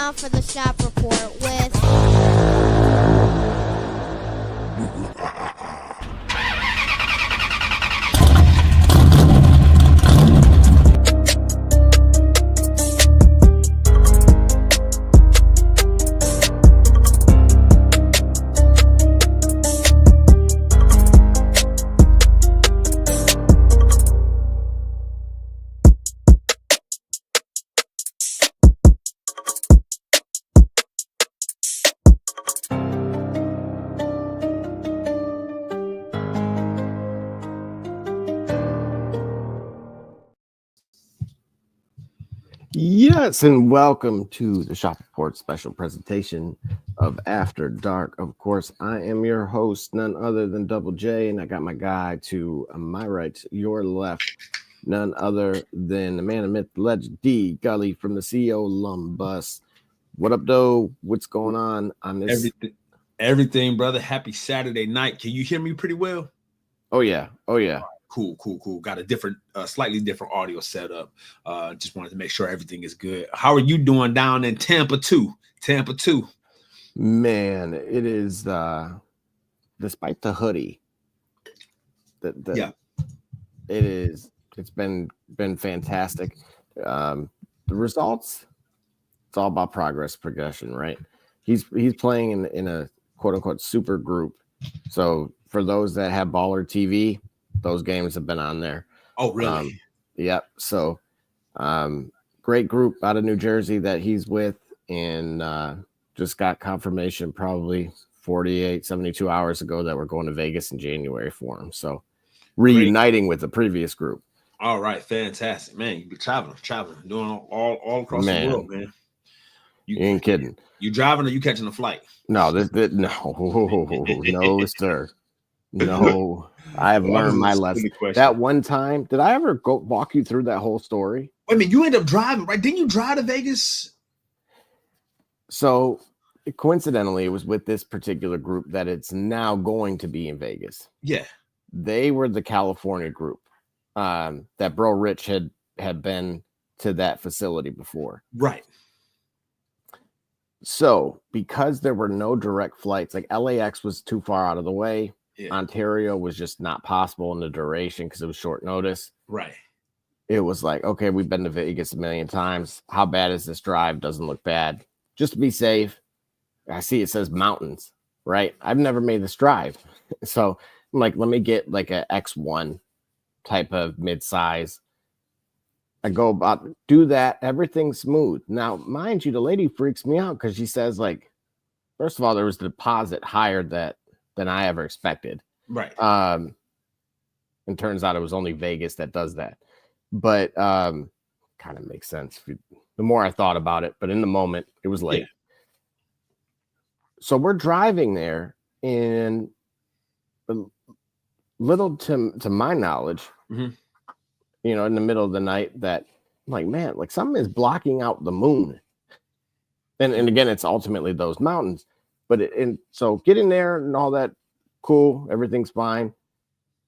now for the Shop Report with... Yes, and welcome to the Shop Report special presentation of After Dark. Of course, I am your host, none other than Double J, and I got my guy to my right, your left, none other than the man of myth, legend D Gully from the CEO Lumbus. What up, though? What's going on this? Everything, brother. Happy Saturday night. Can you hear me pretty well? Oh yeah. Cool. Got a different, slightly different audio setup. Just wanted to make sure everything is good. How are you doing down in Tampa 2? Man, it is despite the hoodie. It is. It's been fantastic. The results. It's all about progression, right? He's playing in a quote unquote super group. So for those that have Baller TV, those games have been on there. Oh, really? Yep. So great group out of New Jersey that he's with, and just got confirmation probably 48, 72 hours ago that we're going to Vegas in January for him. So reuniting with the previous group. All right, fantastic, man. You be traveling, doing all across the world, man. You ain't kidding. You driving or you catching a flight? No, no, sir. No, I have learned my lesson. That one time, did I ever go walk you through that whole story? Wait a minute, you end up driving, right? Didn't you drive to Vegas? So coincidentally, it was with this particular group that it's now going to be in Vegas. Yeah. They were the California group that Bro Rich had been to that facility before. Right. So because there were no direct flights, like LAX was too far out of the way. Yeah. Ontario was just not possible in the duration because it was short notice. Right. It was like, okay, we've been to Vegas a million times. How bad is this drive? Doesn't look bad. Just to be safe. I see it says mountains, right? I've never made this drive. So I'm like, let me get like a X1 type of mid-size. I go about do that. Everything's smooth. Now, mind you, the lady freaks me out because she says, like, first of all, there was a deposit higher than I ever expected. Right. And turns out it was only Vegas that does that. But kind of makes sense the more I thought about it. But in the moment, it was late. Yeah. So we're driving there, and little to my knowledge, in the middle of the night, that I'm like, man, like something is blocking out the moon. And again, it's ultimately those mountains. But so getting there and all that, cool, everything's fine.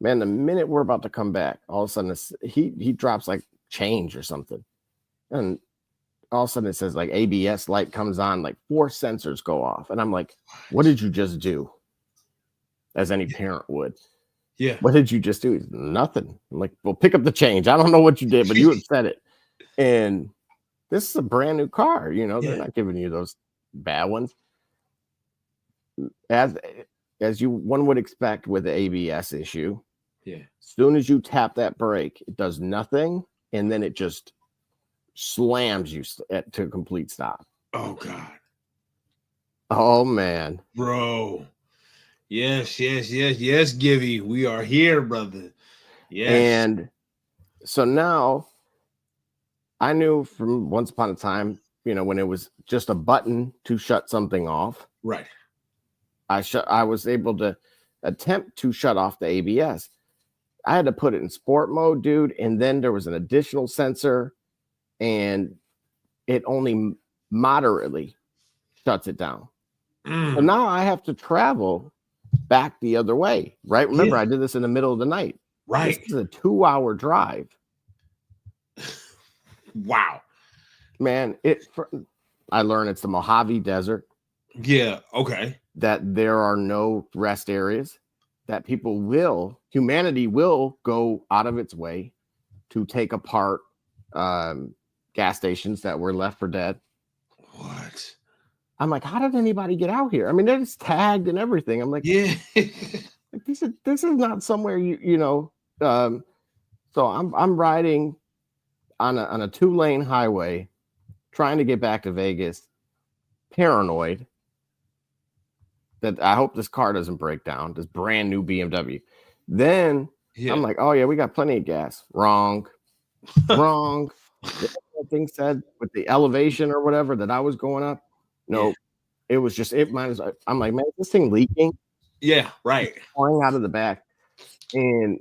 Man, the minute we're about to come back, all of a sudden he drops like change or something. And all of a sudden it says like ABS light comes on, like 4 sensors go off. And I'm like, what did you just do? As any parent would. Yeah. What did you just do? Nothing. I'm like, well, pick up the change. I don't know what you did, but you had said it. And this is a brand new car. They're not giving you those bad ones. As one would expect with the ABS issue. Yeah. As soon as you tap that brake, it does nothing. And then it just slams you to a complete stop. Oh, God. Oh, man. Bro. Yes, Givey. We are here, brother. Yes. And so now I knew from once upon a time, when it was just a button to shut something off. Right. I was able to attempt to shut off the ABS. I had to put it in sport mode, dude. And then there was an additional sensor, and it only moderately shuts it down. So now I have to travel back the other way, right? Remember, I did this in the middle of the night. Right. This is a 2-hour drive. Wow. Man, I learned it's the Mojave Desert. Yeah. Okay. That there are no rest areas. That humanity will go out of its way to take apart gas stations that were left for dead. What? I'm like, how did anybody get out here? I mean, they're just tagged and everything. I'm like, yeah. like, this is not somewhere you know. So I'm riding on a 2-lane highway, trying to get back to Vegas, paranoid that I hope this car doesn't break down. This brand new BMW. Then I'm like, oh yeah, we got plenty of gas. Wrong. That thing said with the elevation or whatever that I was going up. No, it was just I'm like, man, is this thing leaking? Yeah, right. It's pouring out of the back. And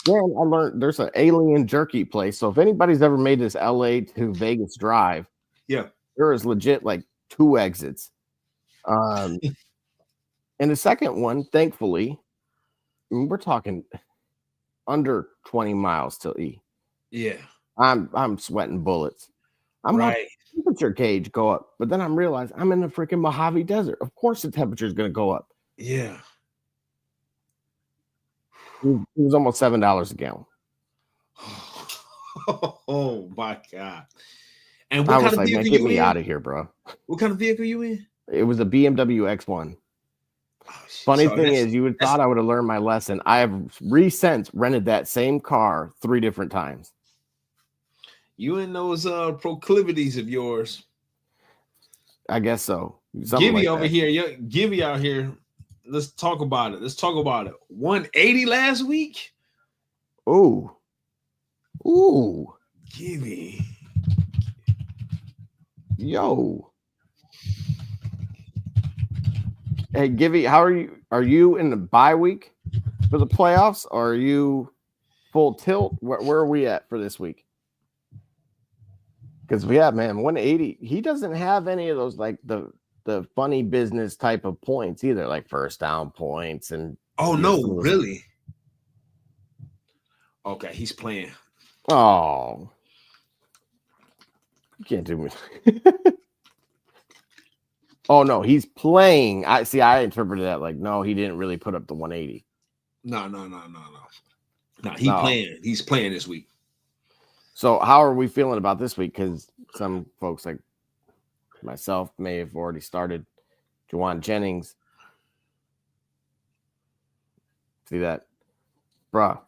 then I learned there's an alien jerky place. So if anybody's ever made this LA to Vegas drive, there is legit like 2 exits. And the second one, thankfully, we're talking under 20 miles till E. Yeah. I'm sweating bullets. I'm right. Temperature gauge go up, but then I'm realizing I'm in the freaking Mojave Desert. Of course, the temperature is going to go up. Yeah. It was almost $7 a gallon. Oh my God! And what I was like, man, get me out of here, bro. What kind of vehicle you in? It was a BMW X1. Funny thing is, you would thought I would have learned my lesson. I have since rented that same car 3 different times. You in those proclivities of yours? I guess so. Gibby like over here, Gibby out here. Let's talk about it. 180 last week. Ooh, Gibby. Yo. Hey, Gibby, how are you? Are you in the bye week for the playoffs, or are you full tilt? Where are we at for this week? Because we have, man, 180. He doesn't have any of those like the funny business type of points either, like first down points and. Oh no, really? Okay, he's playing. Oh, you can't do me. Oh no, he's playing. I interpreted that like no, he didn't really put up the 180. No. Playing. He's playing this week. So how are we feeling about this week? Because some folks like myself may have already started Juwan Jennings. See that, bruh?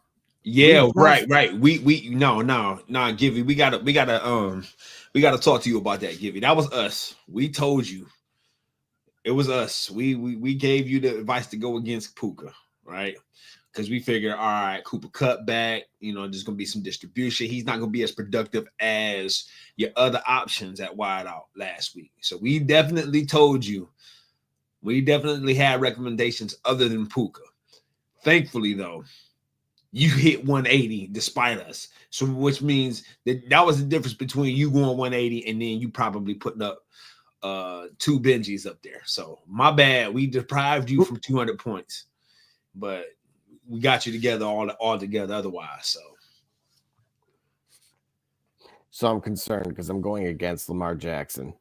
Yeah, right. We no, Givy. We gotta talk to you about that, Givy. That was us. We told you. It was us. We gave you the advice to go against Puka, right? Because we figured, all right, Cooper cut back. You know, there's gonna be some distribution. He's not gonna be as productive as your other options at wideout last week. So we definitely told you. We definitely had recommendations other than Puka. Thankfully, though, you hit 180 despite us. So which means that was the difference between you going 180 and then you probably putting up 2 Benjis up there. So my bad. We deprived you from 200 points, but we got you together all together otherwise. So I'm concerned because I'm going against Lamar Jackson.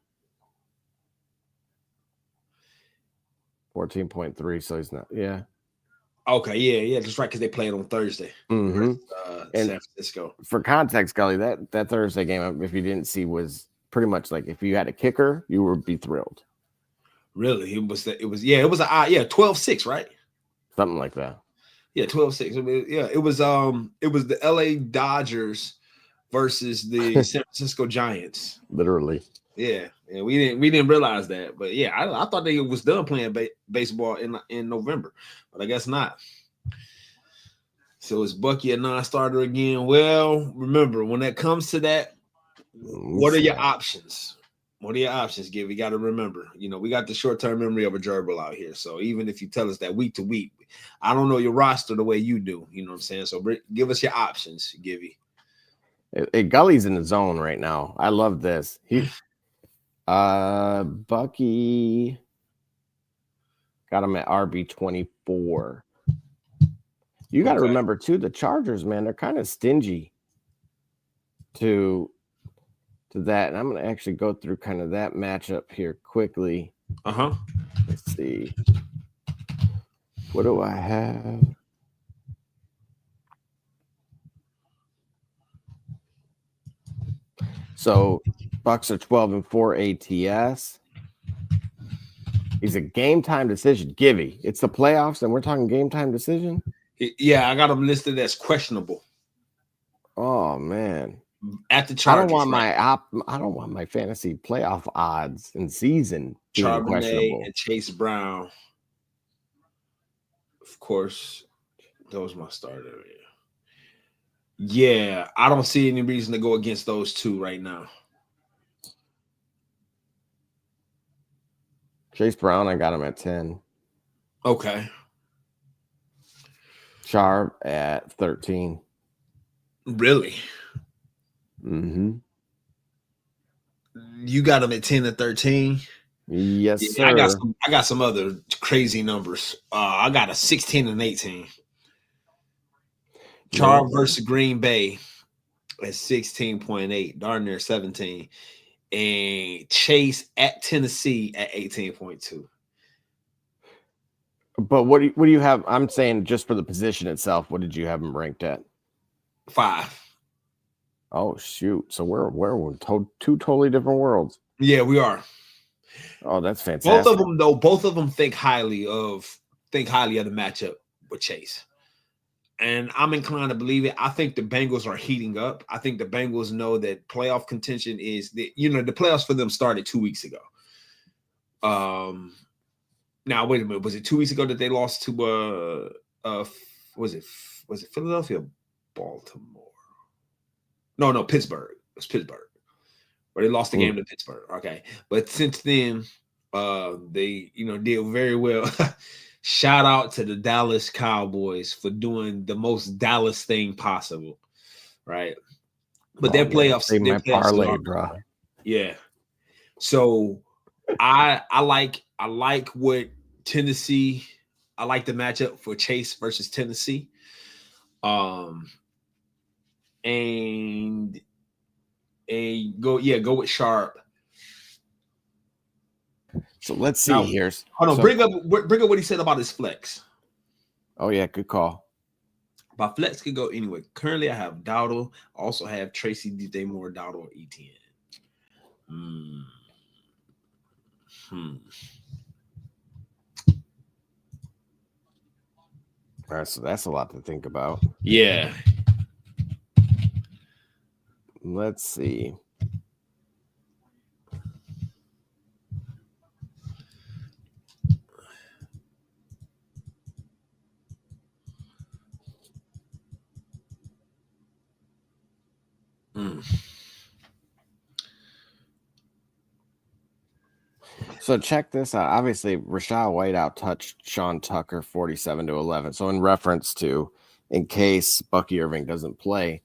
14.3, so he's not. Yeah. Okay, yeah, that's right, because they played on Thursday. Mm-hmm. San Francisco. For context, Gully, that Thursday game, if you didn't see, was pretty much like if you had a kicker, you would be thrilled. Really? It was 12-6, right? Something like that. Yeah, 12-6. It was the LA Dodgers versus the San Francisco Giants. Literally. Yeah, we didn't realize that, but yeah, I thought they was done playing baseball in November, but I guess not. So is Bucky a non-starter again? Well, remember when that comes to that, what are your options? What are your options, Give? We got to remember, we got the short-term memory of a gerbil out here. So even if you tell us that week to week, I don't know your roster the way you do. You know what I'm saying? So give us your options, Givey. Gully's in the zone right now. I love this. Bucky got him at RB24. You got to remember too, the Chargers, man, they're kind of stingy to to that, and I'm going to actually go through kind of that matchup here quickly. Let's see. What do I have? So Bucks are 12-4 ATS. He's a game time decision. Givey. It's the playoffs, and we're talking game time decision. Yeah, I got him listed as questionable. Oh man. At the Chargers, I don't want my fantasy playoff odds in season being questionable. And Chase Brown. Of course, those my starter. Yeah, I don't see any reason to go against those two right now. Chase Brown, I got him at 10. Okay. Sharp at 13. Really? Mm-hmm. You got him at 10 and 13? Yes, sir. I got some other crazy numbers. I got a 16 and 18. Charles versus Green Bay at 16.8, darn near 17. And Chase at Tennessee at 18.2. But what do you have? I'm saying just for the position itself, what did you have him ranked at? 5. Oh shoot! So we're two totally different worlds. Yeah, we are. Oh, that's fantastic. Both of them think highly of the matchup with Chase. And I'm inclined to believe it. I think the Bengals are heating up. I think the Bengals know that playoff contention is the playoffs for them started 2 weeks ago. Now wait a minute. Was it 2 weeks ago that they lost to was it Philadelphia, Baltimore? No, Pittsburgh. It was Pittsburgh. Where they lost the game to Pittsburgh. Okay. But since then, they did very well. Shout out to the Dallas Cowboys for doing the most Dallas thing possible, right? But their playoffs, parlay, bro. Yeah. So I like what Tennessee. I like the matchup for Chase versus Tennessee. And go with Sharp. So let's see here. Hold on, bring up what he said about his flex. Oh yeah, good call. My flex could go anyway. Currently, I have Dowdle. I also have Tracy DJ Moore, Dowdle, or ETN. All right, so that's a lot to think about. Yeah. Let's see. So check this out. Obviously, Rachaad White out-touched Sean Tucker 47-11. So in reference to, in case Bucky Irving doesn't play.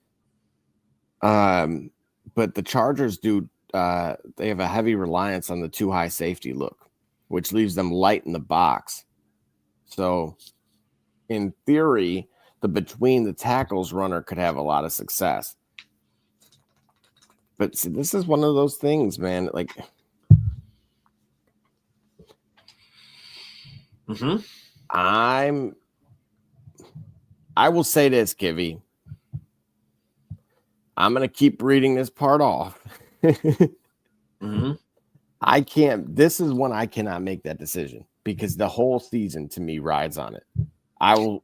But the Chargers they have a heavy reliance on the too high safety look, which leaves them light in the box. So in theory, the between the tackles runner could have a lot of success. But see, this is one of those things, man. Like, I will say this, Givey. I'm going to keep reading this part off. I can't. This is when I cannot make that decision because the whole season to me rides on it.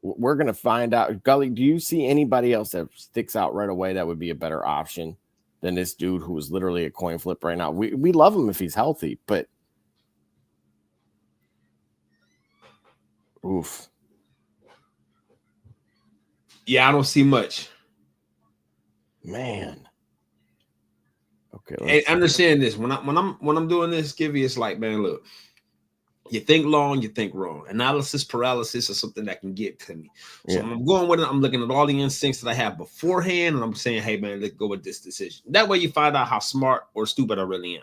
We're going to find out. Gully, do you see anybody else that sticks out right away that would be a better option than this dude who is literally a coin flip right now? We love him if he's healthy, but oof. Yeah, I don't see much. Man. Okay. Hey, understand this. When I'm doing this, Givey, it's like, man, look, you think long, you think wrong. Analysis paralysis is something that can get to me. So when I'm going with it, I'm looking at all the instincts that I have beforehand, and I'm saying, hey, man, let's go with this decision. That way you find out how smart or stupid I really am.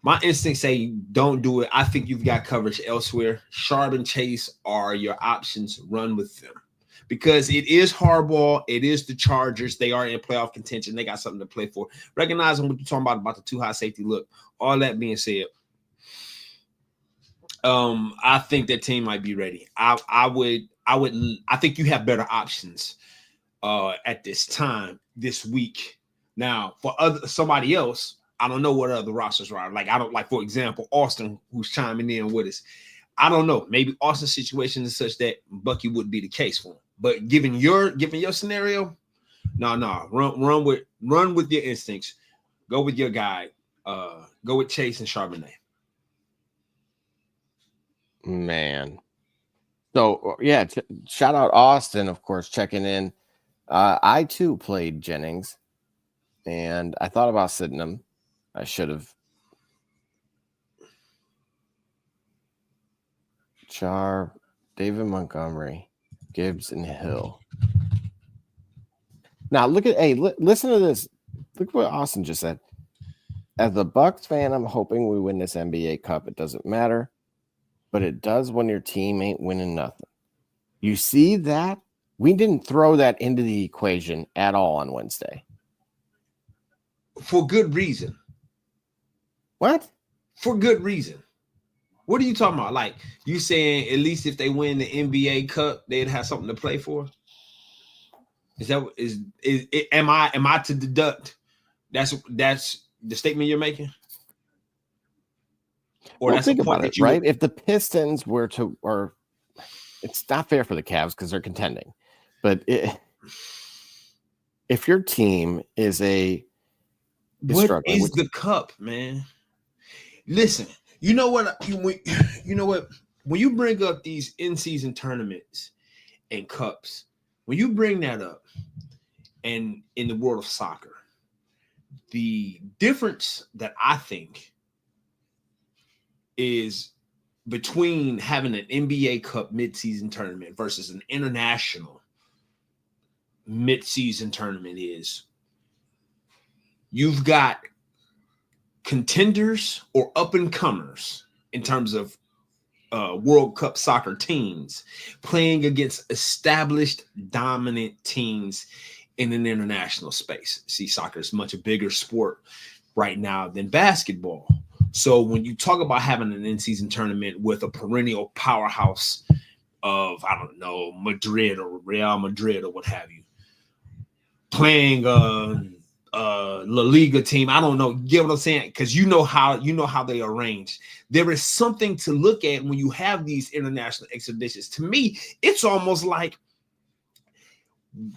My instincts say don't do it. I think you've got coverage elsewhere. Sharp and Chase are your options. Run with them. because it is hardball. It is the Chargers. They are in playoff contention. They got something to play for. Recognizing what you're talking about the too high safety look. All that being said, I think that team might be ready. I think you have better options at this time this week. Now, for somebody else, I don't know what other rosters are. Like, I don't like, for example, Austin, who's chiming in with us. I don't know. Maybe Austin's situation is such that Bucky would be the case for him. But given your scenario, no. Run with your instincts. Go with your guy. Go with Chase and Charbonnet. Man. So yeah, shout out Austin, of course, checking in. I too played Jennings, and I thought about sitting him. I should have. Char, David Montgomery, Gibbs, and Hill. Now look at listen to this. Look what Austin just said. As a Bucks fan, I'm hoping we win this NBA Cup. It doesn't matter, but it does when your team ain't winning nothing. You see that? We didn't throw that into the equation at all on Wednesday. For good reason. What? For good reason. What are you talking about? Like, you saying at least if they win the NBA Cup, they'd have something to play for? Am I to deduct that's the statement you're making? Or well, that's think about it, right? If the Pistons were to, or it's not fair for the Cavs because they're contending, but if your team is the cup, man? Listen, you know what? When you bring up these in-season tournaments and cups, when you bring that up, and in the world of soccer, the difference that I think is between having an NBA Cup mid-season tournament versus an international mid-season tournament is you've got contenders or up-and-comers in terms of World Cup soccer teams playing against established dominant teams in an international space. See, soccer is much a bigger sport right now than basketball. So when you talk about having an in-season tournament with a perennial powerhouse of, I don't know, Madrid or Real Madrid or what have you, playing La Liga team, I don't know, get what I'm saying? Because you know how they arrange. There is something to look at when you have these international exhibitions. To me, it's almost like,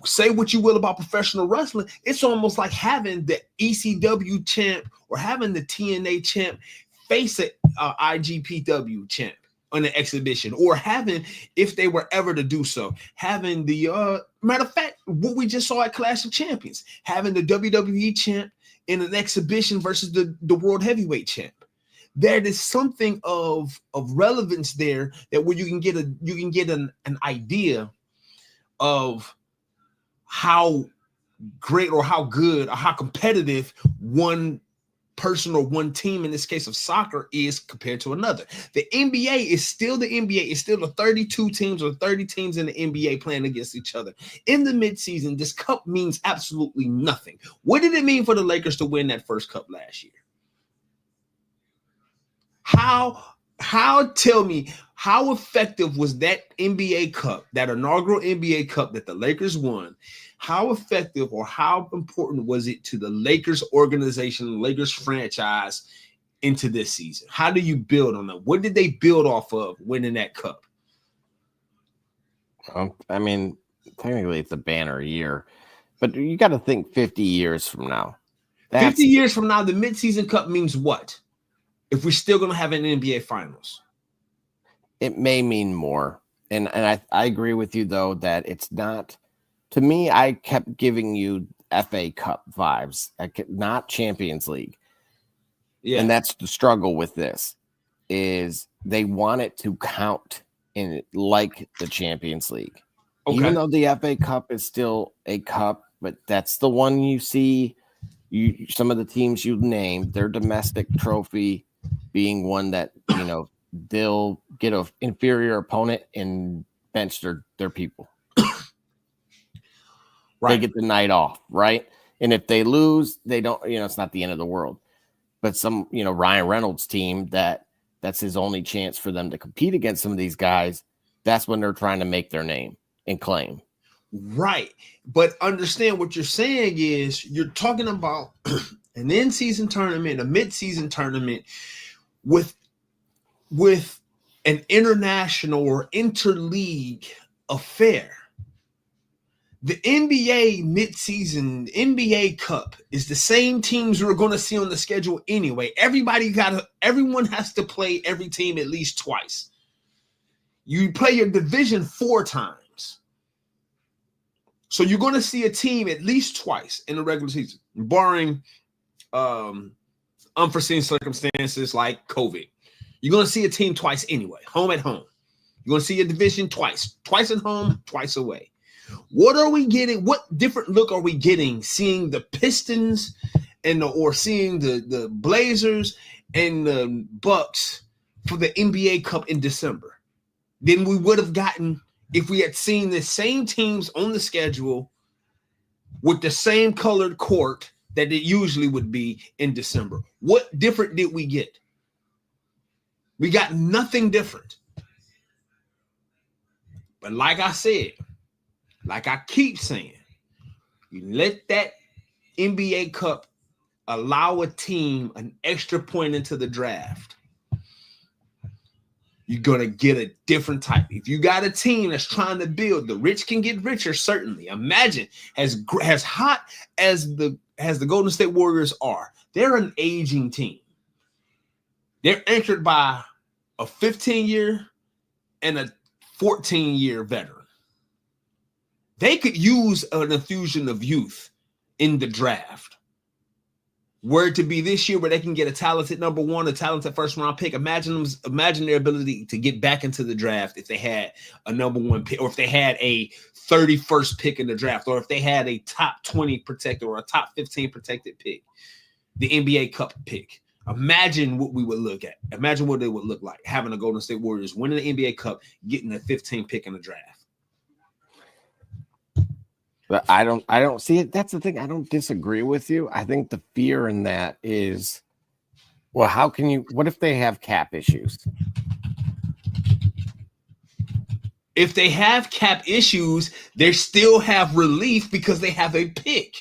say what you will about professional wrestling, it's almost like having the ECW champ or having the TNA champ face an IGPW champ on an exhibition, or having, if they were ever to do so, having the matter of fact, what we just saw at Clash of Champions, having the WWE champ in an exhibition versus the World Heavyweight champ. There is something of relevance there that where you can get an idea of how great or how good or how competitive one person or one team, in this case of soccer, is compared to another. The NBA is still the NBA. It's still the 32 teams or 30 teams in the NBA playing against each other. In the midseason, this cup means absolutely nothing. What did it mean for the Lakers to win that first cup last year? Tell me, how effective was that NBA Cup, that inaugural NBA Cup that the Lakers won? How effective or how important was it to the Lakers organization, Lakers franchise into this season? How do you build on that? What did they build off of winning that cup? I mean, technically it's a banner year, but you got to think 50 years from now. 50 years from now, the midseason cup means what? If we're still going to have an NBA Finals. It may mean more. And I agree with you, though, that it's not. To me, I kept giving you FA Cup vibes, not Champions League. Yeah. And that's the struggle with this, is they want it to count in like the Champions League. Okay. Even though the FA Cup is still a cup, but that's the one you see. Some of the teams you named, their domestic trophy being one that, they'll get an inferior opponent and bench their people. They get the night off, right? And if they lose, they don't, it's not the end of the world. But some, Ryan Reynolds' team, that's his only chance for them to compete against some of these guys. That's when they're trying to make their name and claim. Right. But understand what you're saying is you're talking about an in-season tournament, a mid-season tournament with an international or interleague affair. The NBA mid-season NBA Cup is the same teams we're going to see on the schedule anyway. Everyone has to play every team at least twice. You play your division 4 times. So you're going to see a team at least twice in the regular season, barring unforeseen circumstances like COVID. You're going to see a team twice anyway, home at home. You're going to see a division twice at home, twice away. What are we getting? What different look are we getting seeing the Pistons or seeing the Blazers and the Bucks for the NBA Cup in December than we would have gotten if we had seen the same teams on the schedule with the same colored court that it usually would be in December? What different did we get? We got nothing different. But like I said, like I keep saying, you let that NBA Cup allow a team an extra point into the draft, you're going to get a different type. If you got a team that's trying to build, the rich can get richer, certainly. Imagine, as hot as the Golden State Warriors are, they're an aging team. They're anchored by a 15-year and a 14-year veteran. They could use an infusion of youth in the draft. Were it to be this year where they can get a talented number 1, a talented first-round pick, imagine their ability to get back into the draft if they had a number 1 pick, or if they had a 31st pick in the draft, or if they had a top 20 protected or a top 15 protected pick, the NBA Cup pick. Imagine what we would look at. Imagine what it would look like having the Golden State Warriors winning the NBA Cup, getting a 15 pick in the draft. But I don't see it. That's the thing. I don't disagree with you. I think the fear in that is, well, what if they have cap issues? If they have cap issues, they still have relief because they have a pick.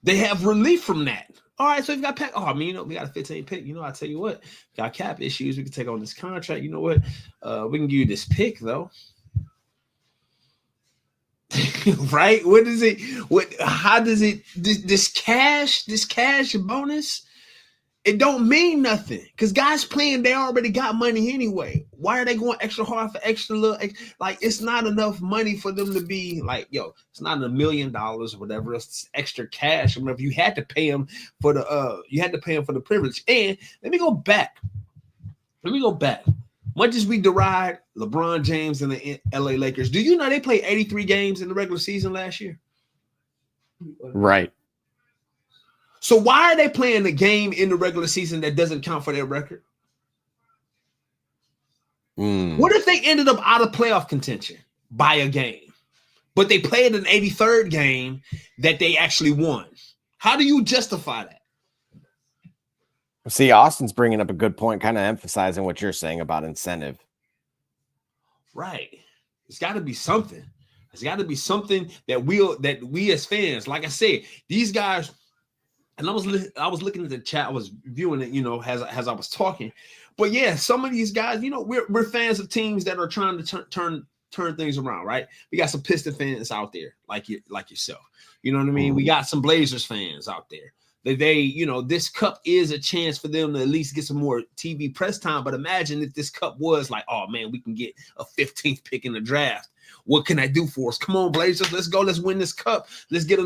They have relief from that. All right, so we've got pick. Oh, I mean, we got a 15 pick. I tell you what, got cap issues. We can take on this contract. You know what? We can give you this pick, though. Right? What is it? How does it? This cash bonus? It don't mean nothing because guys playing, they already got money anyway. Why are they going extra hard for extra little? Like, it's not enough money for them to be like, yo, it's not $1 million or whatever. It's extra cash or whatever. You had to pay them for the privilege. And let me go back. Much as we deride LeBron James and the LA Lakers, do you know they played 83 games in the regular season last year? Right. So why are they playing a game in the regular season that doesn't count for their record? What if they ended up out of playoff contention by a game, but they played an 83rd game that they actually won? How do you justify that? See, Austin's bringing up a good point, kind of emphasizing what you're saying about incentive. Right. It's got to be something. It's got to be something that we as fans, like I said, these guys. And I was looking at the chat. I was viewing it, as I was talking. But yeah, some of these guys, we're fans of teams that are trying to turn things around, right? We got some Piston fans out there, like yourself. You know what I mean? We got some Blazers fans out there. This cup is a chance for them to at least get some more TV press time. But imagine if this cup was like, oh man, we can get a 15th pick in the draft. What can I do for us? Come on, Blazers. Let's go. Let's win this cup. Let's get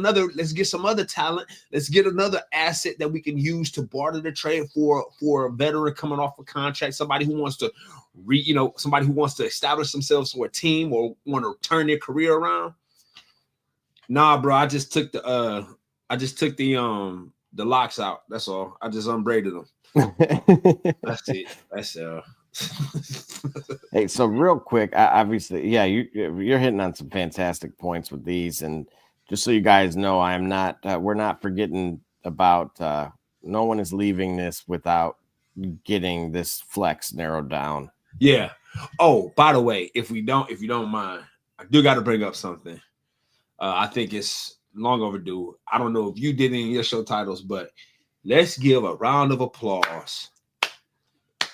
some other talent. Let's get another asset that we can use to barter the trade for a veteran coming off a contract, somebody who wants to somebody who wants to establish themselves for a team or want to turn their career around. Nah, bro. I just took the locks out. That's all. I just unbraided them. That's it. Hey, so real quick, obviously, yeah, you're hitting on some fantastic points with these, and just so you guys know, I am not. We're not forgetting about. No one is leaving this without getting this flex narrowed down. Yeah. Oh, by the way, if you don't mind, I do got to bring up something. I think it's long overdue. I don't know if you did any of your show titles, but let's give a round of applause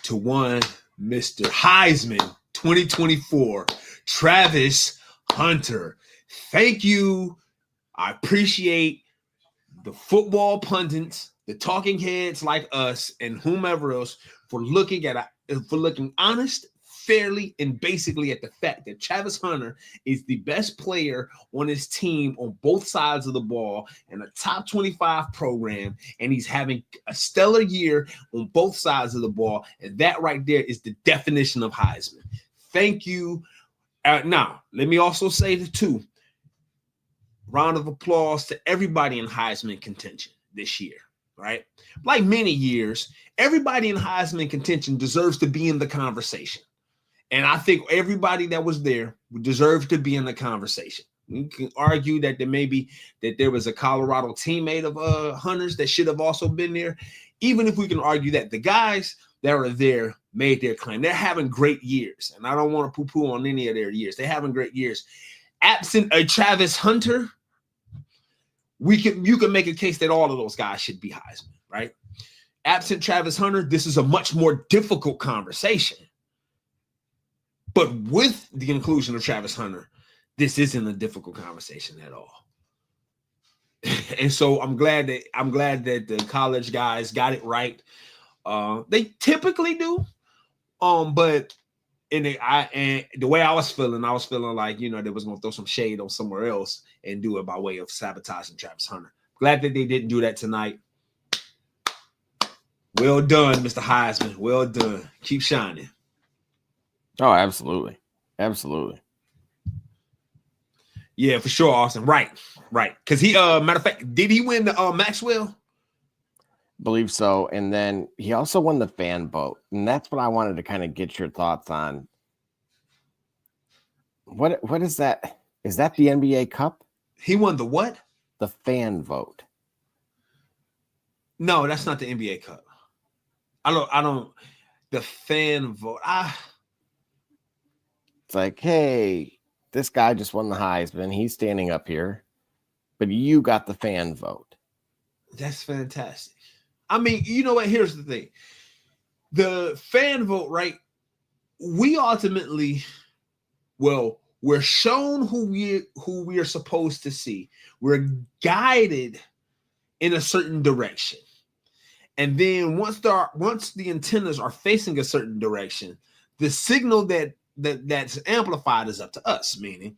to one Mr. Heisman 2024, Travis Hunter. Thank you. I appreciate the football pundits, the talking heads like us, and whomever else for looking honest, fairly, and basically at the fact that Travis Hunter is the best player on his team on both sides of the ball in a top 25 program, and he's having a stellar year on both sides of the ball, and that right there is the definition of Heisman. Thank you. Now, let me also say the two. Round of applause to everybody in Heisman contention this year, right? Like many years, everybody in Heisman contention deserves to be in the conversation. And I think everybody that was there deserves to be in the conversation. You can argue that there was a Colorado teammate of Hunter's that should have also been there. Even if we can argue that the guys that are there made their claim. They're having great years. And I don't want to poo-poo on any of their years. They're having great years. Absent a Travis Hunter, you can make a case that all of those guys should be Heisman, right? Absent Travis Hunter, this is a much more difficult conversation. But with the inclusion of Travis Hunter, this isn't a difficult conversation at all. And so I'm glad that the college guys got it right. They typically do, but the way I was feeling like, they was gonna throw some shade on somewhere else and do it by way of sabotaging Travis Hunter. Glad that they didn't do that tonight. Well done, Mr. Heisman. Well done. Keep shining. Oh, absolutely. Absolutely. Yeah, for sure, Austin. Right. Because he matter of fact, did he win the Maxwell? Believe so. And then he also won the fan vote. And that's what I wanted to kind of get your thoughts on. What is that? Is that the NBA Cup? He won the what? The fan vote. No, that's not the NBA Cup. I don't the fan vote. It's like, hey, this guy just won the Heisman. He's standing up here, but you got the fan vote. That's fantastic. I mean, you know what? Here's the thing. The fan vote, right? We ultimately, we're shown who we are supposed to see. We're guided in a certain direction. And then once the antennas are facing a certain direction, the signal that's amplified is up to us, meaning,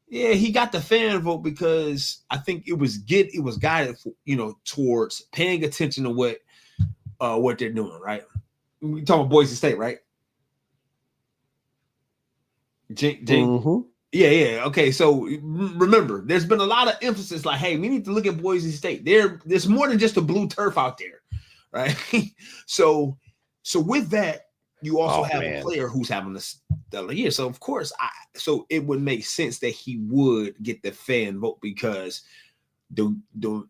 yeah, he got the fan vote because I think it was guided, towards paying attention to what they're doing, right? We talking about Boise State, right? Mm-hmm. Yeah. Okay, so remember, there's been a lot of emphasis, like, hey, we need to look at Boise State. There's more than just a blue turf out there, right? So with that, you also have a player who's having a stellar year. So of course, so it would make sense that he would get the fan vote because the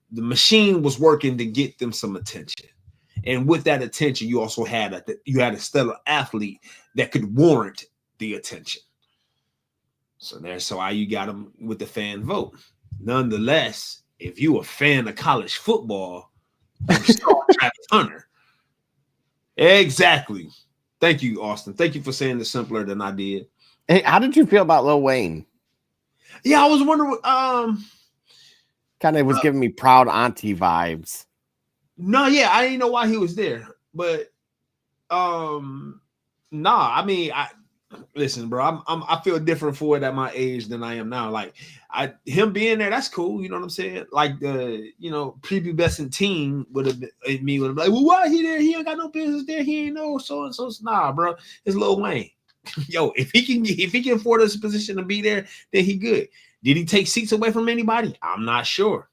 machine was working to get them some attention. And with that attention, you also had a stellar athlete that could warrant the attention. So there's why you got him with the fan vote. Nonetheless, if you a fan of college football, you saw Travis Hunter. Exactly. Thank you, Austin. Thank you for saying it simpler than I did. Hey, how did you feel about Lil Wayne? Yeah, I was wondering. Kind of was giving me proud auntie vibes. No, yeah, I didn't know why he was there, but I mean, listen, bro, I feel different for it at my age than I am now. Like him being there, that's cool. You know what I'm saying? Like the prepubescent teen would have been like, well, why he there? He ain't got no business there. He ain't no so and so. Nah, bro, it's Lil Wayne. Yo, if he can afford his position to be there, then he good. Did he take seats away from anybody? I'm not sure.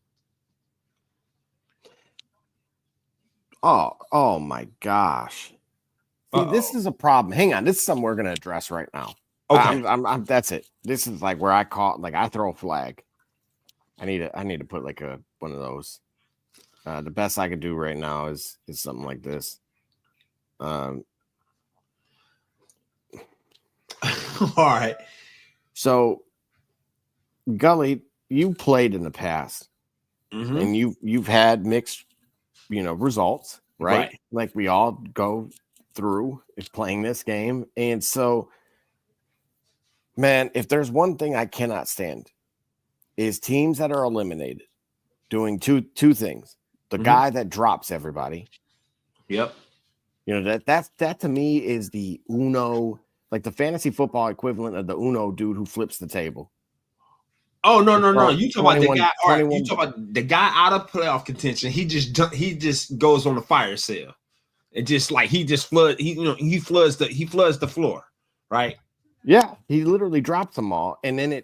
Oh my gosh. See, this is a problem. Hang on, this is something we're gonna address right now. Okay, I'm that's it. This is like where I caught, like I throw a flag. I need to put like one of those. The best I could do right now is something like this. All right. So, Gully, you played in the past, and you've had mixed, results, right? Like we all go through playing this game, and so, man, if there's one thing I cannot stand, is teams that are eliminated doing two things. The guy that drops everybody. Yep. That to me is the Uno, like the fantasy football equivalent of the Uno dude who flips the table. Oh no! You talk about the guy. All right, 21. you talk about the guy out of playoff contention. He just goes on a fire sale. It just like he floods the floor, right? Yeah, he literally drops them all, and then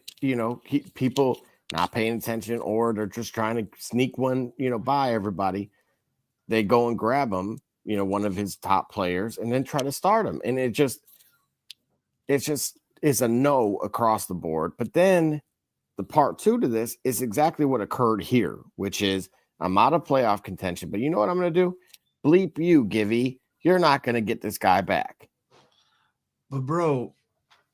people not paying attention, or they're just trying to sneak one, by everybody. They go and grab him, one of his top players, and then try to start him, and it just is a no across the board. But then the part two to this is exactly what occurred here, which is I'm out of playoff contention, but you know what I'm going to do? Bleep you, Givey. You're not going to get this guy back. But bro,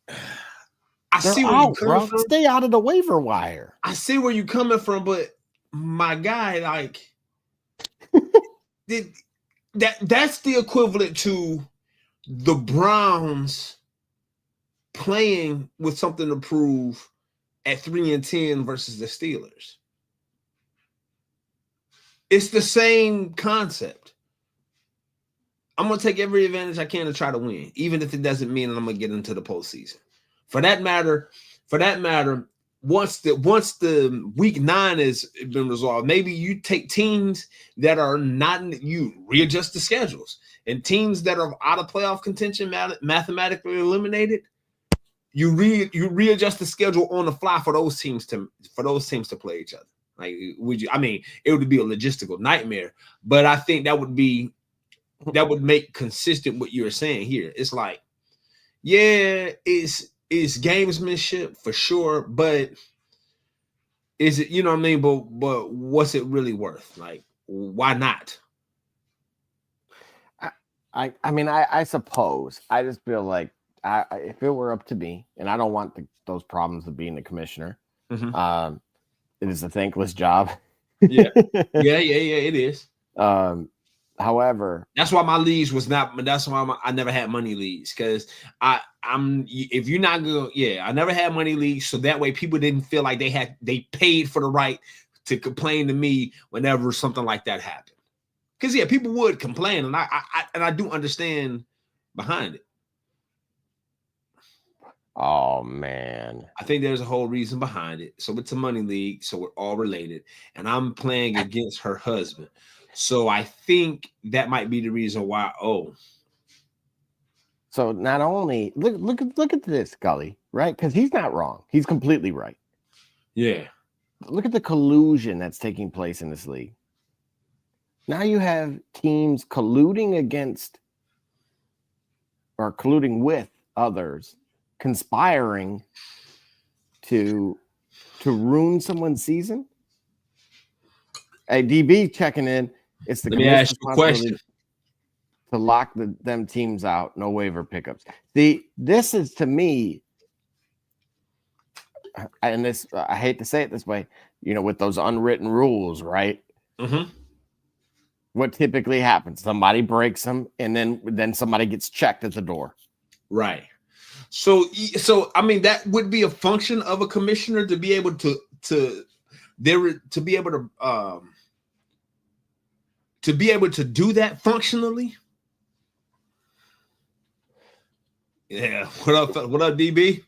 They're see where out, you coming from. Stay out of the waiver wire. I see where you coming from, but my guy, like, that's the equivalent to the Browns playing with something to prove at 3-10 versus the Steelers. It's the same concept. I'm going to take every advantage I can to try to win, even if it doesn't mean that I'm going to get into the postseason. For that matter, once the week 9 has been resolved, maybe you take teams that are not, you readjust the schedules, and teams that are out of playoff contention, mathematically eliminated, you readjust the schedule on the fly for those teams to play each other. Like, it would be a logistical nightmare, but I think that would make consistent what you're saying here. It's like, yeah, it's gamesmanship for sure, but is it, what I mean? But what's it really worth? Like, why not? I suppose. I just feel like if it were up to me, and I don't want those problems of being the commissioner, it is a thankless job. Yeah, it is. However, that's why my leagues was not. That's why I never had money leagues, because I'm. If you're not good, I never had money leagues, so that way people didn't feel like they paid for the right to complain to me whenever something like that happened. Because people would complain, and I do understand behind it. Oh man, I think there's a whole reason behind it. So it's a money league, so we're all related, and I'm playing against her husband. So I think that might be the reason why. Oh, so not only look at this, Gully, right? Because he's not wrong; he's completely right. Yeah. Look at the collusion that's taking place in this league. Now you have teams colluding against or colluding with others, conspiring to ruin someone's season. Hey, DB checking in. It's the commissioner's responsibility to lock them teams out. No waiver pickups. This is, to me, and this, I hate to say it this way, with those unwritten rules, right? Mm-hmm. What typically happens? Somebody breaks them, and then somebody gets checked at the door. Right. So I mean, that would be a function of a commissioner to be able to be able to do that functionally. Yeah. What up, DB?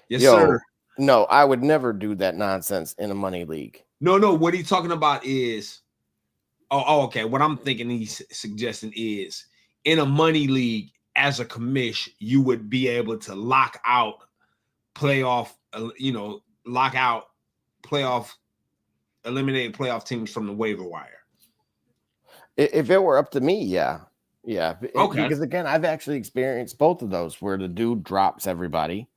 Yes, sir. No, I would never do that nonsense in a money league. No. What he's talking about is, okay. What I'm thinking he's suggesting is, in a money league, as a commish, you would be able to lock out eliminated playoff teams from the waiver wire. If it were up to me, yeah. Yeah. Okay. Because again, I've actually experienced both of those where the dude drops everybody,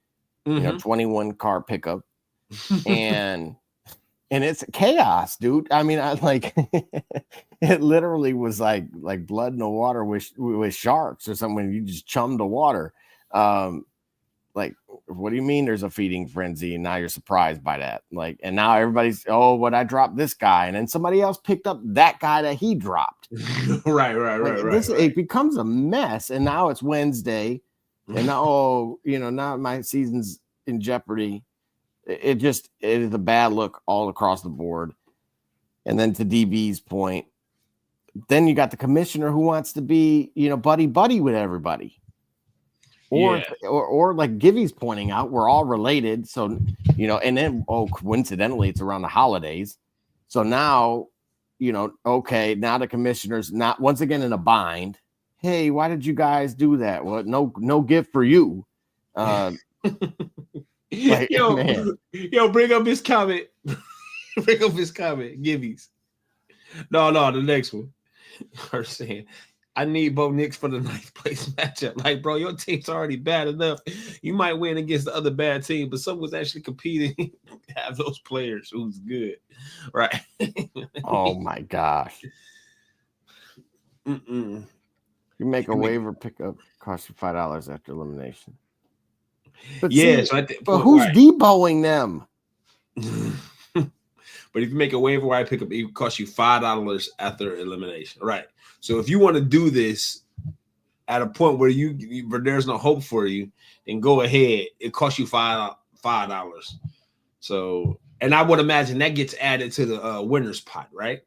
21 car pickup, and it's chaos, dude. I mean, I like it literally was like blood in the water with sharks or something when you just chum the water. Like, what do you mean there's a feeding frenzy and now you're surprised by that? Like, and now everybody's, oh, what I dropped this guy, and then somebody else picked up that guy that he dropped. Right. It becomes a mess, and now it's Wednesday, and now now my season's in jeopardy. It is a bad look all across the board. And then to DB's point, then you got the commissioner who wants to be buddy with everybody. Or like Givvy's pointing out, we're all related. So, and then, coincidentally, it's around the holidays. So now, okay, now the commissioner's not once again in a bind. Hey, why did you guys do that? Well, no gift for you. Bring up his comment. Givvy's. No, the next one. Her saying, I need Bo Nix for the 9th place matchup. Like, bro, your team's already bad enough. You might win against the other bad team, but someone's actually competing to have those players who's good. Right. Oh, my gosh. You make a waiver pickup, cost you $5 after elimination. But who's deboing them? But if you make a waiver wire pickup, it costs you $5 after elimination. Right. So if you want to do this at a point where where there's no hope for you, then go ahead. It costs you $5. So, and I would imagine that gets added to the winner's pot, right?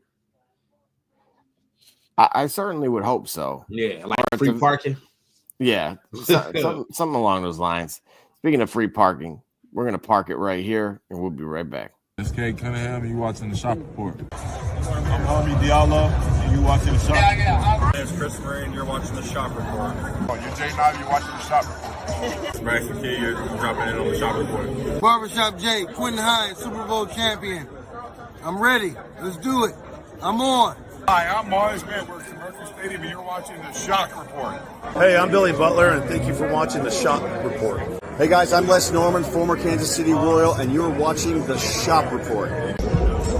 I certainly would hope so. Yeah, like free parking. Yeah, something along those lines. Speaking of free parking, we're gonna park it right here, and we'll be right back. It's K Cunningham, and you watching the Shop Report. I'm Harvey Diallo, and you watching the Shop Report. My name's Chris Murray, and you're watching the Shop Report. Oh, you're Jay Knight, you're watching the Shop Report. Max McKee, you're dropping in on the Shop Report. Barbershop Jay, Quentin Hines, Super Bowl champion. I'm ready. Let's do it. I'm on. Hi, I'm Mars Man. We're at Murphy Stadium, and you're watching the Shop Report. Hey, I'm Billy Butler, and thank you for watching the Shop Report. Hey guys, I'm Les Norman, former Kansas City Royal, and you're watching the Shop Report.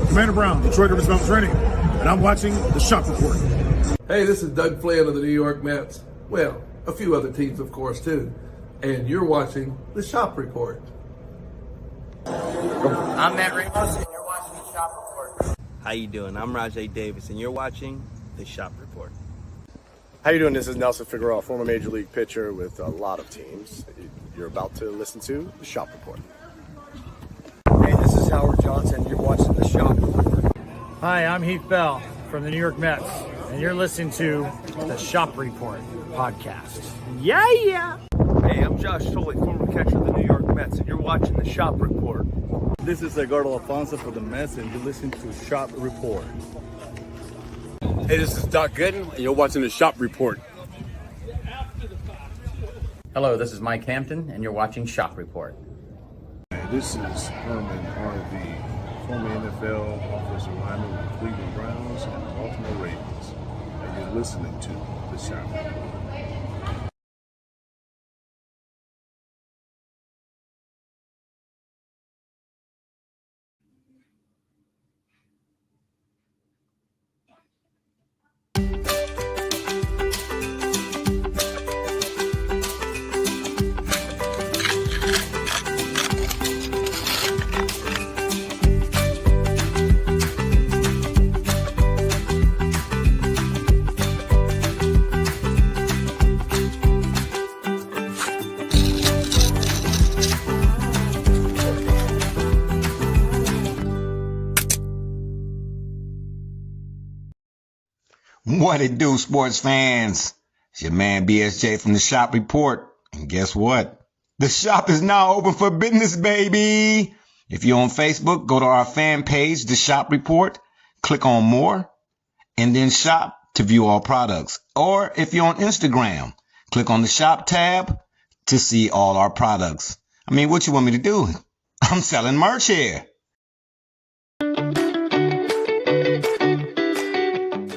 Commander Brown, Detroit Rivers Mountain Training, and I'm watching the Shop Report. Hey, this is Doug Flynn of the New York Mets. Well, a few other teams, of course, too. And you're watching the Shop Report. I'm Matt Ramos, and you're watching the Shop Report. How you doing? I'm Rajay Davis, and you're watching the Shop Report. How you doing? This is Nelson Figueroa, former Major League pitcher with a lot of teams. You're about to listen to the Shop Report. Hey, this is Howard Johnson. You're watching the Shop Report. Hi, I'm Heath Bell from the New York Mets, and you're listening to the Shop Report podcast. Yeah! Hey, I'm Josh Tolley, former catcher of the New York Mets, and you're watching the Shop Report. This is Edgardo Alfonso for the Mets, and you're listening to Shop Report. Hey, this is Doc Gooden, and you're watching the Shop Report. Hello, this is Mike Hampton, and you're watching Shop Report. Hey, this is Herman R.V., former NFL offensive lineman with the Cleveland Browns and the Baltimore Ravens, and you're listening to the Shop Report. What it do, sports fans? It's your man BSJ from the Shop Report. And guess what? The shop is now open for business, baby. If you're on Facebook, go to our fan page, The Shop Report. Click on More, and then Shop to view all products. Or if you're on Instagram, click on the Shop tab to see all our products. I mean, what you want me to do? I'm selling merch here.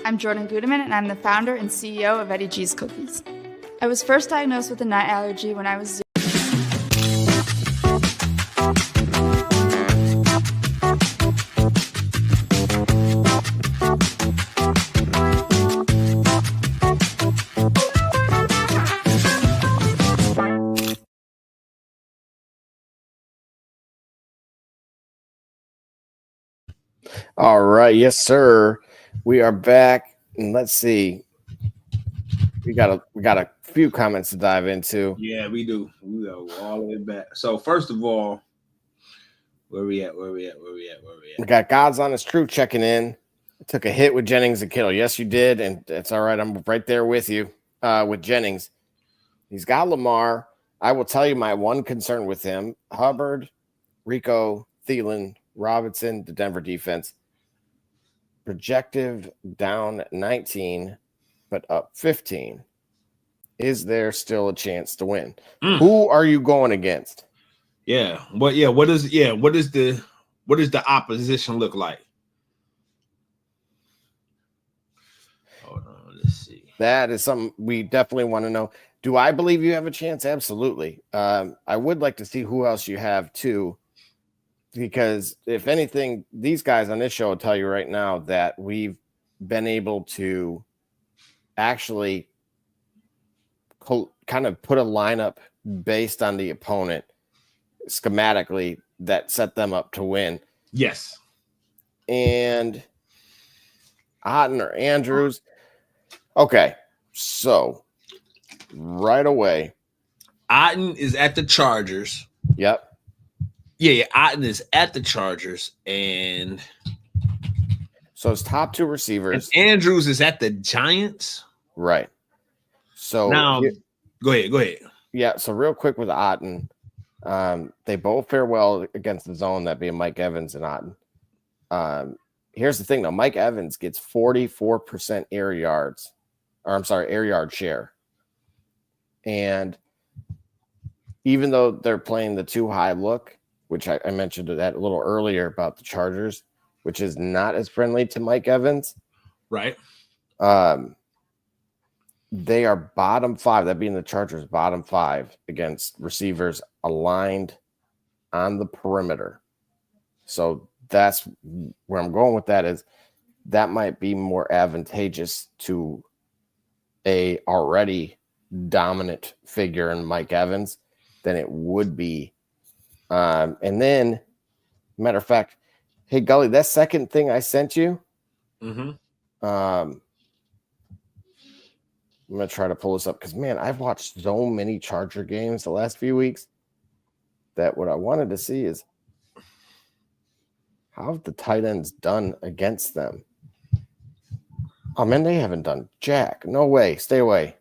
I'm I'm Jordan Gudeman, and I'm the founder and CEO of Eddie G's Cookies. I was first diagnosed with a nut allergy when I was All right, yes, sir. We are back, and let's see. We got a few comments to dive into. Yeah, we do. We go all the way back. So first of all, where we at? We got God's Honest Truth checking in. Took a hit with Jennings and Kittle. Yes, you did, and it's all right. I'm right there with you with Jennings. He's got Lamar. I will tell you my one concern with him: Hubbard, Rico, Thielen, Robinson, the Denver defense. Projective down 19, but up 15. Is there still a chance to win? Who are you going against? Yeah. What does the opposition look like? Hold on, let's see. That is something we definitely want to know. Do I believe you have a chance? Absolutely. I would like to see who else you have too. Because if anything, these guys on this show will tell you right now that we've been able to actually kind of put a lineup based on the opponent schematically that set them up to win. Yes. And Otten or Andrews. Okay. So right away. Otten is at the Chargers. Yep. Yeah, Otten is at the Chargers, and so his top two receivers. And Andrews is at the Giants. Right. So now, go ahead. Yeah. So real quick with Otten, they both fare well against the zone, that being Mike Evans and Otten. Here's the thing, though: Mike Evans gets 44% air yard share, and even though they're playing the too high look, which I mentioned that a little earlier about the Chargers, which is not as friendly to Mike Evans. Right. They are bottom 5, that being the Chargers, bottom 5 against receivers aligned on the perimeter. So that's where I'm going with that, is that might be more advantageous to a already dominant figure in Mike Evans than it would be. And then, matter of fact, hey Gully, that second thing I sent you, I'm gonna try to pull this up because man, I've watched so many Charger games the last few weeks that what I wanted to see is how have the tight ends done against them. Oh man, they haven't done jack. No way, stay away.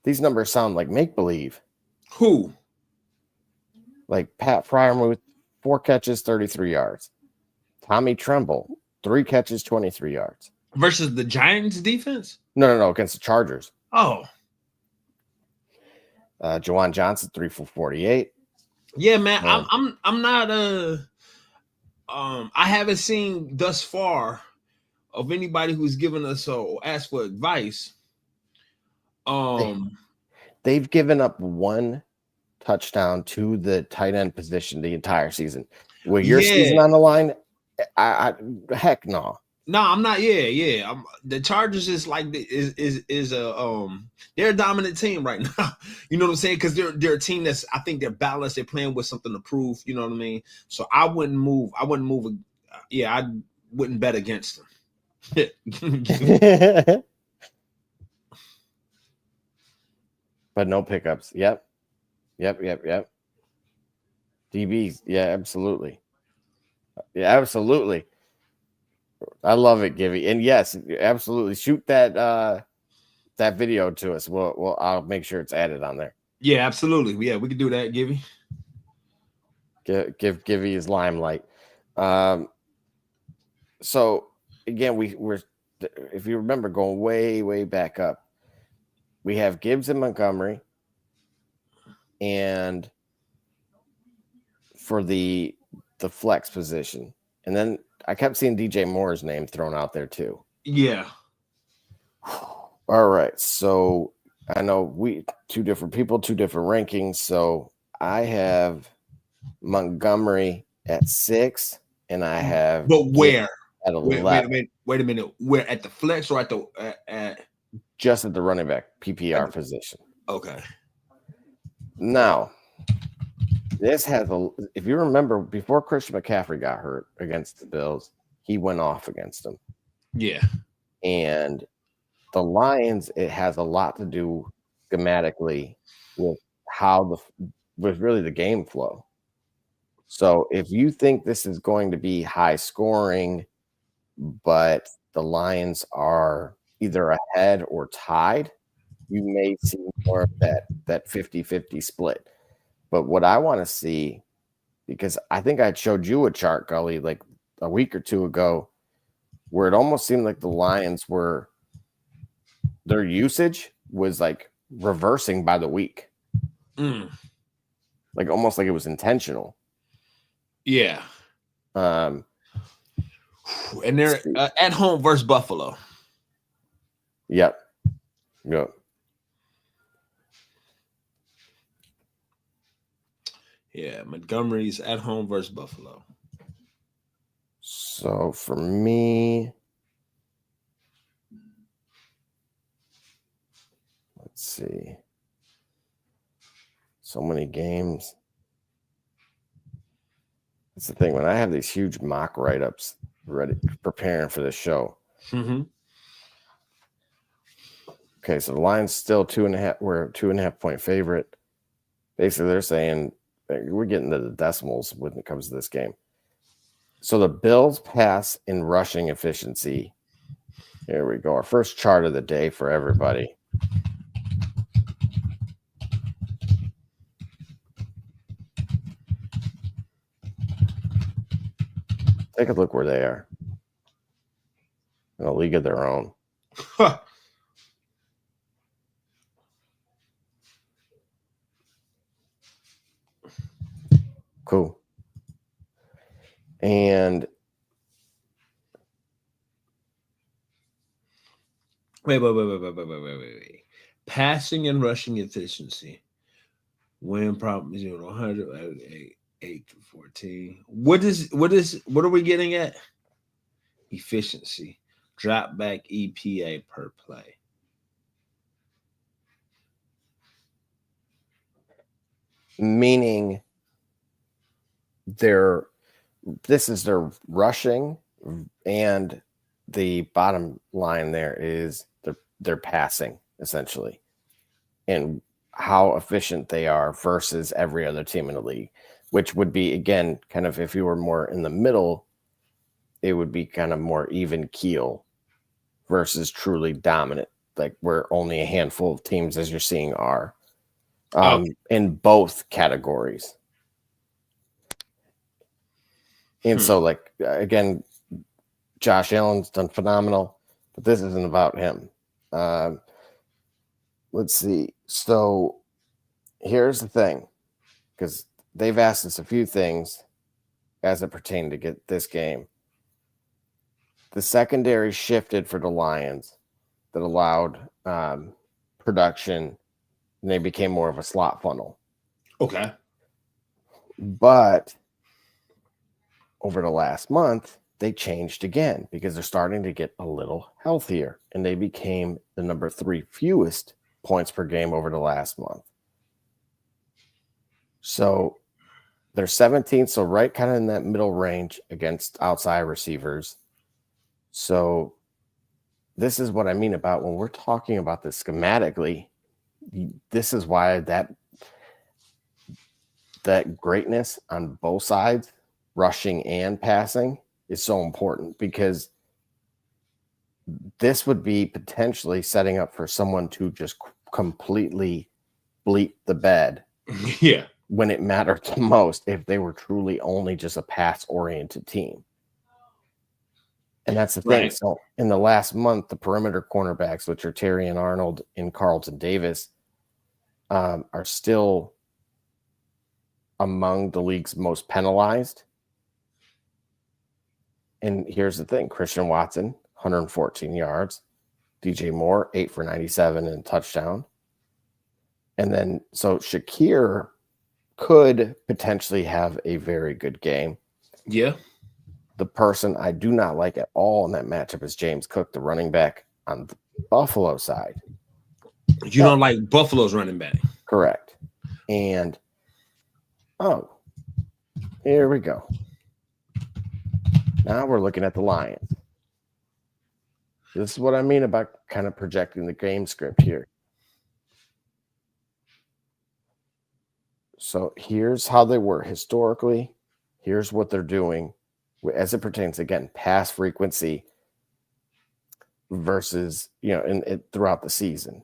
These numbers sound like make-believe. Who? Like Pat Fryermuth, 4 catches, 33 yards. Tommy Tremble, 3 catches, 23 yards. Versus the Giants defense? No, against the Chargers. Oh. Juwan Johnson, 3 for 48. Yeah, man. I'm not I haven't seen thus far of anybody who's given us or asked for advice. They've given up 1 touchdown to the tight end position the entire season. With your season on the line, I heck no. No, I'm not. Yeah. The Chargers is like is a they're a dominant team right now. You know what I'm saying? Because they're a team that's, I think they're balanced. They're playing with something to prove. You know what I mean? So I wouldn't move. I wouldn't bet against them. But no pickups. Yep. DBs. Yeah, absolutely. I love it, Givy. And yes, absolutely. Shoot that video to us. I'll make sure it's added on there. Yeah, absolutely. Yeah, we can do that, Givy. Give Givy his limelight. So again, we're if you remember going way back up, we have Gibbs and Montgomery, and for the flex position, and then I kept seeing DJ Moore's name thrown out there too. Yeah. All right. So I know we two different people, two different rankings. So I have Montgomery at 6, and I have But where? At 11. Wait a minute. Where at the flex or at the at just at the running back PPR position. Okay. Now, this has if you remember before Christian McCaffrey got hurt against the Bills, he went off against them. Yeah. And the Lions, it has a lot to do schematically with with really the game flow. So if you think this is going to be high scoring, but the Lions are either ahead or tied, you may see more of that 50-50 split. But what I want to see, because I think I showed you a chart, Gully, like a week or two ago, where it almost seemed like the Lions their usage was like reversing by the week. Like almost like it was intentional. Yeah. And they're at home versus Buffalo. Yep. Go. Yeah, Montgomery's at home versus Buffalo. So for me, let's see. So many games. That's the thing. When I have these huge mock write-ups ready, preparing for this show. Mm-hmm. Okay, so the Lions still 2.5. We're a 2.5 point favorite. Basically, they're saying we're getting to the decimals when it comes to this game. So the Bills pass in rushing efficiency. Here we go. Our first chart of the day for everybody. Take a look where they are. In a league of their own. Cool. And wait. Passing and rushing efficiency. Win problem 0 to 100, 8 to 14. What are we getting at? Efficiency. Drop back EPA per play. meaning this is their rushing, and the bottom line there is their passing, essentially, and how efficient they are versus every other team in the league, which would be, again, kind of, if you were more in the middle, it would be kind of more even keel versus truly dominant, like where only a handful of teams, as you're seeing, are in both categories. And so, like, again, Josh Allen's done phenomenal, but this isn't about him. Let's see. So here's the thing, because they've asked us a few things as it pertained to get this game. The secondary shifted for the Lions that allowed production, and they became more of a slot funnel. Okay. But over the last month, they changed again because they're starting to get a little healthier, and they became the number 3 fewest points per game over the last month. So they're 17th, so right kind of in that middle range against outside receivers. So this is what I mean about when we're talking about this schematically. This is why that greatness on both sides, rushing and passing, is so important, because this would be potentially setting up for someone to just completely bleep the bed. Yeah. When it mattered the most, if they were truly only just a pass-oriented team. And that's the thing. Right. So in the last month, the perimeter cornerbacks, which are Terry and Arnold and Carlton Davis, are still among the league's most penalized. And here's the thing: Christian Watson, 114 yards. DJ Moore, 8 for 97 and a touchdown. And then, so Shakir could potentially have a very good game. Yeah. The person I do not like at all in that matchup is James Cook, the running back on the Buffalo side. You don't like Buffalo's running back. Correct. And, here we go. Now we're looking at the Lions. This is what I mean about kind of projecting the game script here. So here's how they were historically. Here's what they're doing as it pertains, again, pass frequency versus, throughout the season.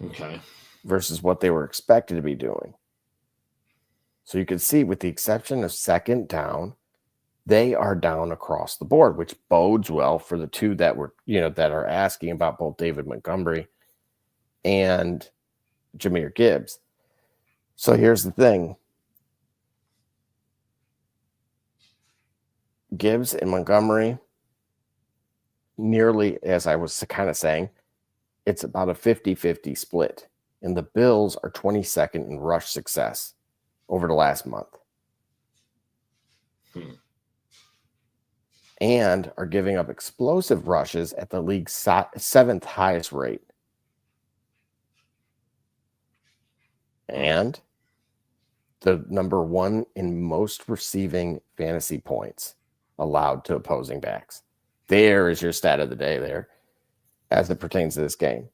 Okay. Versus what they were expected to be doing. So you can see, with the exception of second down, they are down across the board, which bodes well for the two that were, that are asking about both David Montgomery and Jahmyr Gibbs. So here's the thing. Gibbs and Montgomery, nearly, as I was kind of saying, it's about a 50-50 split. And the Bills are 22nd in rush success over the last month. And are giving up explosive rushes at the league's 7th highest rate. And the number 1 in most receiving fantasy points allowed to opposing backs. There is your stat of the day there as it pertains to this game.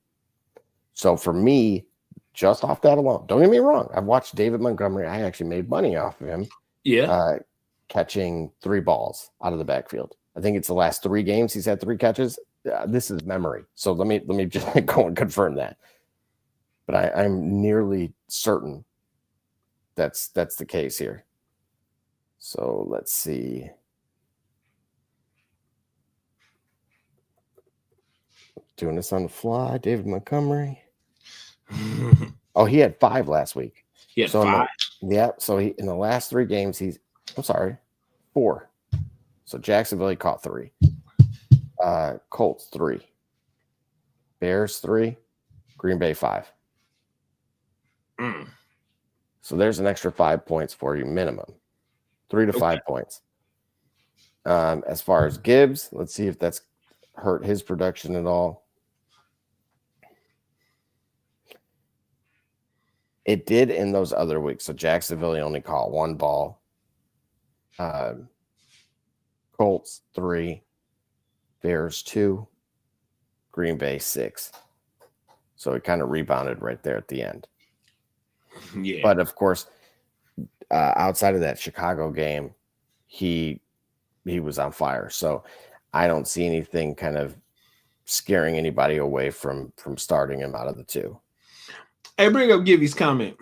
So for me, just off that alone, don't get me wrong, I've watched David Montgomery. I actually made money off of him. Yeah. Catching 3 balls out of the backfield. I think it's the last 3 games he's had 3 catches. This is memory. So let me just go and confirm that. But I'm nearly certain that's the case here. So let's see. Doing this on the fly, David Montgomery. Oh, he had 5 last week. He had 5. So he in the last 3 games, 4. So Jacksonville, he caught 3. Colts 3. Bears 3. Green Bay 5. So there's an extra 5 points for you minimum. 3 to 5 points. As far as Gibbs, let's see if that's hurt his production at all. It did in those other weeks. So Jacksonville, he only caught 1 ball. Colts 3. Bears 2. Green Bay 6. So it kind of rebounded right there at the end. Yeah. But of course, outside of that Chicago game, he was on fire. So I don't see anything kind of scaring anybody away from starting him out of the 2. Hey, bring up Gibby's comment.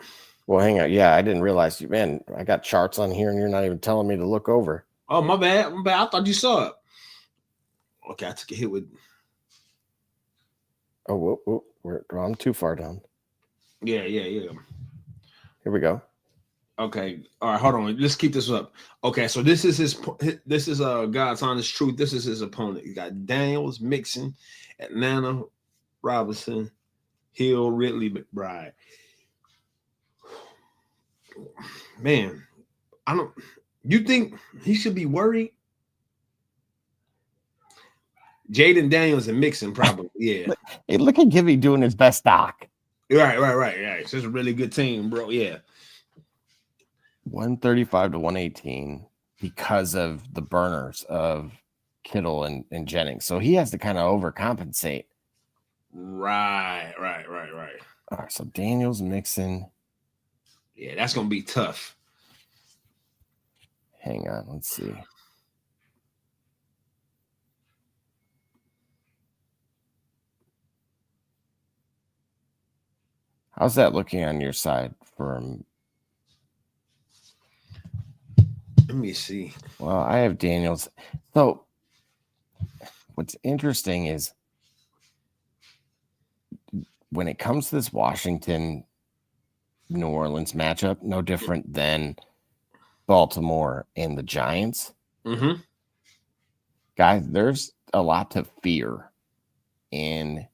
Well, hang on. Yeah, I didn't realize you, man. I got charts on here and you're not even telling me to look over. Oh, my bad. I thought you saw it. Okay, I took a hit with. Oh, I'm too far down. Yeah. Here we go. Okay. All right, hold on. Let's keep this up. Okay, so this is God's honest truth. This is his opponent. You got Daniels, Michin, Atlanta, Robinson, Hill, Ridley, McBride. Man, you think he should be worried? Jaden Daniels and Mixon, probably. Yeah. Hey, look at Gibby doing his best stock. Right. Yeah, it's just a really good team, bro. Yeah. 135 to 118 because of the burners of Kittle and Jennings. So he has to kind of overcompensate. Right. All right, so Daniels, Mixon. Yeah, that's going to be tough. Hang on, let's see. How's that looking on your side from? Let me see. Well, I have Daniels. So what's interesting is when it comes to this Washington New Orleans matchup, no different than Baltimore and the Giants. Mm-hmm. Guys, there's a lot to fear in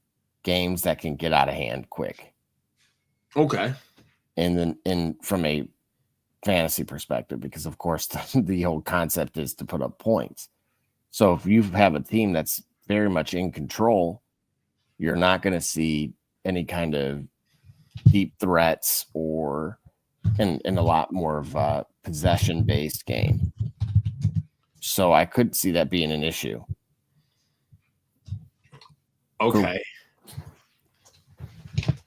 games that can get out of hand quick. Okay. And then from a fantasy perspective, because of course the whole concept is to put up points. So if you have a team that's very much in control, you're not going to see any kind of deep threats or in a lot more of a possession-based game. So I could see that being an issue. Okay.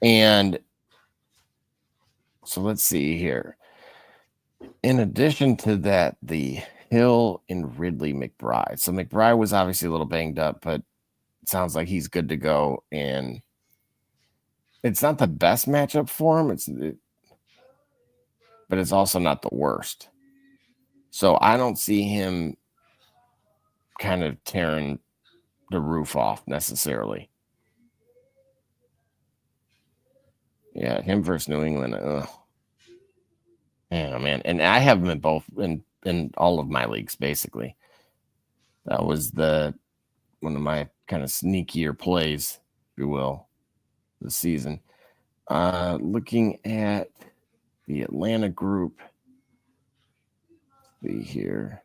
And so let's see here. In addition to that, the Hill and Ridley McBride. So McBride was obviously a little banged up, but it sounds like he's good to go. And it's not the best matchup for him. But it's also not the worst. So I don't see him kind of tearing the roof off necessarily. Yeah, him versus New England. Yeah, man. And I have them in both in all of my leagues, basically. That was one of my kind of sneakier plays, if you will, this season. Looking at the Atlanta group. Let's see here.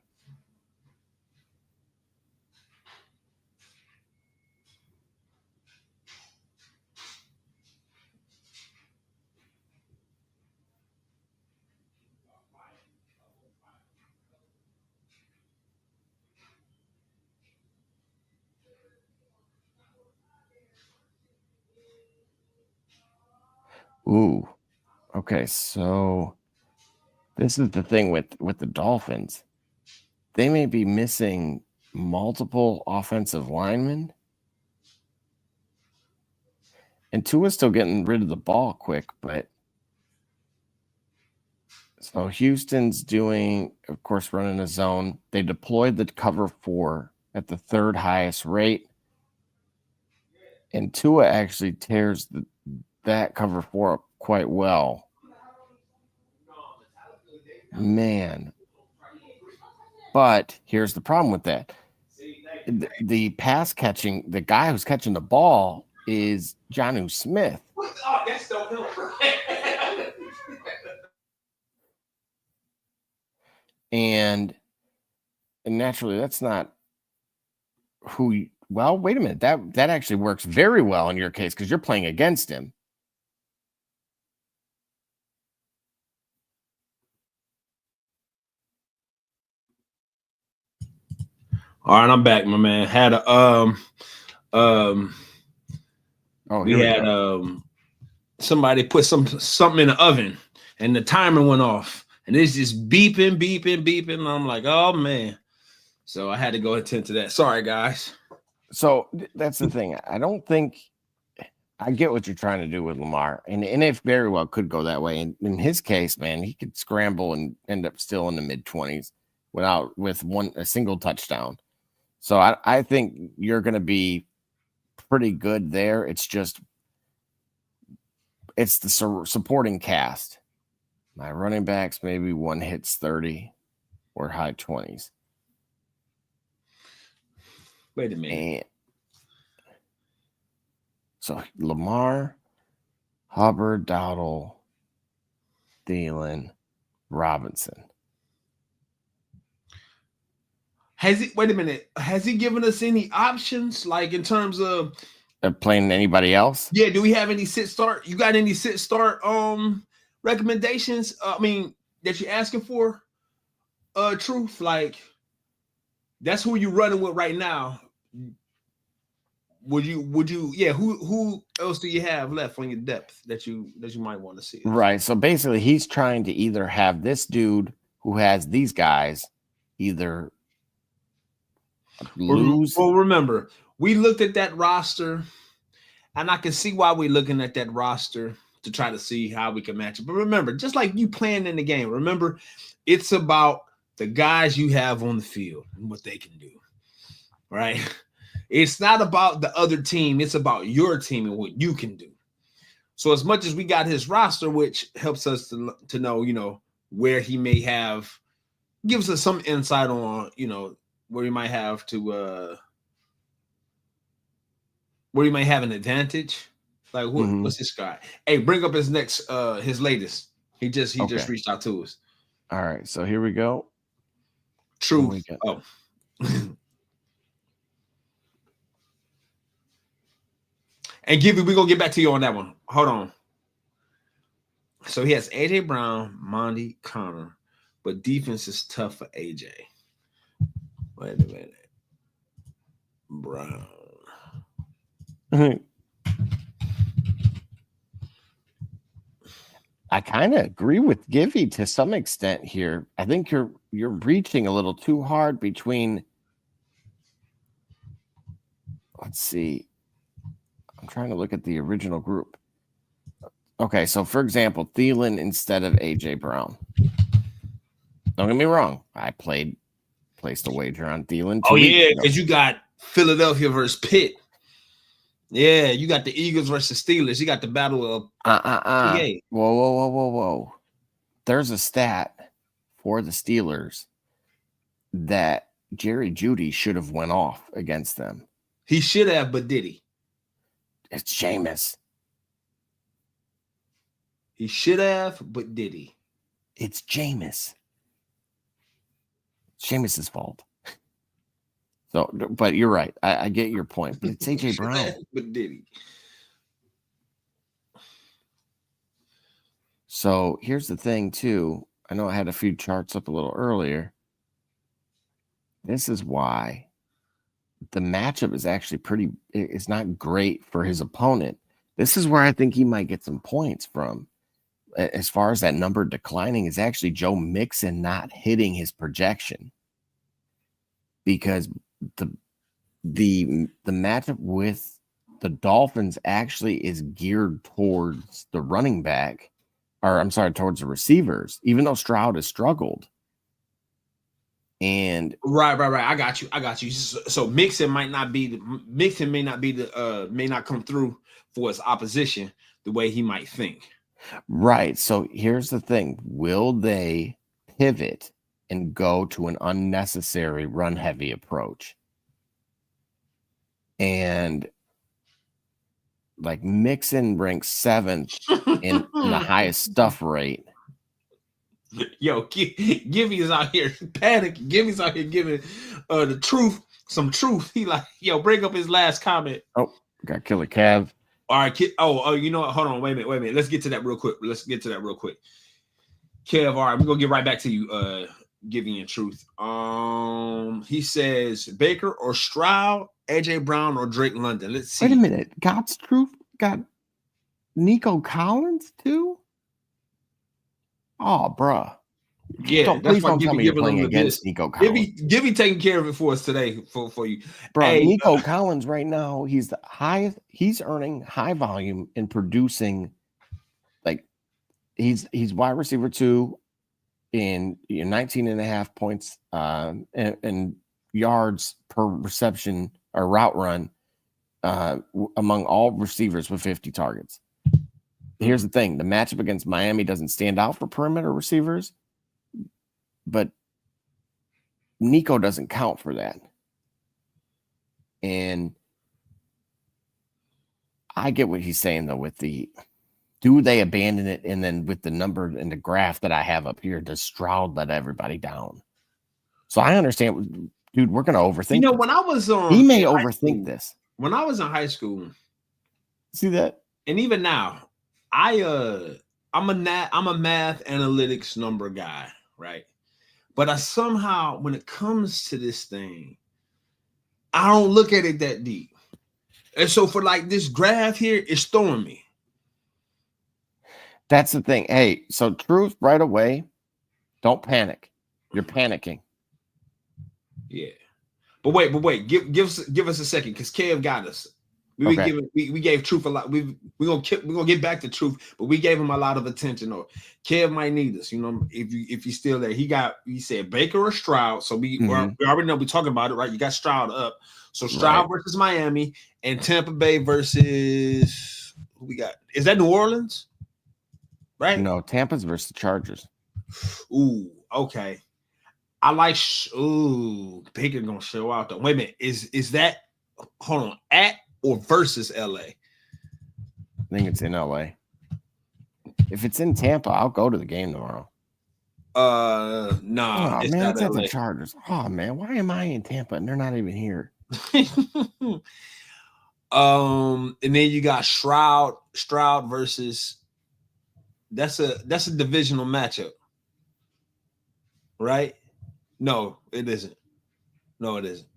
Ooh. Okay, so this is the thing with the Dolphins. They may be missing multiple offensive linemen. And Tua's still getting rid of the ball quick, but so Houston's doing, of course, running a zone. They deployed the cover 4 at the 3rd highest rate. And Tua actually tears that cover 4 up quite well. Man. But here's the problem with that. The pass catching, the guy who's catching the ball is Jonnu Smith. Oh, that's still Hill. And naturally, that's not who you, well, wait a minute. That actually works very well in your case because you're playing against him. All right, I'm back, my man. Had a we had somebody put something in the oven and the timer went off and it's just beeping. And I'm like, oh man. So I had to go attend to that. Sorry, guys. So that's the thing. I don't think I get what you're trying to do with Lamar, and it very well could go that way. And in his case, man, he could scramble and end up still in the mid-20s with a single touchdown. So I think you're going to be pretty good there. It's the supporting cast. My running backs, maybe one hits 30 or high 20s. Wait a minute. And so Lamar, Hubbard, Dowdle, Thielen, Robinson. Wait a minute. Has he given us any options, like in terms of playing anybody else? Yeah. Do we have any sit start? You got any sit start recommendations? That you're asking for? Truth, like that's who you running with right now. Would you? Yeah. Who else do you have left on your depth that you might want to see? Right. So basically, he's trying to either have this dude who has these guys either lose. Well, remember, we looked at that roster, and I can see why we're looking at that roster to try to see how we can match it. But remember, just like you playing in the game, remember, it's about the guys you have on the field and what they can do, right? It's not about the other team. It's about your team and what you can do. So as much as we got his roster, which helps us to know, where he may have, gives us some insight on, where you might have to where you might have an advantage. Like what's this guy? Hey, bring up his next his latest. He just reached out to us. All right, so here we go. Truth. Oh. And Gibby, we're gonna get back to you on that one. Hold on. So he has AJ Brown, Monty, Connor, but defense is tough for AJ. Wait a minute. Brown. I kind of agree with Givy to some extent here. I think you're reaching a little too hard between. Let's see. I'm trying to look at the original group. Okay, so for example, Thielen instead of AJ Brown. Don't get me wrong. I placed a wager on Thielen. Oh yeah, because you got Philadelphia versus Pitt. Yeah, you got the Eagles versus Steelers. You got the battle of PA. Whoa. There's a stat for the Steelers that Jerry Jeudy should have went off against them. He should have, but did he? It's Jameis. He should have, but did he? It's Jameis. It's Jameis's fault. So, but you're right. I get your point. But it's AJ Brown. But did he? So here's the thing, too. I know I had a few charts up a little earlier. This is why the matchup is actually it's not great for his opponent. This is where I think he might get some points from. As far as that number declining, is actually Joe Mixon not hitting his projection. Because the matchup with the Dolphins actually is geared towards the running back, or I'm sorry, towards the receivers, even though Stroud has struggled. And right. I got you. So Mixon may not come through for his opposition the way he might think. Right. So here's the thing. Will they pivot and go to an unnecessary run-heavy approach? And like Mixon ranks 7th in the highest stuff rate. Yo, Gibby's out here panicking. Gibby's out here giving the truth, some truth. He like, yo, bring up his last comment. Oh, got Killer Cav. All right, oh, you know what? Hold on, wait a minute. Let's get to that real quick. Kev, all right, we're gonna get right back to you, giving you truth. He says Baker or Stroud, AJ Brown or Drake London. Let's see. Wait a minute. God's truth got Nico Collins too? Oh, bruh. Yeah, please don't tell me you're playing against Nico Collins. Gibby taking care of it for us today for you. Bro, hey, Nico Collins right now, he's the highest. He's earning high volume and producing. Like he's wide receiver 2 in 19.5 points and yards per reception or route run among all receivers with 50 targets. Here's the thing. The matchup against Miami doesn't stand out for perimeter receivers, but Nico doesn't count for that. And I get what he's saying, though, with do they abandon it? And then with the number and the graph that I have up here, does Stroud let everybody down? So I understand, dude, we're going to overthink You know, this. when I was he may overthink this. When I was in high school. See that? And even now, I'm a math analytics number guy, right? But I somehow, when it comes to this thing, I don't look at it that deep. And so for like this graph here, it's throwing me. That's the thing. Hey, so truth right away, don't panic. You're panicking. Yeah. But wait. Give us a second, because Kev got us. We gave Truth a lot. We're gonna get back to Truth, but we gave him a lot of attention. Or Kev might need us, you know, if he's still there. He said Baker or Stroud. So we already know we're talking about it, right? You got Stroud up. So Stroud versus Miami and Tampa Bay versus who we got? Is that New Orleans? Right? No, Tampa's versus the Chargers. Ooh, okay. I like. Baker gonna show out though. Wait a minute. Is that? Hold on. At or versus LA? I think it's in LA. If it's in Tampa, I'll go to the game tomorrow. Nah. Oh man, it's at the Chargers. Oh man, why am I in Tampa and they're not even here? And then you got Stroud versus. That's a divisional matchup, right? No, it isn't. No, it isn't.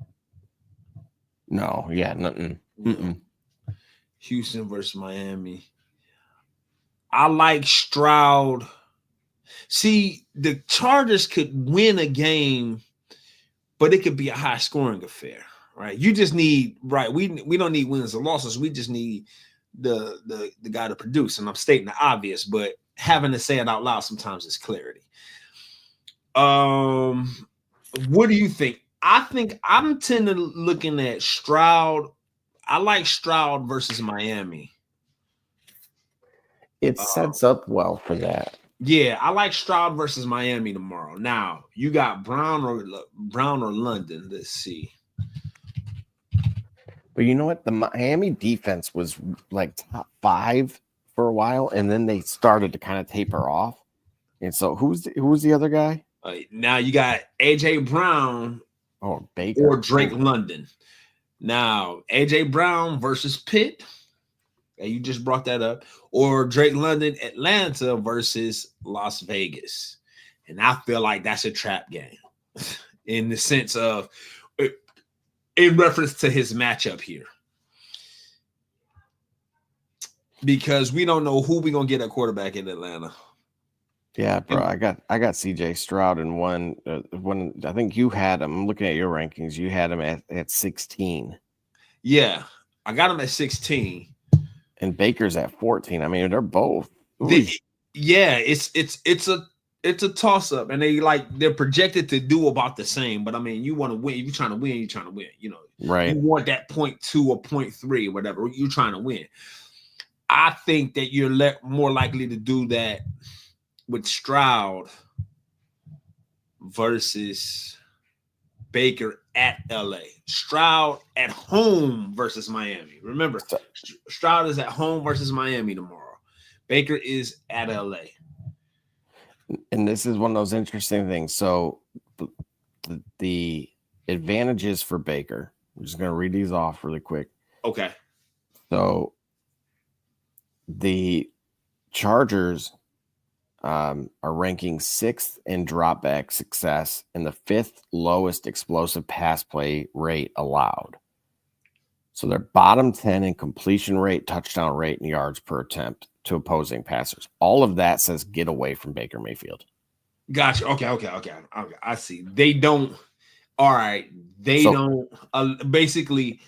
No, yeah, nothing. Mm-mm. Houston versus Miami. I like Stroud. See, the Chargers could win a game, but it could be a high scoring affair, right? You just need We don't need wins or losses. We just need the guy to produce. And I'm stating the obvious, but having to say it out loud sometimes is clarity. What do you think? I think I'm tending to looking at Stroud. I like Stroud versus Miami. It sets up well for that. Yeah, I like Stroud versus Miami tomorrow. Now you got Brown or London. Let's see. But you know what? The Miami defense was like top 5 for a while, and then they started to kind of taper off. And so who's the other guy? Now you got AJ Brown Baker or Drake London. Now AJ Brown versus Pitt. You just brought that up. Or Drake London, Atlanta versus Las Vegas. And I feel like that's a trap game in the sense of in reference to his matchup here. Because we don't know who we're going to get at quarterback in Atlanta. Yeah, bro. I got CJ Stroud in one. I think you had him. I'm looking at your rankings. You had him at 16. Yeah, I got him at 16. And Baker's at 14. I mean, they're both. It's a toss up, and they're projected to do about the same. But I mean, you want to win. If you're trying to win, you're trying to win. You know, right? You want that 0.2 or 0.3 or whatever. You're trying to win. I think that you're more likely to do that with Stroud versus Baker at LA. Stroud at home versus Miami. Remember, Stroud is at home versus Miami tomorrow. Baker is at LA. And this is one of those interesting things. So the advantages for Baker, I'm just going to read these off really quick. Okay. So the Chargers are ranking 6th in dropback success and the 5th lowest explosive pass play rate allowed. So they're bottom 10 in completion rate, touchdown rate, and yards per attempt to opposing passers. All of that says get away from Baker Mayfield. Gotcha. Okay. I see. They don't. All right. They don't. Basically,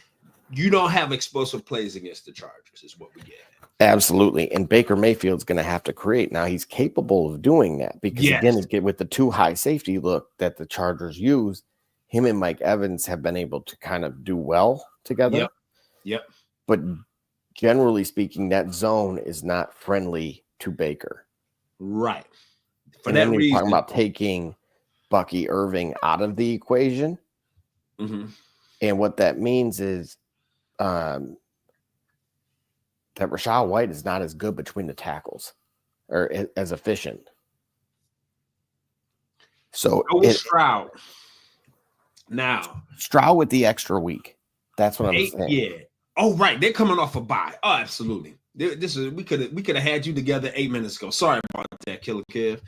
you don't have explosive plays against the Chargers is what we get. Absolutely. And Baker Mayfield's going to have to create. Now, he's capable of doing that because, again, with the 2 high safety look that the Chargers use, him and Mike Evans have been able to kind of do well together. Yep. But generally speaking, that zone is not friendly to Baker. Right. For and that then reason, talking about taking Bucky Irving out of the equation. Mm-hmm. And what that means is that Rachaad White is not as good between the tackles or as efficient. So Stroud. Now Stroud with the extra week. That's what I'm saying. Yeah. Oh, right. They're coming off a bye. Oh, absolutely. We could have had you together 8 minutes ago. Sorry about that, Killer Kev.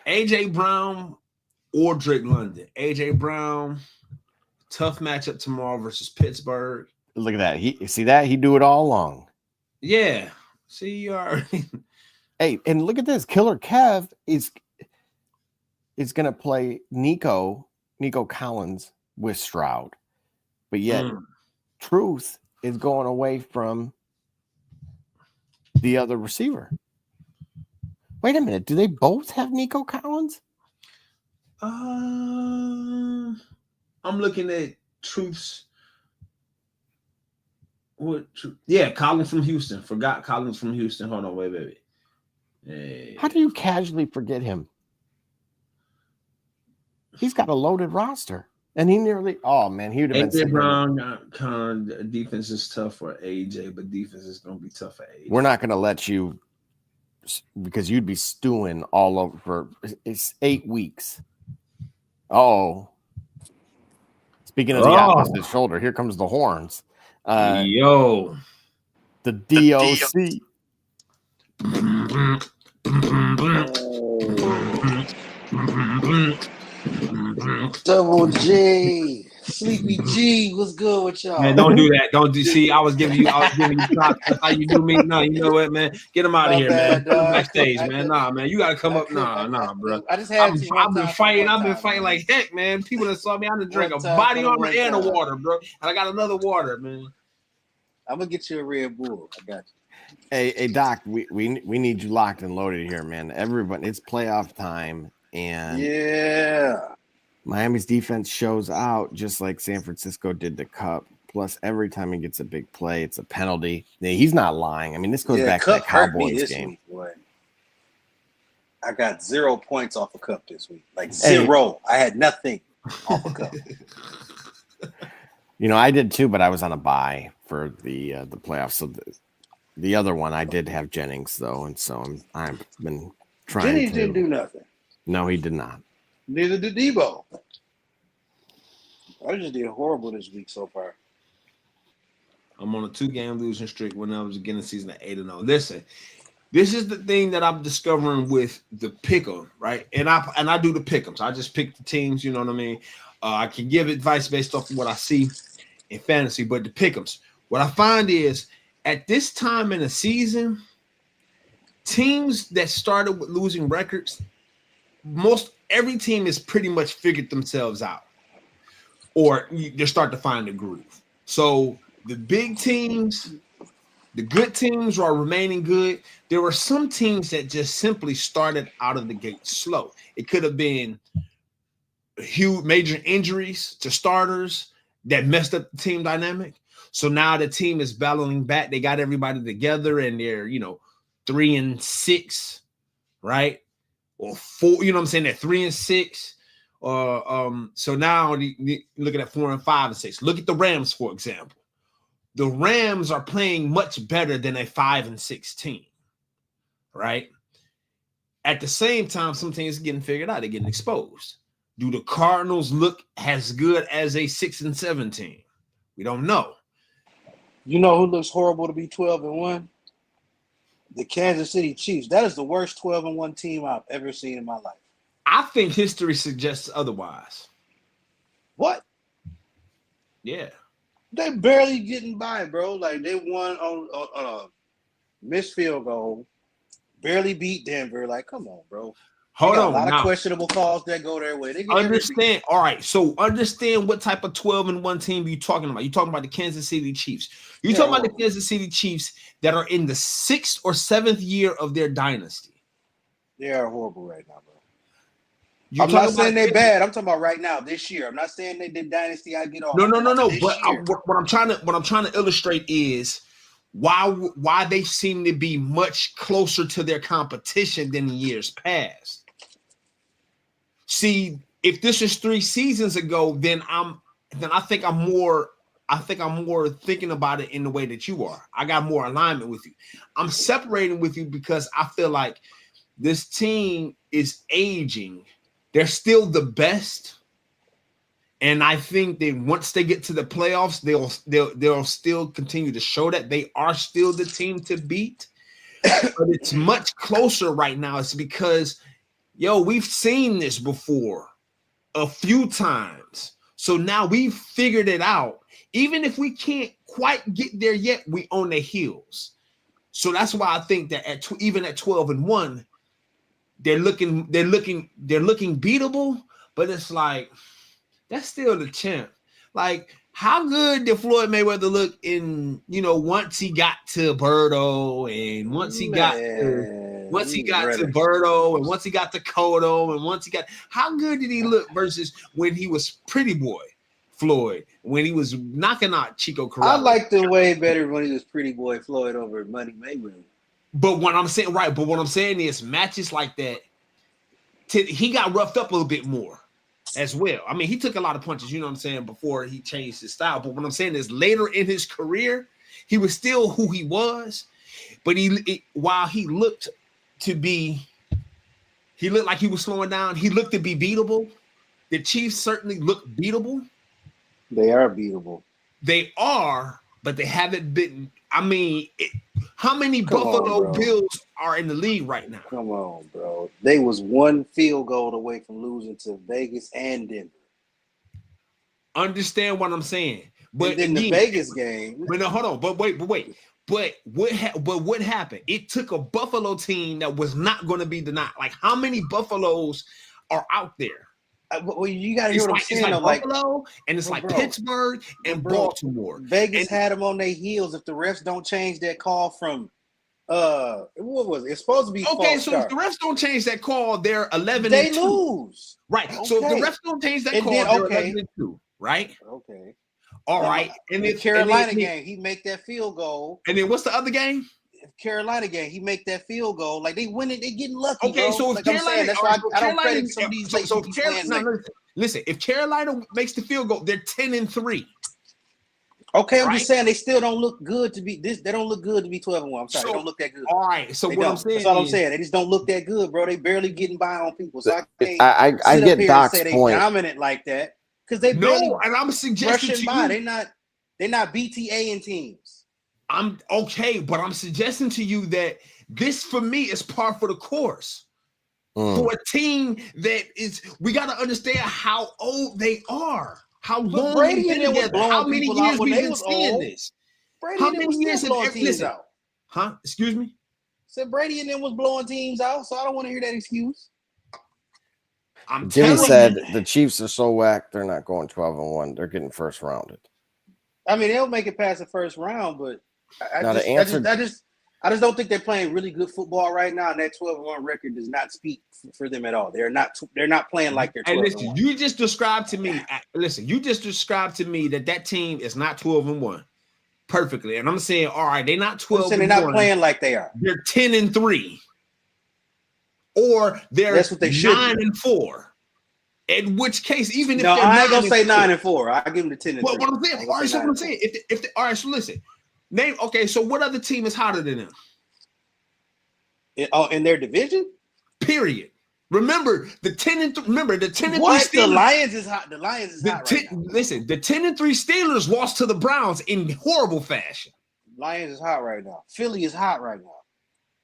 AJ Brown or Drake London. AJ Brown, tough matchup tomorrow versus Pittsburgh. Look at that. He do it all along. Yeah. See, you already. Hey, and look at this. Killer Kev is going to play Nico Collins with Stroud. But yet Truth is going away from the other receiver. Wait a minute. Do they both have Nico Collins? I'm looking at Truth's. What? Yeah, Collins from Houston. Forgot Collins from Houston. Hold on, wait, baby. Hey. How do you casually forget him? He's got a loaded roster. And he nearly, oh man, he would have been. AJ Brown, defense is tough for AJ, but defense is going to be tough for AJ. We're not going to let you, because you'd be stewing all over. It's 8 weeks. Oh, speaking of the opposite shoulder, here comes the horns. Yo, the DOC. Double J, Sleepy G, what's good with y'all? Man, don't do that. Don't do. See, I was giving you props. That's how you do me. No, you know what, man? Get him out of here, man. Put him backstage, man. Nah, man, you gotta come up. Nah, bro. I just had I've been fighting. I've been fighting like heck, man. People that saw me, I done drank a body armor and a water, bro. And I got another water, man. I'm gonna get you a Red Bull. I got you. Hey, Doc, we need you locked and loaded here, man. Everybody, it's playoff time, and yeah, Miami's defense shows out just like San Francisco did the Cup. Plus, every time he gets a big play, it's a penalty. He's not lying. I mean, this goes back to the Cowboys game. Week, I got 0 points off of Cup this week, like zero. I had nothing off of Cup. You know, I did too, but I was on a bye for the playoffs. So the other one, I did have Jennings though, and so I've been trying. Jennings didn't do nothing. No, he did not. Neither did Debo. I just did horrible this week so far. I'm on a 2-game losing streak when I was beginning the season at 8-0. Listen, this is the thing that I'm discovering with the pick'em, right? And I do the pick'ems. I just pick the teams. You know what I mean? I can give advice based off of what I see in fantasy, but the pick'ems. What I find is at this time in the season, teams that started with losing records, every team has pretty much figured themselves out, or they start to find a groove. So the big teams, the good teams are remaining good. There were some teams that just simply started out of the gate slow. It could have been huge major injuries to starters that messed up the team dynamic. So now the team is battling back. They got everybody together and they're, 3-6, right? Or 4, you know what I'm saying? They're 3-6. So now looking at 4 and 5 and 6. Look at the Rams, for example. The Rams are playing much better than a 5-6 team, right? At the same time, some teams are getting figured out. They're getting exposed. Do the Cardinals look as good as a 6-7 team? We don't know. You know who looks horrible to be 12-1? The Kansas City Chiefs. That is the worst 12-1 team I've ever seen in my life. I think history suggests otherwise. What? Yeah. They barely getting by, bro. Like, they won on a missed field goal. Barely beat Denver. Like, come on, bro. Hold on. A lot of questionable calls that go their way. They Understand. All right. So understand what type of 12-1 team you're talking about. You're talking about the Kansas City Chiefs. You're talking about the Kansas City Chiefs that are in the 6th or 7th year of their dynasty. They are horrible right now, bro. I'm not saying they're bad. I'm talking about right now, this year. I'm not saying they did dynasty. I get off. No. But what I'm trying to illustrate is why they seem to be much closer to their competition than in years past. See, if this is 3 seasons ago, then I think I'm more thinking about it in the way that you are. I got more alignment with you. I'm separating with you because I feel like this team is aging. They're still the best. And I think that once they get to the playoffs, they'll still continue to show that they are still the team to beat. But it's much closer right now. It's because, we've seen this before a few times. So now we've figured it out. Even if we can't quite get there yet, we on their heels. So that's why I think that even at 12-1, they're looking beatable, but it's like that's still the champ. Like, how good did Floyd Mayweather look in, once he got to Birdo and once he got to Birdo and once he got to Cotto and once he got, how good did he look versus when he was Pretty Boy Floyd, when he was knocking out Chico Corral? I liked him way better when he was Pretty Boy Floyd over Money Mayweather. But what I'm saying is matches like that, he got roughed up a little bit more. as well. I mean, he took a lot of punches, you know what I'm saying, before he changed his style. But what I'm saying is later in his career, he was still who he was. But while he looked like he was slowing down, he looked to be beatable. The Chiefs certainly look beatable. They are beatable. They are, but they haven't been. I mean, how many Buffalo Bills are in the league right now? Come on, bro. They was one field goal away from losing to Vegas and Denver. Understand what I'm saying? But in the Vegas game. But no, hold on. But wait. But what happened? It took a Buffalo team that was not going to be denied. Like, how many Buffaloes are out there? Well, you got to hear what I'm saying. It's like Buffalo, and it's like Pittsburgh and Baltimore. Vegas had them on their heels if the refs don't change that call from what was it? It's supposed to be okay. So if the refs don't change that call, they're 11. They lose. Right. Okay. So if the refs don't change that call, they're 11-2. Right. Okay. All right. And the Carolina game, he make that field goal. And then what's the other game? Carolina game, he make that field goal. Like they win it, they getting lucky. Okay, bro. so if like Carolina, that's why I don't credit some of these. Listen, if Carolina makes the field goal, they're 10-3. Okay, I'm just saying they still don't look good to be this. They don't look good to be 12-1. I'm sorry, they don't look that good. All right, so what I'm saying, that's all I'm saying. They just don't look that good, bro. They barely getting by on people. So I get Doc's say point. They dominant like that because they and I'm suggesting to by. you, they're not BTA in teams. I'm okay, but I'm suggesting to you that this for me is par for the course. For a team that is, we got to understand how old they are, how long Brady they've been together, how many years we've been seeing this. How many years have teams out? Huh? Excuse me? Said Brady and them was blowing teams out, so I don't want to hear that excuse. Jimmy said the Chiefs are so whack, they're not going 12-1. They're getting first rounded. I mean, they'll make it past the first round, but I just don't think they're playing really good football right now. And that 12-1 record does not speak for them at all. They're not playing like they're 12-1. And listen, you just described to me. that team is not 12-1 perfectly. And I'm saying, all right, they're not 12-1. They're not playing like they are. They're 10-3, or they're 9-4. In which case, even if I ain't gonna say 9-4, I'll give them the 10-3. Well, what I'm saying, all right, so what I'm saying, all right, so listen, name. Okay, so what other team is hotter than them? In their division? Period. Remember the 10-3. Remember the 10-3 Steelers. The Lions is hot. The Lions is hot right now. Listen, the 10-3 Steelers lost to the Browns in horrible fashion. Lions is hot right now. Philly is hot right now.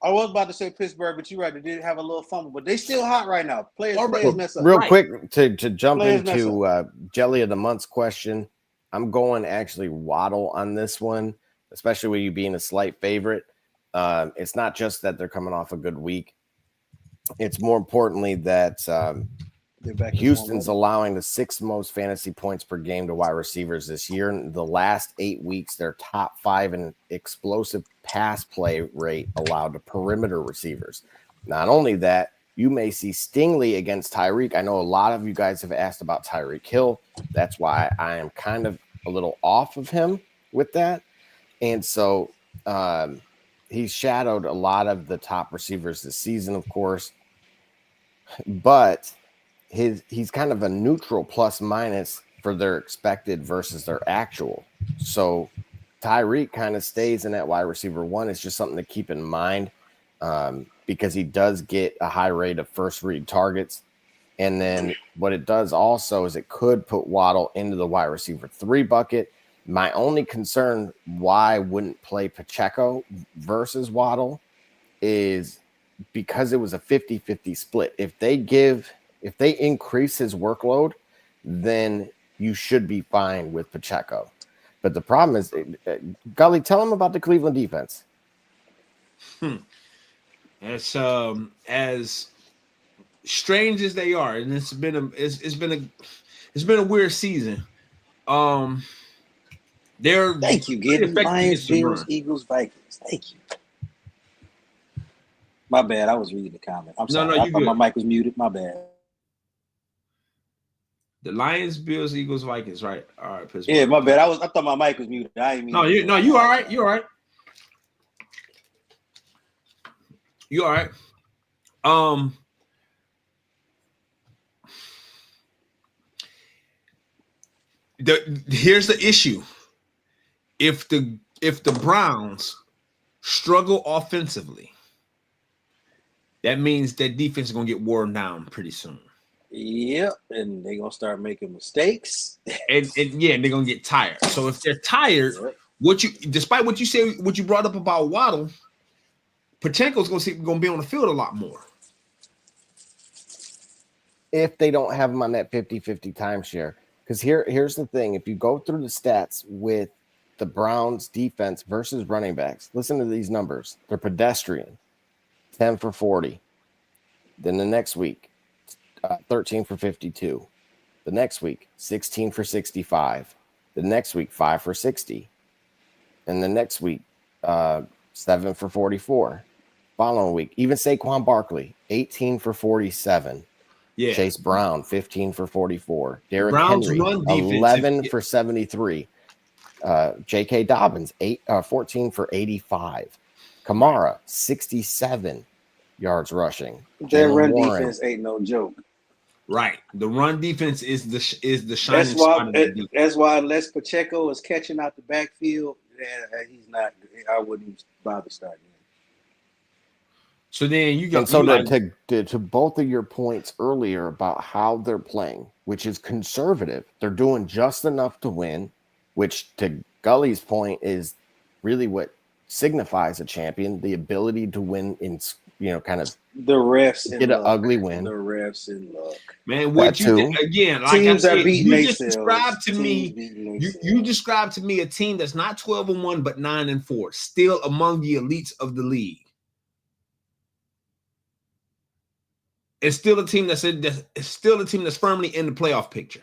I was about to say Pittsburgh, but you're right. They did have a little fumble, but they still hot right now. Players mess up. Real quick to jump into Jelly of the Month's question, I'm going actually Waddle on this one, especially with you being a slight favorite. It's not just that they're coming off a good week. It's more importantly that Houston's allowing the 6th most fantasy points per game to wide receivers this year. In the last 8 weeks, they're top 5 in explosive pass play rate allowed to perimeter receivers. Not only that, you may see Stingley against Tyreek. I know a lot of you guys have asked about Tyreek Hill. That's why I am kind of a little off of him with that. And so he's shadowed a lot of the top receivers this season, of course. But he's kind of a neutral plus minus for their expected versus their actual. So Tyreek kind of stays in that wide receiver 1. It's just something to keep in mind because he does get a high rate of first read targets. And then what it does also is it could put Waddle into the wide receiver 3 bucket. My only concern why I wouldn't play Pacheco versus Waddle is because it was a 50-50 split. If they increase his workload, then you should be fine with Pacheco. But the problem is, Gully, tell him about the Cleveland defense. As strange as they are, and it's been a weird season. Thank you, Gideon. Lions, Bills, Eagles, Vikings. Thank you. My bad. I was reading the comment. I'm sorry. I thought my mic was muted. My bad. The Lions, Bills, Eagles, Vikings. Right. All right. Pittsburgh. Yeah, my bad. I thought my mic was muted. I didn't mean. You all right. You all right. You all right. Here's the issue. If the Browns struggle offensively, that means that defense is gonna get worn down pretty soon. Yep, and they're gonna start making mistakes. and they're gonna get tired. So if they're tired, despite what you say, what you brought up about Waddle, Pacheco's gonna be on the field a lot more. If they don't have him on that 50-50 timeshare. Because here's the thing. If you go through the stats with the Browns defense versus running backs, listen to these numbers. They're pedestrian. 10 for 40. Then the next week, 13 for 52. The next week, 16 for 65. The next week, 5 for 60. And the next week, 7 for 44. Following week, even Saquon Barkley, 18 for 47. Yeah. Chase Brown, 15 for 44. Derrick Browns Henry, run defense, 11 for 73. J.K. Dobbins, 14 for 85. Kamara, 67 yards rushing. Their run defense ain't no joke. Right. The run defense is the shining spot. That's why unless Pacheco is catching out the backfield, he's not. I wouldn't bother starting him. So then you got. And so to both of your points earlier about how they're playing, which is conservative, they're doing just enough to win, which to Gully's point is really what signifies a champion, the ability to win in, kind of the refs get an ugly win. The refs in luck. Man, what you again? Like teams I said, are beating you just themselves. described to me. You described to me a team that's not 12-1 but 9-4, still among the elites of the league. It's still a team that's firmly in the playoff picture.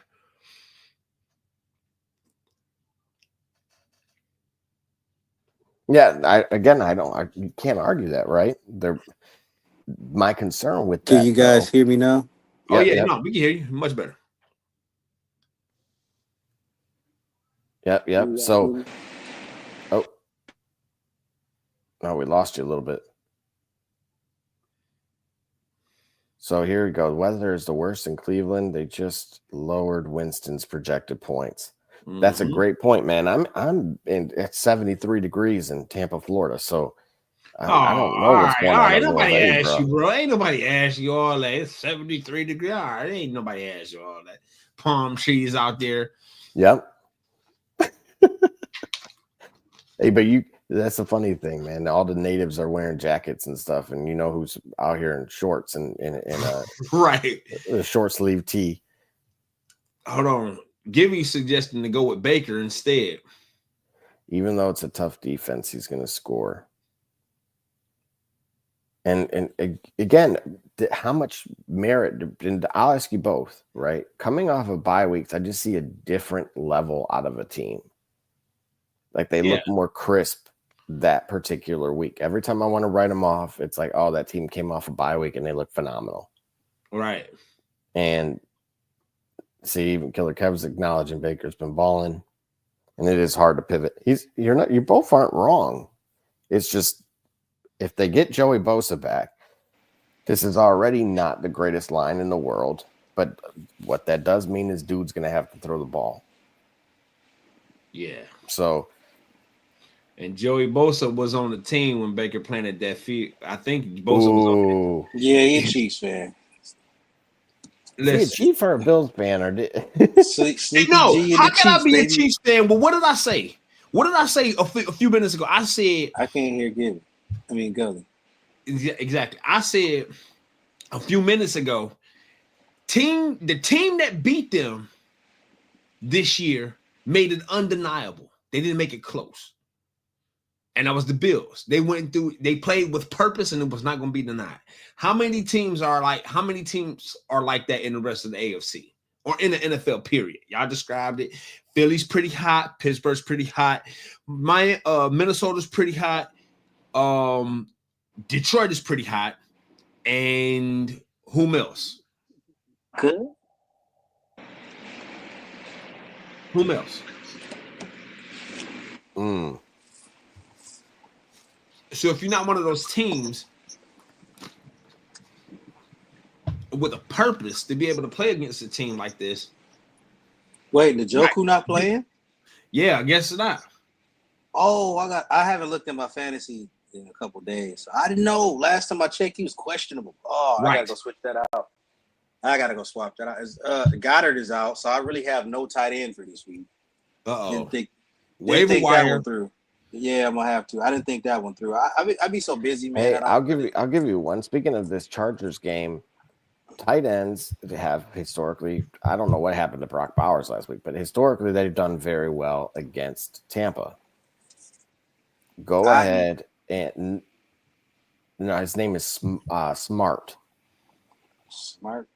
Yeah, you can't argue that, right? My concern with that. Can you guys hear me now? Oh yeah, no, we can hear you much better. Yep. So, no, we lost you a little bit. So here we go. Weather is the worst in Cleveland. They just lowered Winston's projected points. Mm-hmm. That's a great point, man. I'm at 73 degrees in Tampa, Florida. So I don't know what's going on. All right, nobody asked you, bro. Ain't nobody asked you all that. It's 73 degrees. All right, ain't nobody asked you all that. Palm trees out there. Yep. Hey, but that's the funny thing, man. All the natives are wearing jackets and stuff, and you know who's out here in shorts and right, a short sleeve tee. Hold on. Gibby's suggesting to go with Baker instead. Even though it's a tough defense, he's going to score. And again, how much merit? And I'll ask you both, right? Coming off of bye weeks, I just see a different level out of a team. Like they look more crisp that particular week. Every time I want to write them off, it's like, oh, that team came off a bye week and they look phenomenal. Right. And see, even Killer Kev's acknowledging Baker's been balling, and it is hard to pivot. You both aren't wrong. It's just if they get Joey Bosa back, this is already not the greatest line in the world. But what that does mean is dude's going to have to throw the ball. Yeah. So. And Joey Bosa was on the team when Baker planted that field. I think Bosa was on it. Yeah, he's a Chiefs fan. Is he a Chief or a Bills fan? Or how can I be a Chiefs fan? Well, what did I say? What did I say a few minutes ago? I said I can't hear Gilly. I mean Gully. Yeah, exactly. I said a few minutes ago, the team that beat them this year made it undeniable. They didn't make it close. And that was the Bills. They played with purpose, and it was not going to be denied. How many teams are like that in the rest of the AFC or in the NFL period? Y'all described it. Philly's pretty hot. Pittsburgh's pretty hot. Minnesota's pretty hot. Detroit is pretty hot. And whom else? Good. Whom else? So if you're not one of those teams with a purpose to be able to play against a team like this, Wait, Njoku not playing? Yeah, I guess not. Oh, I haven't looked at my fantasy in a couple days. So I didn't know. Last time I checked, he was questionable. Oh, I gotta go switch that out. I gotta go swap that out. Goddard is out, so I really have no tight end for this week. Uh-oh. Didn't Waiver think wire. that one through. Yeah, I'm gonna have to. I didn't think that one through. I'd be so busy, man. Hey, I'll give you one. Speaking of this Chargers game, tight ends have historically, I don't know what happened to Brock Bowers last week, but historically they've done very well against Tampa. Go ahead and no, his name is Smart. Smart.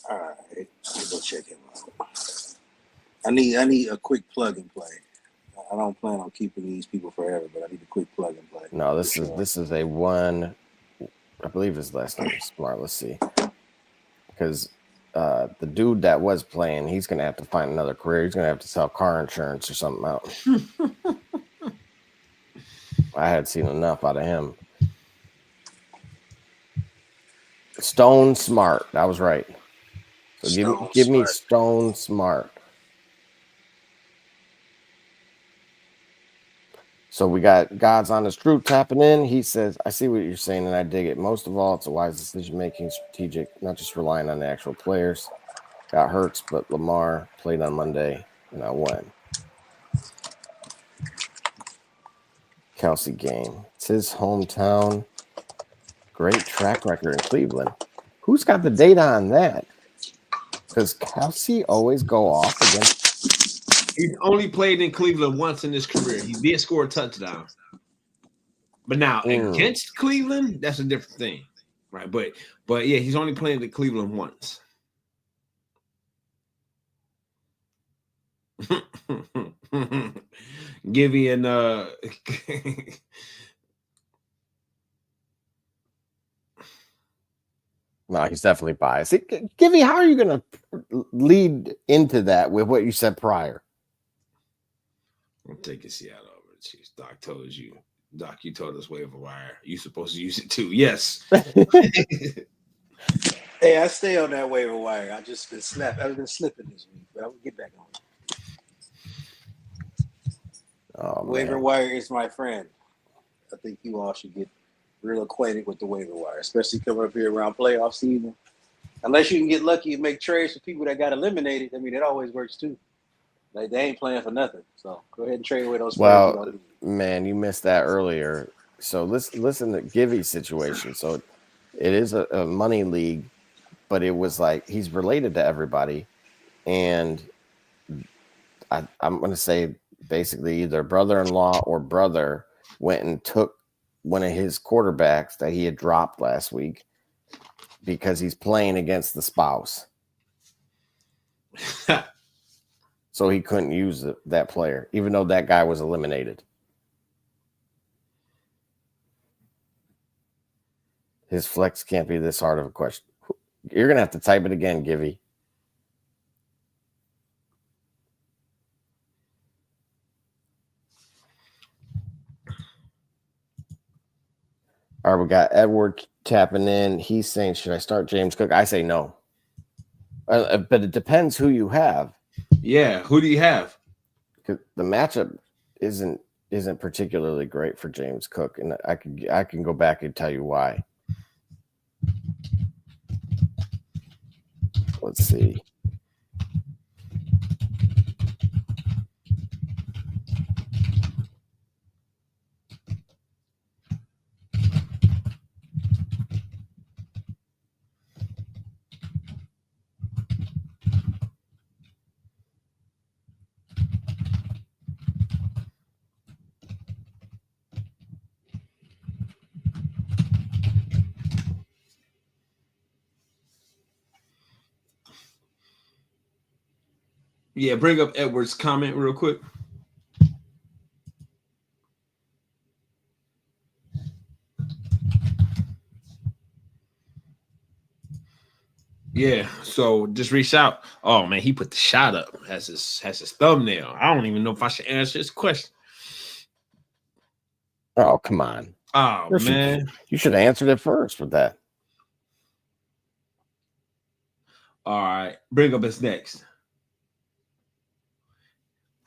All right, let's go check him out. I need a quick plug and play. I don't plan on keeping these people forever, but I need a quick plug and play. No, this is a one. I believe his last name is Smart. Let's see, because the dude that was playing, he's gonna have to find another career. He's gonna have to sell car insurance or something out. I had seen enough out of him. Stone Smart. That was right. So give me Stone Smart. So we got God's Honest Truth tapping in. He says, I see what you're saying, and I dig it. Most of all, it's a wise decision-making, strategic, not just relying on the actual players. Got Hurts, but Lamar played on Monday, and I won. Kelsey game. It's his hometown. Great track record in Cleveland. Who's got the data on that? Does Kelsey always go off against? He's only played in Cleveland once in his career. He did score a touchdown. But now against Cleveland, that's a different thing. Right. But yeah, he's only played in Cleveland once. Givey and No, he's definitely biased. Givey, how are you going to lead into that with what you said prior? I'm taking Seattle over the Chiefs. Doc told you. Doc, you told us waiver wire. You supposed to use it too. Yes. Hey, I stay on that waiver wire. I've been slipping this week, but I'm gonna get back on it. Oh, waiver wire is my friend. I think you all should get real acquainted with the waiver wire, especially coming up here around playoff season. Unless you can get lucky and make trades for people that got eliminated. I mean, it always works too. Like, they ain't playing for nothing. So go ahead and trade away those players. Well, man, you missed that earlier. So listen to Givey's situation. So it is a money league, but it was like he's related to everybody. And I'm going to say basically either brother-in-law or brother went and took one of his quarterbacks that he had dropped last week because he's playing against the spouse. So he couldn't use that player, even though that guy was eliminated. His flex can't be this hard of a question. You're going to have to type it again, Givey. All right, we got Edward tapping in. He's saying, should I start James Cook? I say no. But it depends who you have. Yeah, who do you have? Because the matchup isn't particularly great for James Cook, and I can go back and tell you why. Let's see. Yeah, bring up Edward's comment real quick. Yeah, so just reach out. Oh man, he put the shot up as his thumbnail. I don't even know if I should answer this question. Oh, come on. Oh, man. You should have answered it first with that. All right. Bring up his next.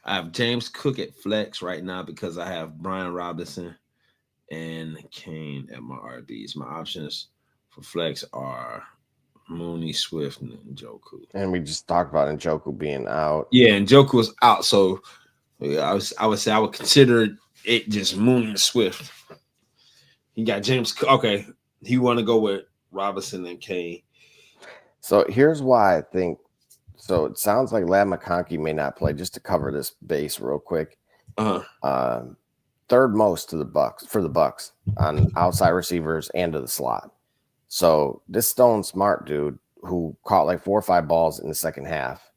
I have James Cook at flex right now because I have Brian Robinson and Kane at my RBs. My options for flex are Mooney, Swift, and Njoku. And we just talked about Njoku being out. Yeah, Njoku was out, so I would say I would consider it just Mooney and Swift. He got James. Okay, he want to go with Robinson and Kane. So here's why I think. So it sounds like Lab McConkey may not play. Just to cover this base real quick. Third most to the Bucks for the Bucks on outside receivers and to the slot. So this Stone Smart dude who caught like 4 or 5 balls in the second half.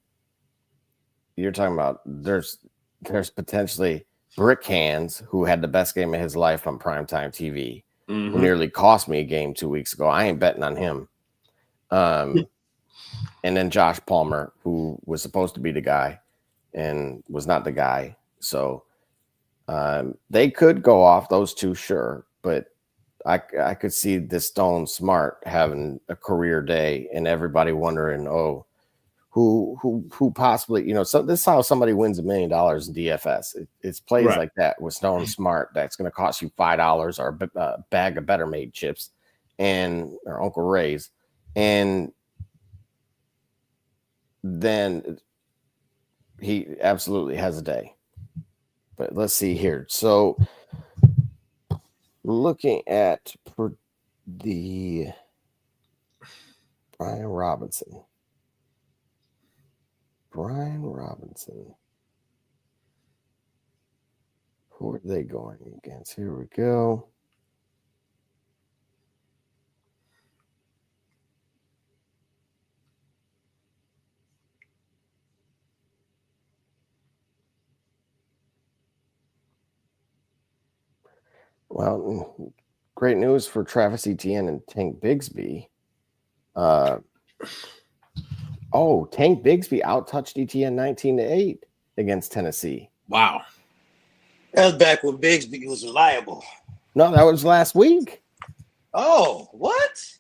You're talking about there's potentially Brick Hands, who had the best game of his life on primetime TV, who nearly cost me a game 2 weeks ago. I ain't betting on him. And then Josh Palmer, who was supposed to be the guy and was not the guy. So they could go off those two, sure, but I could see this Stone Smart having a career day and everybody wondering, oh, who possibly, so this is how somebody wins $1 million in DFS. It's plays like that with Stone Smart that's going to cost you $5 or a bag of Better Made chips or Uncle Ray's, and then he absolutely has a day. But let's see here. So looking at the Brian Robinson. Who are they going against? Here we go. Well, great news for Travis Etienne and Tank Bigsby. Tank Bigsby out-touched Etienne 19-8 against Tennessee. Wow. That was back when Bigsby was reliable. No, that was last week. Oh, what?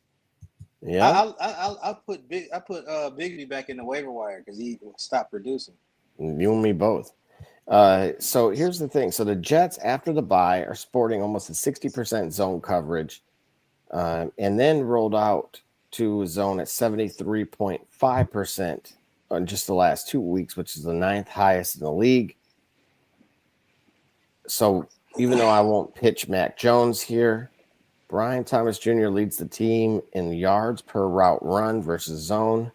Yeah. I put Bigsby back in the waiver wire because he stopped producing. You and me both. So here's the thing. So the Jets, after the bye, are sporting almost a 60% zone coverage, and then rolled out to a zone at 73.5% on just the last 2 weeks, which is the 9th highest in the league. So even though I won't pitch Mac Jones here, Brian Thomas Jr. leads the team in yards per route run versus zone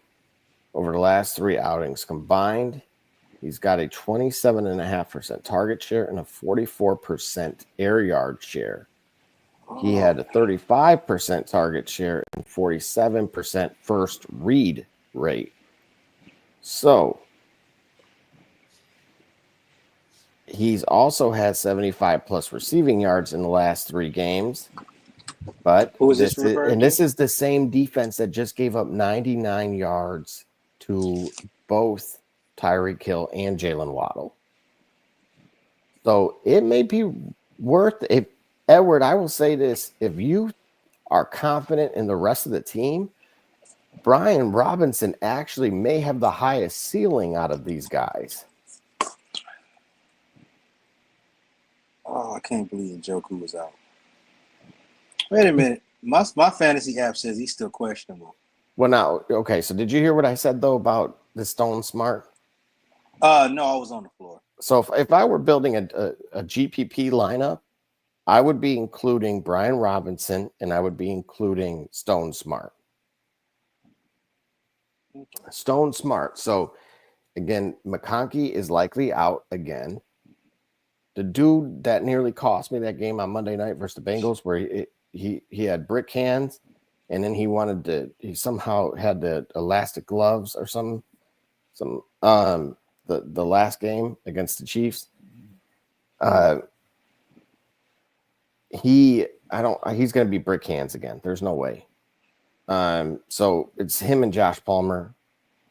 over the last 3 outings combined. He's got a 27.5% target share and a 44% air yard share. He had a 35% target share and 47% first read rate. So he's also had 75 plus receiving yards in the last 3 games. But this is the same defense that just gave up 99 yards to both Tyreek Hill and Jalen Waddle. So it may be worth it. Edward, I will say this. If you are confident in the rest of the team, Brian Robinson actually may have the highest ceiling out of these guys. Oh, I can't believe Njoku was out. Wait a minute. My fantasy app says he's still questionable. Well, now, okay. So did you hear what I said, though, about the Stone Smart? No, I was on the floor. So if I were building a GPP lineup, I would be including Brian Robinson and I would be including Stone Smart. Stone Smart. So, again, McConkey is likely out again. The dude that nearly cost me that game on Monday night versus the Bengals, where he had brick hands, and then he somehow had the elastic gloves or something. The last game against the Chiefs. He's going to be brick hands again. There's no way. So it's him and Josh Palmer,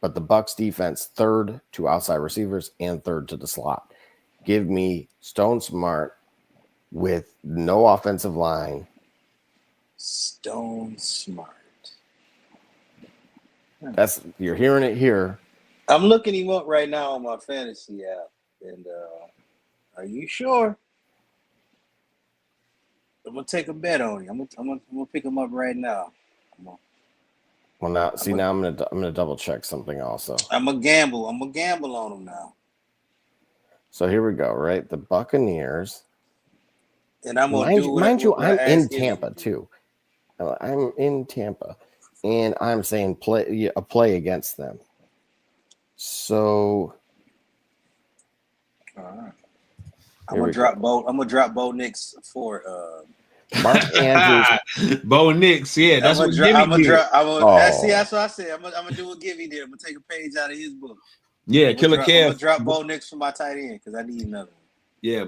but the Bucs defense 3rd to outside receivers and 3rd to the slot. Give me Stone Smart with no offensive line. Stone Smart. You're hearing it here. I'm looking him up right now on my fantasy app. And are you sure? I'm gonna take a bet on you. I'm gonna pick him up right now. Well, now I'm gonna double check something also. I'm gonna gamble on him now. So here we go. Right, the Buccaneers. And I'm gonna mind you, I'm in Tampa too. I'm in Tampa, and I'm saying a play against them. So, all right. I'm gonna drop Bo Nix for Mark Andrews. Bo Nix, yeah, that's what Gibby did. That's what I said. I'm gonna do what Gibby did. I'm gonna take a page out of his book. Yeah, Killer Kev. I'm gonna drop Bo Nix for my tight end because I need another one. Yeah,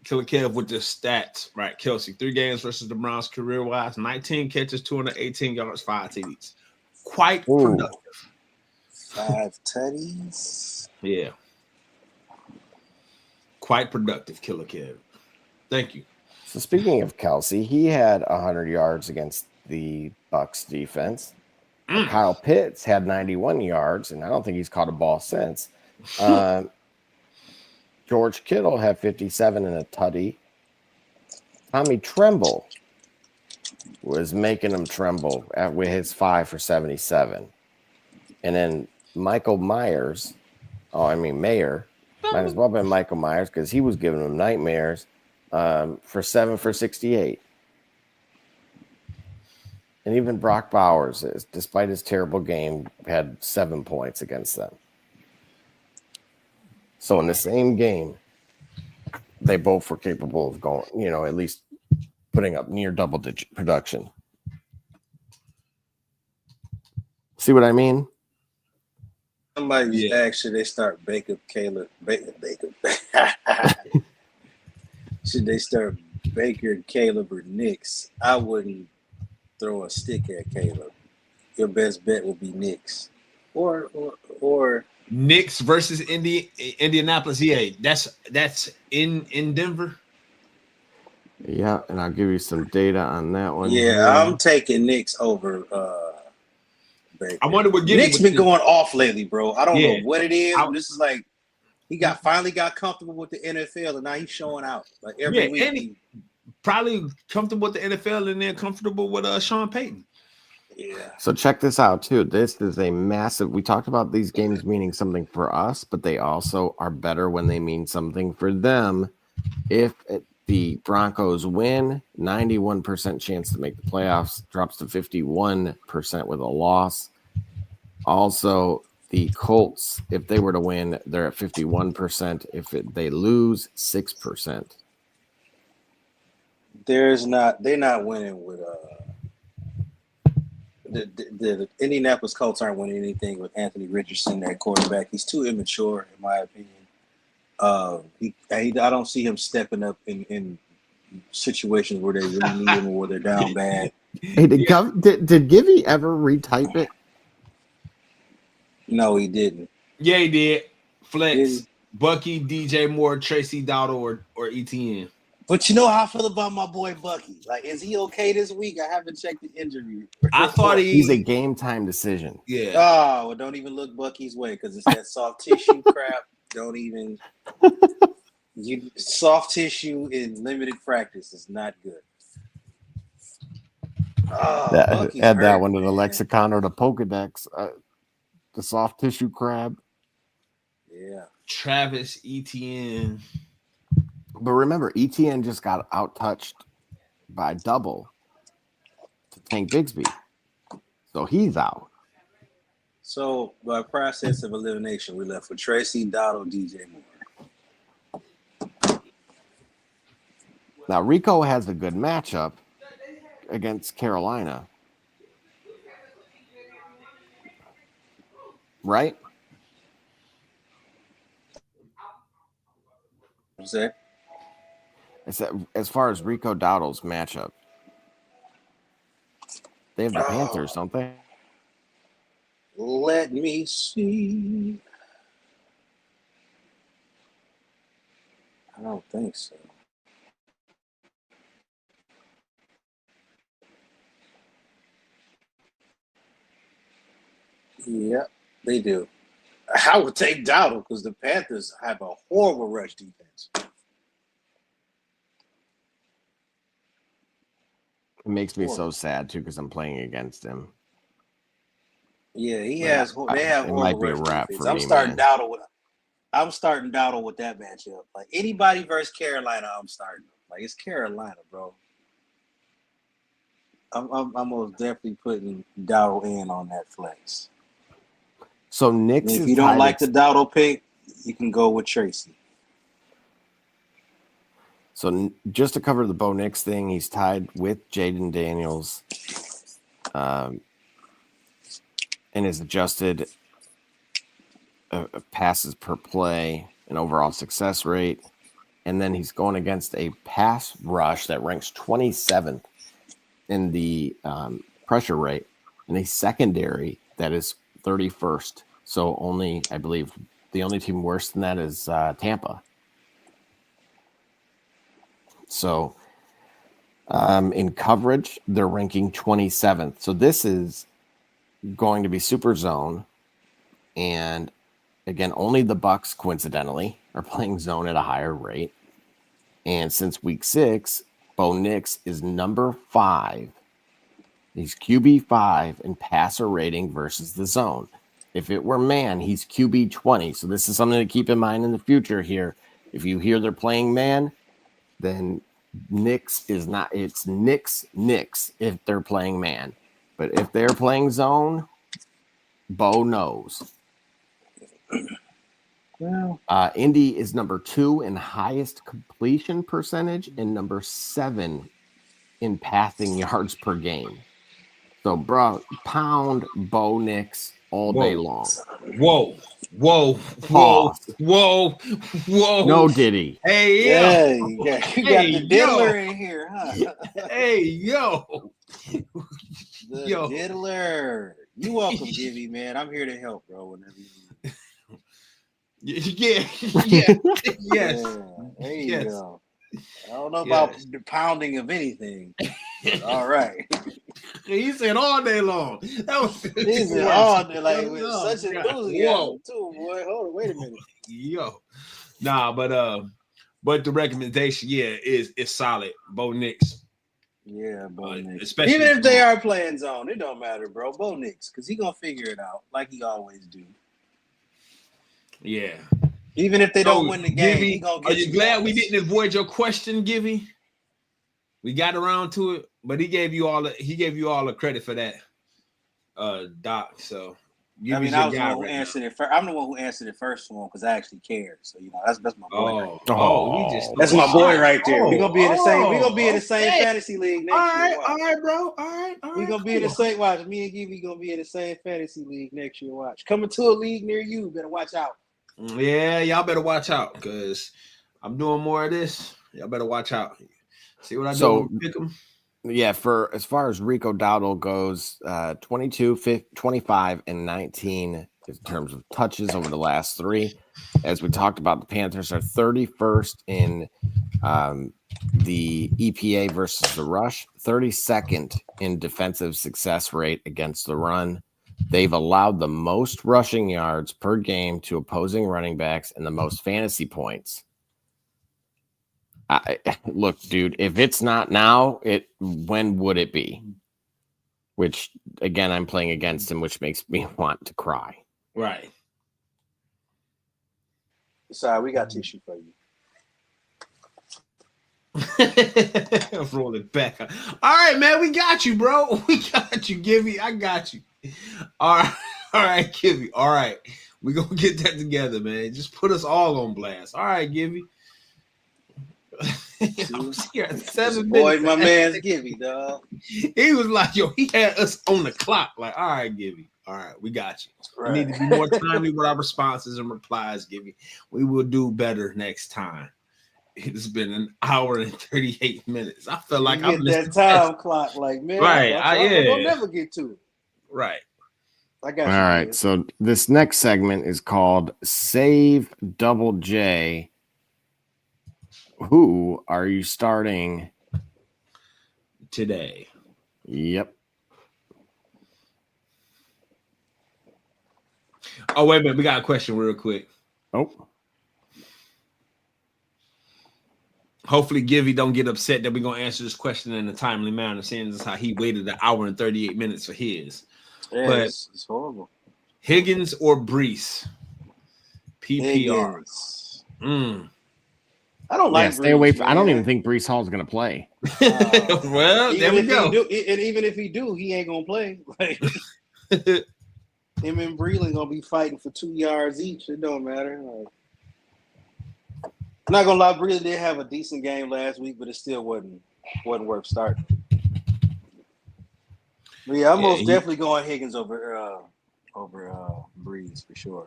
Killer Kev with the stats, right? Kelsey, 3 games versus the Browns career-wise, 19 catches, 218 yards, 5 TDs. Quite productive. 5 tutties. Yeah. Quite productive, Killer Kev. Thank you. So speaking of Kelsey, he had 100 yards against the Bucs defense. Kyle Pitts had 91 yards, and I don't think he's caught a ball since. George Kittle had 57 and a tutty. Tommy Tremble was making him tremble with his 5 for 77. And then Michael Myers, Mayer, might as well have been Michael Myers because he was giving him nightmares for 7 for 68. And even Brock Bowers, despite his terrible game, had 7 points against them. So in the same game, they both were capable of going, at least putting up near double-digit production. See what I mean? Somebody should they start Baker Caleb? Should they start Baker, Caleb, or Nix? I wouldn't throw a stick at Caleb. Your best bet would be Nix, or Knicks versus Indianapolis. Yeah, that's in Denver. Yeah, and I'll give you some data on that one. Yeah, I'm taking Knicks over Baker. I wonder what Knicks been going off lately, bro. I don't know what it is. This is like he finally got comfortable with the NFL, and now he's showing out like every week. And he probably comfortable with the NFL, and then comfortable with Sean Payton. Yeah. So check this out too. This is a massive. We talked about these games meaning something for us, but they also are better when they mean something for them. If the Broncos win, 91% chance to make the playoffs, drops to 51% with a loss. Also, the Colts, if they were to win, they're at 51%. If they lose, 6%. They're not winning with the Indianapolis Colts aren't winning anything with Anthony Richardson at quarterback. He's too immature, in my opinion. I don't see him stepping up in situations where they really need him or where they're down bad. Hey, did Givey ever retype it? No, he didn't. Yeah, he did. Flex, Bucky, DJ Moore, Tracy Dowdle, or ETN. But you know how I feel about my boy Bucky. Like, is he okay this week? I haven't checked the injury. I thought he's a game time decision. Yeah. Oh, well, don't even look Bucky's way because it's that soft tissue crap. Don't even. Soft tissue in limited practice is not good. Oh, add that one to the lexicon or the Pokedex. The soft tissue crab. Yeah. Travis Etienne. But remember, Etienne just got out-touched by double to Tank Bigsby. So he's out. So by process of elimination, we left with Tracy, Dotto, DJ Moore. Now, Rico has a good matchup against Carolina. Right? What's that? As far as Rico Dowdle's matchup, they have the Panthers, don't they? Let me see. I don't think so. Yeah, they do. I would take Dowdle because the Panthers have a horrible rush defense. It makes me so sad too because I'm playing against him. Yeah, he has. They have it horrible might be a rush wrap defense. for I'm me, starting man. Dowdle with that matchup. Like anybody versus Carolina, I'm starting. Like it's Carolina, bro. I'm most definitely putting Dowdle in on that flex. So Knicks And if is you don't tied like the Dowdle pick, you can go with Tracy. So just to cover the Bo Nix thing, he's tied with Jaden Daniels, and his adjusted passes per play and overall success rate. And then he's going against a pass rush that ranks 27th in the pressure rate, and a secondary that is 31st. So only, I believe, the only team worse than that is Tampa. So in coverage, they're ranking 27th. So this is going to be super zone. And again, only the Bucks, coincidentally, are playing zone at a higher rate. And since week 6, Bo Nix is number 5. He's QB 5 in passer rating versus the zone. If it were man, he's QB 20. So this is something to keep in mind in the future here. If you hear they're playing man, then Nix is not. It's Knicks if they're playing man. But if they're playing zone, Bo knows. Well, Indy is number 2 in highest completion percentage and number 7 in passing yards per game. So, bro, pound Bo Nix all day long. Whoa. No Diddy. Hey, yeah, yo. you got the diddler in here, huh? Hey, yo. The diddler. You welcome, Gibby, man. I'm here to help, bro, whenever you need. Yes. There you go. I don't know about the pounding of anything. All right. He said all day long. That was he said all day, like with such enthusiasm too, boy. Hold on, wait a minute. Yo. Nah, but the recommendation, is solid. Bo Nix. Yeah, Bo Nix. Especially even if they are playing zone, it don't matter, bro. Bo Nix, because he gonna figure it out like he always do. Yeah. Even if they don't win the game, Gibby, he gonna get are you glad we didn't avoid your question, Gibby? We got around to it, but he gave you all the credit for that, Doc. So I mean, I was the one who answered it first. I'm the one who answered it first one because I actually cared. So that's my boy. That's my boy right there. We're gonna be in the same. We're gonna be in the same fantasy league next year. All right, bro. All right. We're gonna be in the same. Watch, me and Gibby gonna be in the same fantasy league next year. Watch, coming to a league near you. Better watch out. Yeah, y'all better watch out because I'm doing more of this. Y'all better watch out. See what I do? Pick 'em. Yeah, for as far as Rico Dowdle goes, 22, 25, and 19 in terms of touches over the last 3. As we talked about, the Panthers are 31st in the EPA versus the rush, 32nd in defensive success rate against the run. They've allowed the most rushing yards per game to opposing running backs and the most fantasy points. Look, dude, if it's not now, when would it be? Which, again, I'm playing against him, which makes me want to cry. Right. Sorry, we got tissue for you. Roll it back. All right, man, we got you, bro. We got you, Gibby. I got you. All right, Gibby. All right, we gonna get that together, man. Just put us all on blast. All right, Gibby. I'm here at 7 minutes. Boy, my man's Gibby, dog. He was like, yo, he had us on the clock. Like, all right, Gibby. All right, we got you. Right. We need to be more timely with our responses and replies, Gibby. We will do better next time. It's been an hour and 38 minutes. I feel like I'm that time clock, like, man. Right. We'll never get to it. Right. I got you. All right. So this next segment is called Save Double J. Who are you starting today? Yep. Oh, wait a minute. We got a question real quick. Oh. Hopefully, Givey don't get upset that we're going to answer this question in a timely manner, seeing as how he waited an hour and 38 minutes for his. Yeah, but it's horrible. Higgins or Brees? PPR. Higgins. I don't like stay Brees, away. man. I don't even think Brees Hall's going to play. Well, there we go. And even if he do, he ain't going to play. Like, him and Breland going to be fighting for 2 yards each. It don't matter. Like, I'm not gonna lie, Breland did have a decent game last week, but it still wasn't worth starting. But yeah, I'm most definitely going Higgins over Brees for sure.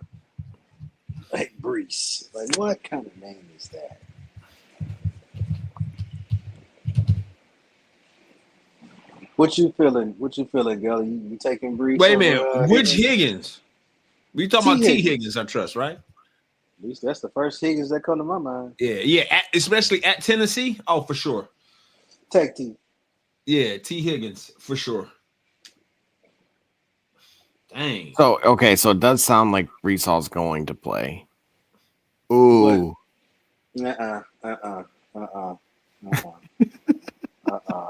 Like Brees, like what kind of name is that? What you feeling, Gully? You taking Brees? Wait a minute, which Higgins? We talking about T. Higgins, I trust, right? At least that's the first Higgins that come to my mind. Yeah, especially at Tennessee. Oh, for sure. Tech team. Yeah, T. Higgins for sure. Dang. So it does sound like Brees Hall's going to play. Ooh. I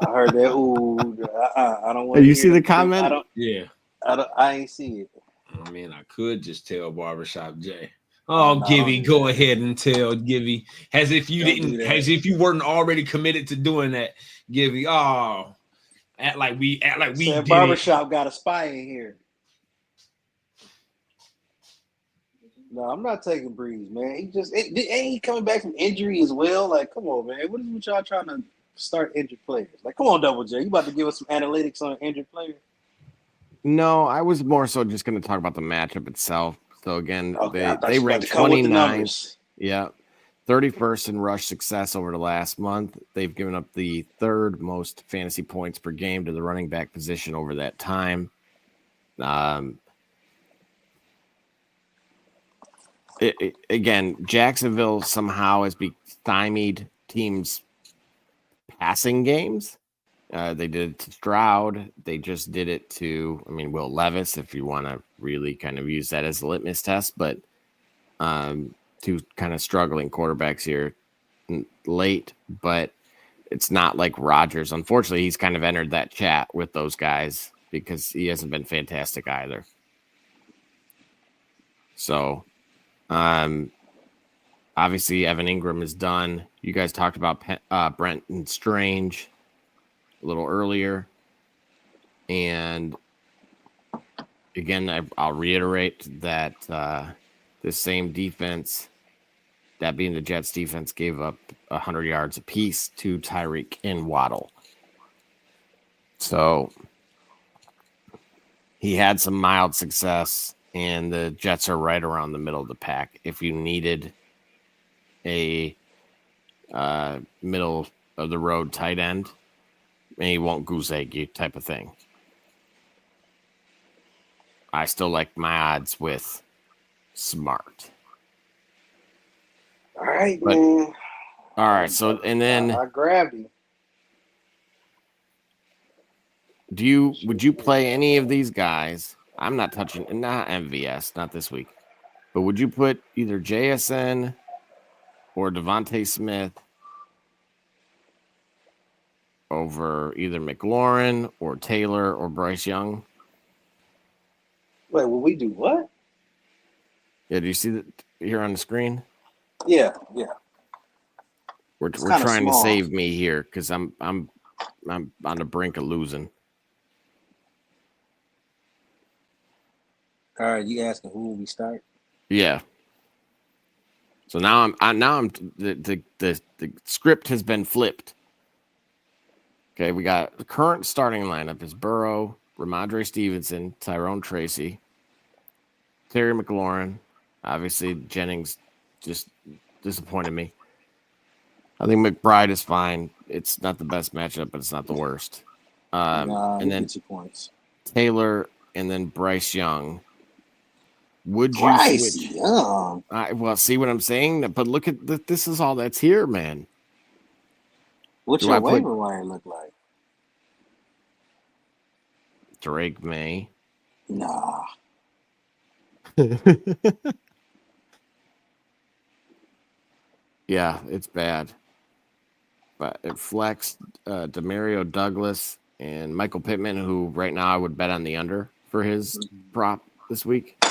heard that. Ooh. I don't want. You see the comment? I ain't see it. I mean, I could just tell Barbershop Jay. Oh, Givey, go ahead and tell Givey. As if you weren't already committed to doing that, Givey. Oh, act like we did Barbershop got a spy in here. No, I'm not taking Brees, man. He coming back from injury as well. Like, come on, man. What is with y'all trying to start injured players? Like, come on, Double J. You about to give us some analytics on an injured player? No, I was more so just going to talk about the matchup itself. So again, they ranked 29th. Yeah. 31st in rush success over the last month. They've given up the third most fantasy points per game to the running back position over that time. Again, Jacksonville somehow has stymied teams' passing games. They did it to Stroud. They just did it to, Will Levis, if you want to really kind of use that as a litmus test. But two kind of struggling quarterbacks here late. But it's not like Rodgers. Unfortunately, he's kind of entered that chat with those guys because he hasn't been fantastic either. So, obviously, Evan Ingram is done. You guys talked about Brenton Strange a little earlier. And again, I'll reiterate that this same defense, that being the Jets defense, gave up 100 yards apiece to Tyreek and Waddle. So he had some mild success, and the Jets are right around the middle of the pack. If you needed a middle of the road tight end, and he won't goose egg you type of thing. I still like my odds with Smart. All right, man. All right, so and then I grabbed him. Would you play any of these guys? I'm not touching, not MVS, not this week. But would you put either JSN or Devontae Smith over either McLaurin or Taylor or Bryce Young? Wait, will we do what? Yeah, do you see that here on the screen? Yeah. We're trying to save me here because I'm on the brink of losing. All right, you asking who will we start? Yeah. So now the script has been flipped. Okay, we got the current starting lineup is Burrow, Ramondre Stevenson, Tyrone Tracy, Terry McLaurin. Obviously, Jennings just disappointed me. I think McBride is fine. It's not the best matchup, but it's not the worst. And then 2 points. Taylor and then Bryce Young. Would you Bryce switch? Young? Well, see what I'm saying? But look at this is all that's here, man. What's your waiver wire look like? Drake May. Nah. Yeah, it's bad. But it flexed Demario Douglas and Michael Pittman, who right now I would bet on the under for his prop this week.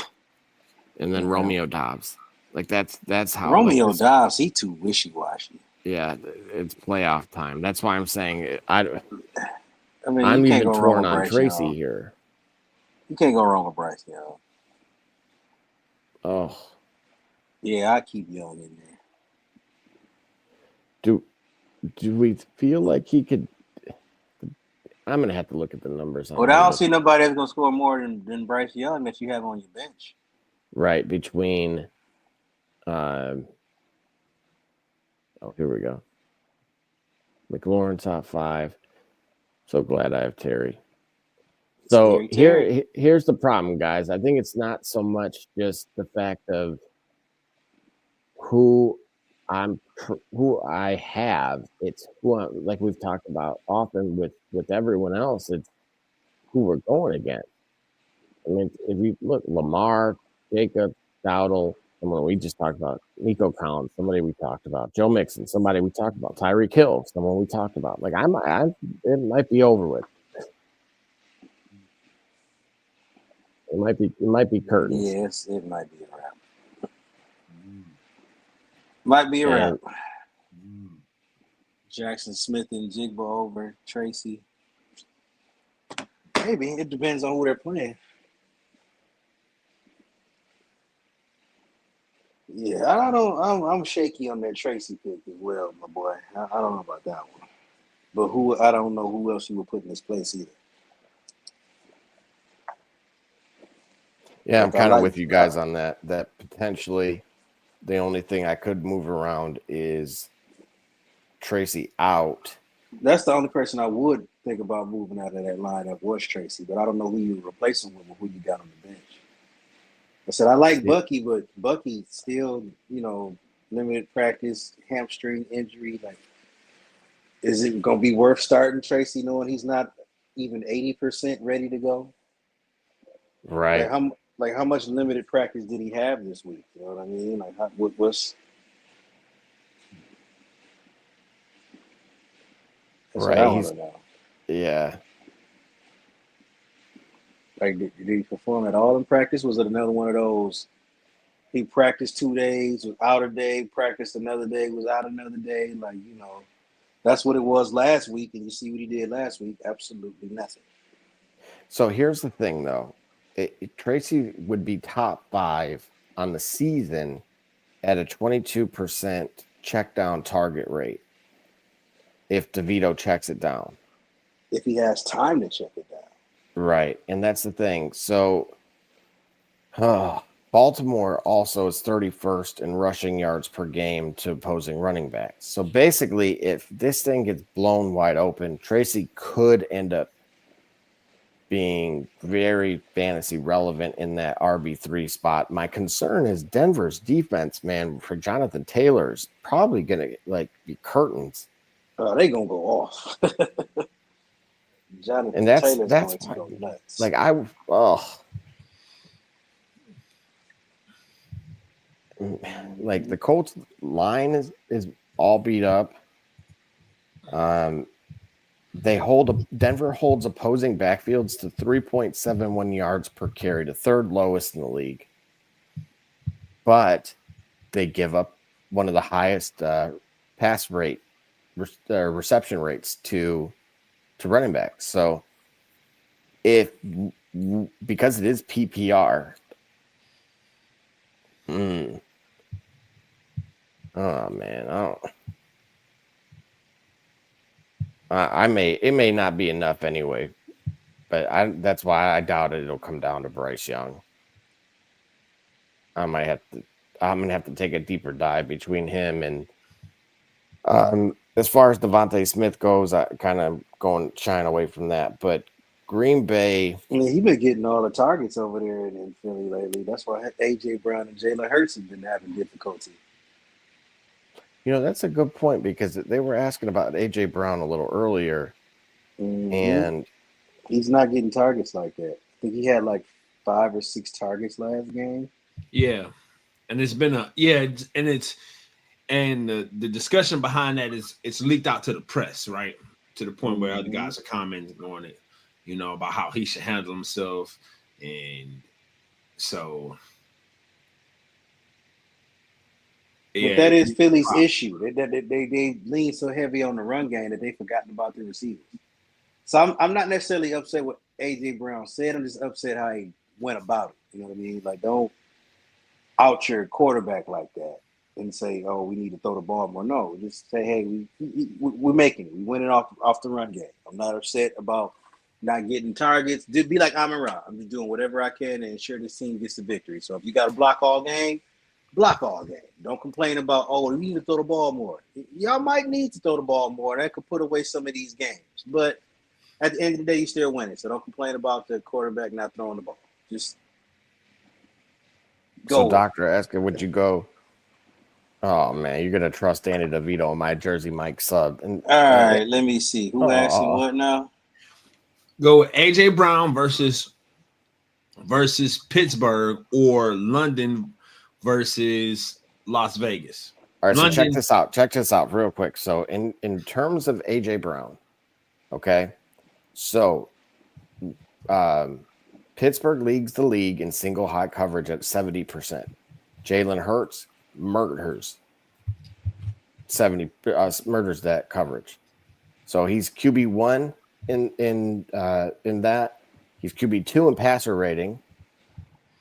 And then Romeo Dobbs. Like that's how Romeo Dobbs, he too wishy-washy. Yeah, it's playoff time. That's why I'm saying I'm even torn on Tracy here. You can't go wrong with Bryce Young. Oh. Yeah, I keep Young in there. Do we feel like he could? I'm gonna have to look at the numbers. Well, I don't see nobody that's gonna score more than Bryce Young that you have on your bench. Right between. Oh, here we go. McLaurin top 5. So glad I have Terry. So here's the problem, guys. I think it's not so much just the fact of who I have. It's like we've talked about often with everyone else. It's who we're going against. I mean, if you look, Lamar, Jacob, Dowdle, someone we just talked about, Nico Collins, somebody we talked about, Joe Mixon, somebody we talked about, Tyreek Hill, someone we talked about. Like it might be over with. It might be curtains. Yes, it might be a wrap. Might be a wrap. Jackson Smith and Jigba over Tracy. Maybe it depends on who they're playing. Yeah, I'm shaky on that Tracy pick as well, my boy. I don't know about that one, but I don't know who else you would put in this place either. Yeah, I'm kind of with you guys on that. That potentially the only thing I could move around is Tracy out. That's the only person I would think about moving out of that lineup was Tracy, but I don't know who you replace him with or who you got on the bench. I said I like Bucky, but Bucky still, limited practice, hamstring injury. Like, is it going to be worth starting Tracy knowing he's not even 80% ready to go? Right. How much limited practice did he have this week? You know what I mean? Like, what's right? Yeah. Like, did he perform at all in practice? Was it another one of those? He practiced 2 days, was out a day, practiced another day, was out another day. Like, that's what it was last week. And you see what he did last week? Absolutely nothing. So here's the thing, though. Tracy would be top 5 on the season at a 22% check down target rate if DeVito checks it down. If he has time to check it down. Right. And that's the thing. So Baltimore also is 31st in rushing yards per game to opposing running backs. So basically, if this thing gets blown wide open, Tracy could end up being very fantasy relevant in that RB3 spot. My concern is Denver's defense, man, for Jonathan Taylor is probably going to be curtains. They going to go off. Jonathan and that's Taylor's that's going to go nuts. Like the Colts line is all beat up. Denver holds opposing backfields to 3.71 yards per carry, the third lowest in the league. But they give up one of the highest pass rate reception rates to running backs. So because it is PPR, oh man, it may not be enough anyway, but that's why I doubt it'll come down to Bryce Young. I'm gonna have to take a deeper dive between him and as far as Devontae Smith goes, I kind of shying away from that. But Green Bay, he's been getting all the targets over there in Philly lately. That's why AJ Brown and Jalen Hurts have been having difficulty. That's a good point because they were asking about AJ Brown a little earlier, and he's not getting targets like that. I think he had like 5 or 6 targets last game. Yeah, and it's been the discussion behind that is it's leaked out to the press, right? To the point where other guys are commenting on it, about how he should handle himself, and so. But that is Philly's issue. They lean so heavy on the run game that they've forgotten about the receivers. So I'm not necessarily upset with A.J. Brown said. I'm just upset how he went about it. You know what I mean? Like, don't out your quarterback like that and say, "Oh, we need to throw the ball more." No, just say, "Hey, we're making it. We win it off the run game." I'm not upset about not getting targets. Just be like Amon-Ra. I'm just doing whatever I can to ensure this team gets the victory. So if you got to block all game. Block all game. Don't complain about, we need to throw the ball more. Y'all might need to throw the ball more. That could put away some of these games. But at the end of the day, you still winning. So don't complain about the quarterback not throwing the ball. Just go. So, Doctor asking, would you go? Oh, man, you're going to trust Danny DeVito on my Jersey Mike sub. All right, let me see. Who asking what now? Go with A.J. Brown versus Pittsburgh or London versus Las Vegas. All right, London. So check this out. Check this out real quick. So in terms of A.J. Brown, okay, so Pittsburgh leads the league in single high coverage at 70%. Jalen Hurts murders that coverage. So he's QB1 in that. He's QB2 in passer rating.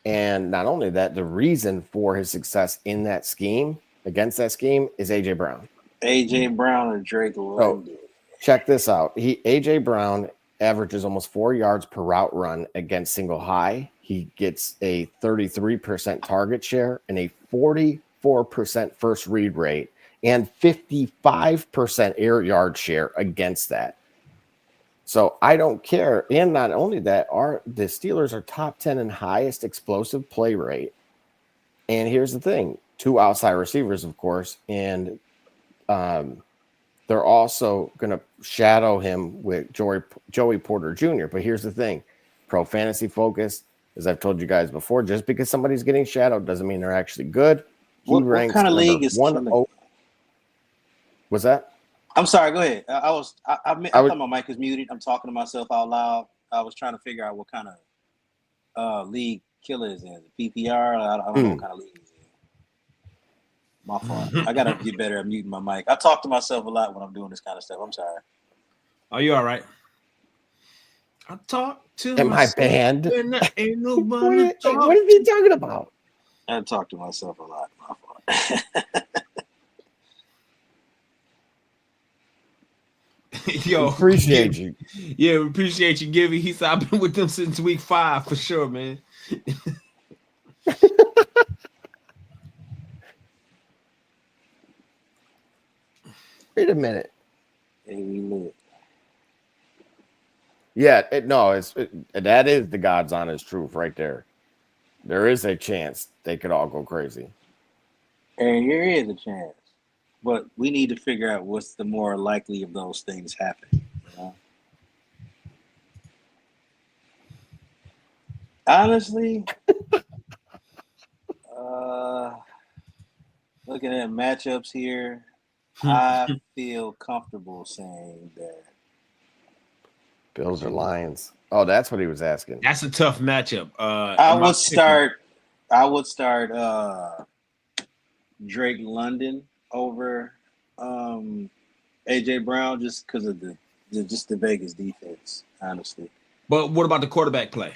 And not only that, the reason for his success in that scheme, against that scheme, is A.J. Brown. A.J. Brown and Drake London. So check this out. A.J. Brown averages almost 4 yards per route run against single high. He gets a 33% target share and a 44% first read rate and 55% air yard share against that. So I don't care. And not only that, the Steelers are top 10 in highest explosive play rate. And here's the thing, 2 outside receivers, of course, and they're also going to shadow him with Joey Porter Jr. But here's the thing, Pro Fantasy Focus, as I've told you guys before, just because somebody's getting shadowed doesn't mean they're actually good. What kind of league is one? What's that? I'm sorry. Go ahead. I thought my mic was muted. I'm talking to myself out loud. I was trying to figure out what kind of league Killer is in. PPR. I don't know what kind of league he's in. My fault. I gotta get better at muting my mic. I talk to myself a lot when I'm doing this kind of stuff. I'm sorry. Are you all right? I talk to myself. My band. Ain't nobody what are you talking about? I talk to myself a lot. My fault. Yo, appreciate you. Yeah, we appreciate you, Gibby. He said I've been with them since week 5 for sure, man. Wait a minute. Hey, we lit. Yeah, that is the God's honest truth right there. There is a chance they could all go crazy. And there is a chance. But we need to figure out what's the more likely of those things happening. You know? Honestly, looking at matchups here, I feel comfortable saying that Bills or Lions. Oh, that's what he was asking. That's a tough matchup. I would start Drake London over A.J. Brown just because of the Vegas defense, honestly. But what about the quarterback play?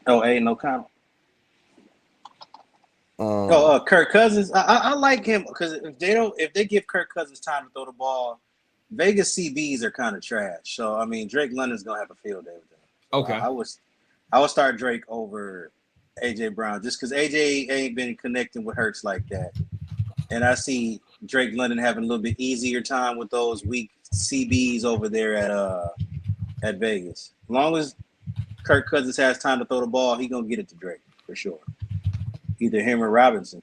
Ain't no comment. Kirk Cousins. I like him because if they give Kirk Cousins time to throw the ball, Vegas CBs are kind of trash. So I mean, Drake London's gonna have a field day with them. Okay. I would start Drake over A.J. Brown just because A.J. ain't been connecting with Hurts like that, and I see Drake London having a little bit easier time with those weak CBs over there at Vegas. As long as Kirk Cousins has time to throw the ball, he gonna get it to Drake for sure. Either him or Robinson.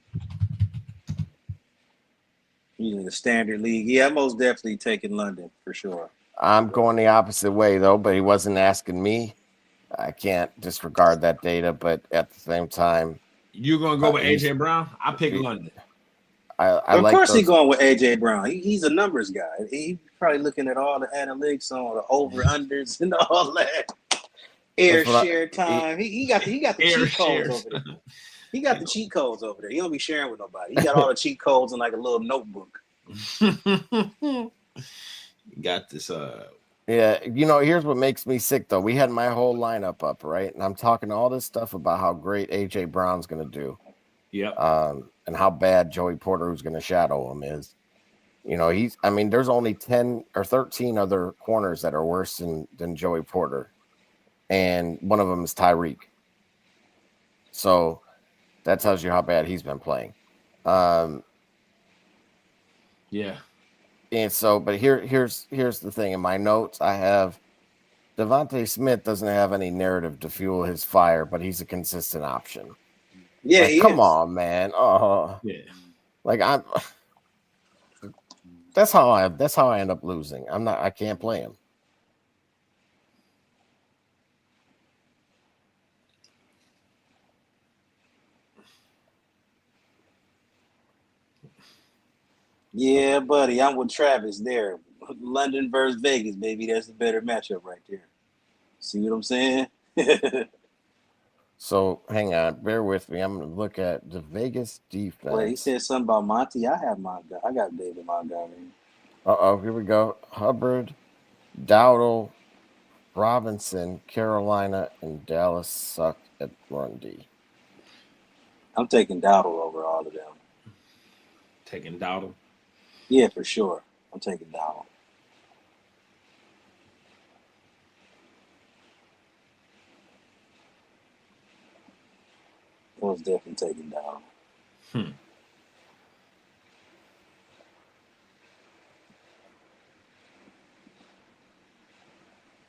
Using the standard league. Yeah, I'm most definitely taking London for sure. I'm going the opposite way though, but he wasn't asking me. I can't disregard that data, but at the same time, you're gonna go with AJ Brown. I pick London. Of course, he's going with AJ Brown. He's a numbers guy. He's probably looking at all the analytics on the over unders and all that. Air share time. He got the cheat codes over there. He got the cheat codes over there. He don't be sharing with nobody. He got all the cheat codes in like a little notebook. Got this. Yeah, here's what makes me sick though. We had my whole lineup up, right? And I'm talking all this stuff about how great AJ Brown's gonna do. Yeah. And how bad Joey Porter, who's gonna shadow him, is. There's only 10 or 13 other corners that are worse than Joey Porter. And one of them is Tyreek. So that tells you how bad he's been playing. Yeah. And so, but here's the thing. In my notes, I have Devontae Smith doesn't have any narrative to fuel his fire, but he's a consistent option. Yeah, come on, man. Yeah. That's how I end up losing. I can't play him. Yeah, buddy, I'm with Travis there. London versus Vegas, baby. That's the better matchup right there. See what I'm saying? So hang on, bear with me. I'm going to look at the Vegas defense. Wait, he said something about Monty. I got David Montgomery. Here we go. Hubbard, Dowdle, Robinson, Carolina, and Dallas suck at run D. I'm taking Dowdle over all of them. Taking Dowdle? Yeah, for sure. I'm taking Dowdle. I was definitely taking Dowdle.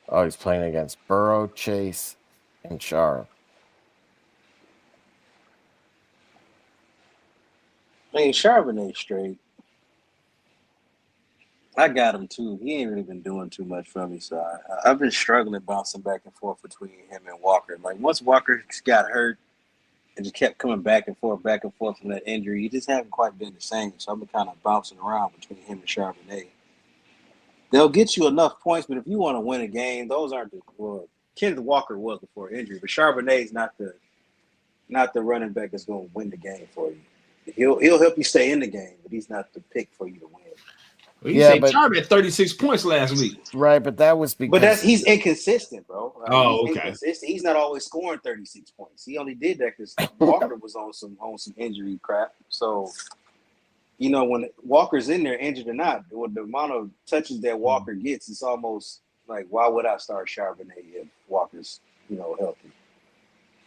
Oh, he's playing against Burrow, Chase, and Sharp. Charbonnet straight. I got him too. He ain't really been doing too much for me, so I've been struggling bouncing back and forth between him and Walker. Like once Walker got hurt and just kept coming back and forth from that injury, he just haven't quite been the same. So I've been kind of bouncing around between him and Charbonnet. They'll get you enough points, but if you want to win a game, those aren't Kenneth Walker was before injury, but Charbonnet's not the running back that's going to win the game for you. He'll help you stay in the game, but he's not the pick for you to win. Well, Charbonnet had 36 points last week. Right, but that was because he's inconsistent, bro. He's okay. Inconsistent. He's not always scoring 36 points. He only did that because Walker was on some injury crap. So, when Walker's in there, injured or not, with the amount of touches that Walker gets, it's almost like, why would I start Charbonnet if Walker's, healthy?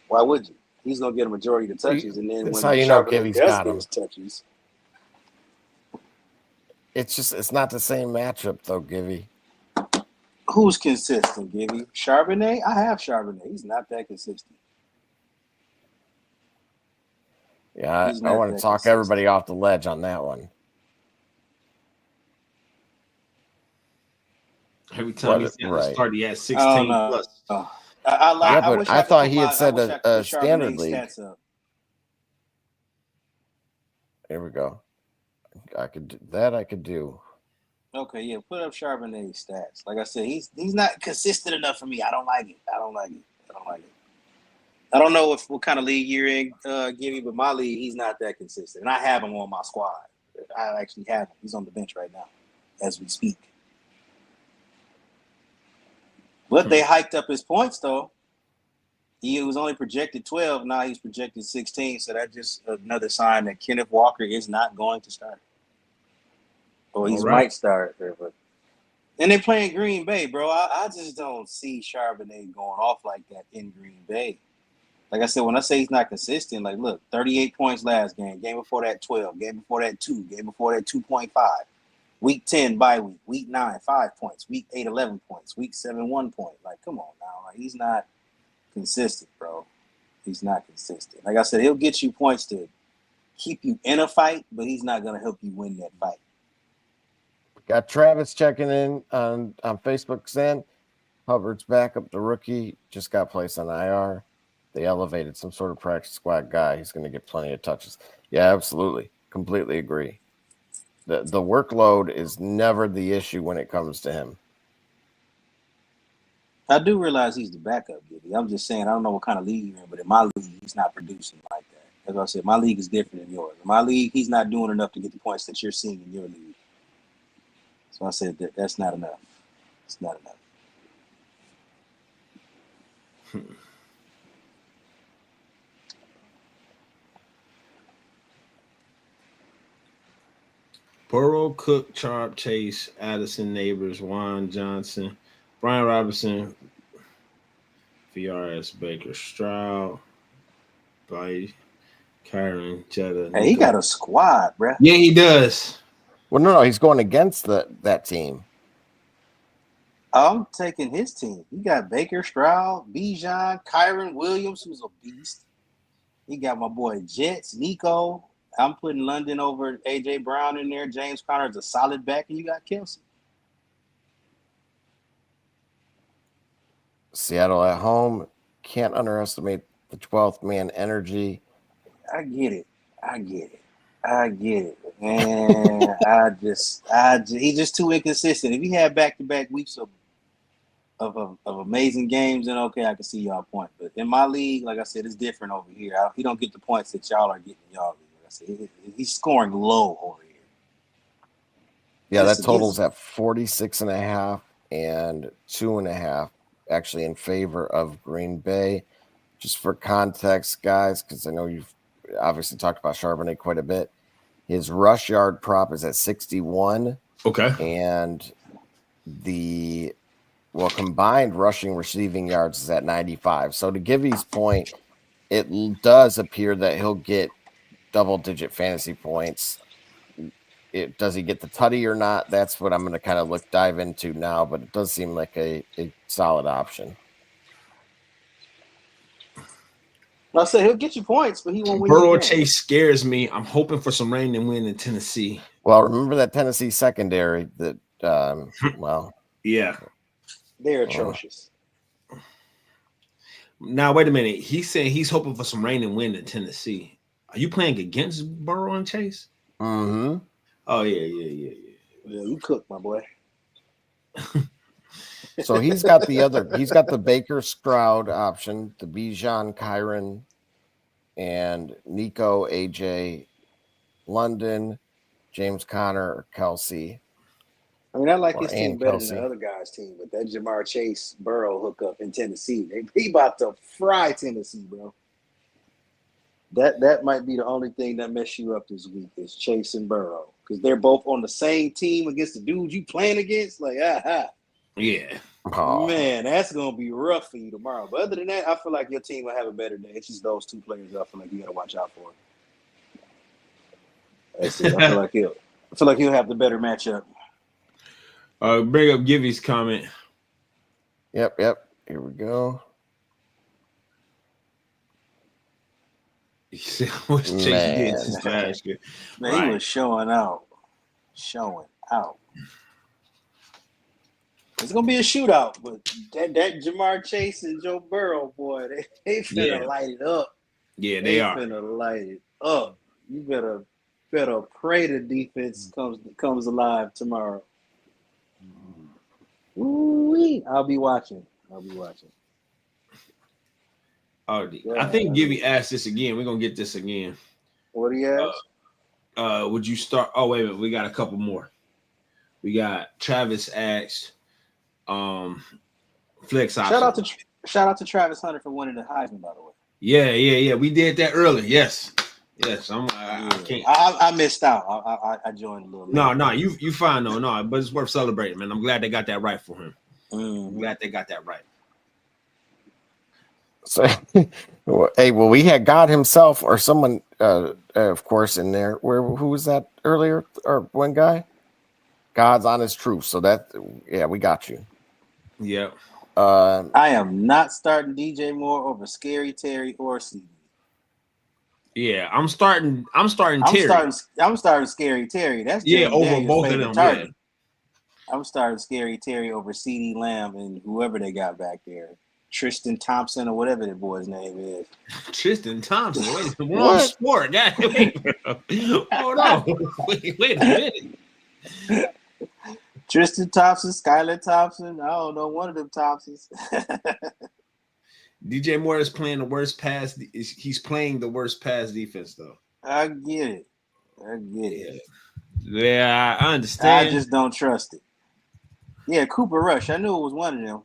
Why would you? He's gonna get a majority of the touches, and then when Charbonnet does get touches. It's not the same matchup though, Givy. Who's consistent, Givy? Charbonnet? I have Charbonnet. He's not that consistent. Yeah, I want to talk everybody off the ledge on that one. Every time he's start, he has 16 plus. I thought he had said a standard league. Here we go. I could do. Okay, yeah, put up Charbonnet's stats. Like I said, he's not consistent enough for me. I don't like it. I don't know what kind of league you're in, Gibby, but my league, he's not that consistent. And I have him on my squad. I actually have him. He's on the bench right now as we speak. But they hiked up his points, though. He was only projected 12. Now he's projected 16. So that's just another sign that Kenneth Walker is not going to start. Or he might start. And they're playing Green Bay, bro. I just don't see Charbonnet going off like that in Green Bay. Like I said, when I say he's not consistent, like, look, 38 points last game. Game before that, 12. Game before that, 2. Game before that, 2.5. Week 10, bye week. Week 9, 5 points. Week 8, 11 points. Week 7, 1 point. Like, come on now. Like, he's not consistent, bro. He's not consistent. Like I said, he'll get you points to keep you in a fight, but he's not going to help you win that fight. Got Travis checking in on Facebook saying, Hubbard's backup, the rookie, just got placed on IR. They elevated some sort of practice squad guy. He's going to get plenty of touches. Yeah, absolutely. Completely agree. The workload is never the issue when it comes to him. I do realize he's the backup, Gibby. I'm just saying, I don't know what kind of league you're in, but in my league, he's not producing like that. As I said, my league is different than yours. In my league, he's not doing enough to get the points that you're seeing in your league. So I said that's not enough. It's not enough. Burrow, Cook, Sharp, Chase, Addison, Neighbors, Juan Johnson, Brian Robinson, VRS, Baker, Stroud, Byte, Kyron, Jetta. Hey, he got a squad, bro. Yeah, he does. Well, no, he's going against that team. I'm taking his team. He got Baker, Stroud, Bijan, Kyron Williams, who's a beast. He got my boy Jets, Nico. I'm putting London over A.J. Brown in there. James Conner's a solid back, and you got Kelsey. Seattle at home. Can't underestimate the 12th man energy. I get it. And he's just too inconsistent. If he had back-to-back weeks of amazing games, then okay, I can see y'all point. But in my league, like I said, it's different over here. He don't get the points that y'all are getting in y'all league. Like I said, he's scoring low over here. Yeah, that totals at 46.5 and 2.5, actually in favor of Green Bay. Just for context, guys, because I know you've obviously talked about Charbonnet quite a bit. His rush yard prop is at 61. Okay. And combined rushing receiving yards is at 95. So to Gibby's point, it does appear that he'll get double-digit fantasy points. Does he get the tutty or not? That's what I'm going to kind of dive into now, but it does seem like a solid option. I said he'll get you points, but he won't win. Burrow Chase scares me. I'm hoping for some rain and wind in Tennessee. Well, remember that Tennessee secondary that, yeah. They're atrocious. Now, wait a minute. He's saying he's hoping for some rain and wind in Tennessee. Are you playing against Burrow and Chase? Mm-hmm. Oh, yeah. Yeah, you cook, my boy. So he's got the Baker Stroud option, the Bijan, Kyron, and Nico, AJ, London, James Conner, or Kelsey. I mean, I like his team better than the other guy's team, but that Jamar Chase Burrow hookup in Tennessee, he about to fry Tennessee, bro. That might be the only thing that mess you up this week is Chase and Burrow, because they're both on the same team against the dudes you playing against. Like, yeah. Oh. Man, that's gonna be rough for you tomorrow. But other than that, I feel like your team will have a better day. It's just those two players I feel like you gotta watch out for. That's it. I feel like he'll have the better matchup. Bring up Gibby's comment. Yep. Here we go. He said, "What's Chase getting trash?" Man, he was showing out. It's gonna be a shootout, but that Jamar Chase and Joe Burrow, boy, they finna light it up. Yeah, they are finna light it up. You better pray the defense comes alive tomorrow. Ooh-wee. I'll be watching. Oh, I think Gibby asked this again. We're gonna get this again. What do you ask? Would you start? Oh, wait a minute. We got a couple more. We got Travis asked. Flex option. Shout out to Travis Hunter for winning the Heisman, by the way. Yeah. We did that earlier. Yes. I can't. I missed out. I joined a little late. No, you fine though. No, but it's worth celebrating, man. I'm glad they got that right for him. I'm glad they got that right. So, hey, well, we had God himself or someone, of course, in there. Who was that earlier? Or one guy? God's honest truth. So we got you. Yeah. I am not starting DJ Moore over Scary Terry or CD. Yeah, I'm starting Terry. I'm starting Scary Terry. That's over both of them. Yeah. I'm starting Scary Terry over CeeDee Lamb and whoever they got back there. Tristan Thompson or whatever that boy's name is. Tristan Thompson. Wait, wrong sport. God, wait. Hold on. Wait a minute. Tristan Thompson, Skylar Thompson. I don't know, one of them Thompsons. DJ Moore is playing the worst pass. He's playing the worst pass defense, though. I get it. Yeah, I understand. I just don't trust it. Yeah, Cooper Rush. I knew it was one of them.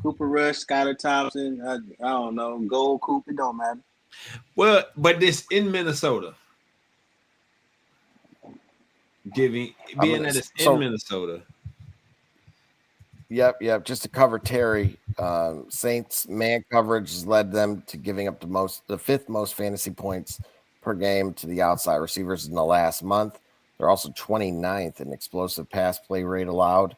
Cooper Rush, Skylar Thompson. I don't know. Gold Coop. It don't matter. Well, but this in Minnesota. Being that it's in Minnesota. Yep. Just to cover Terry, Saints man coverage has led them to giving up the fifth most fantasy points per game to the outside receivers in the last month. They're also 29th in explosive pass play rate allowed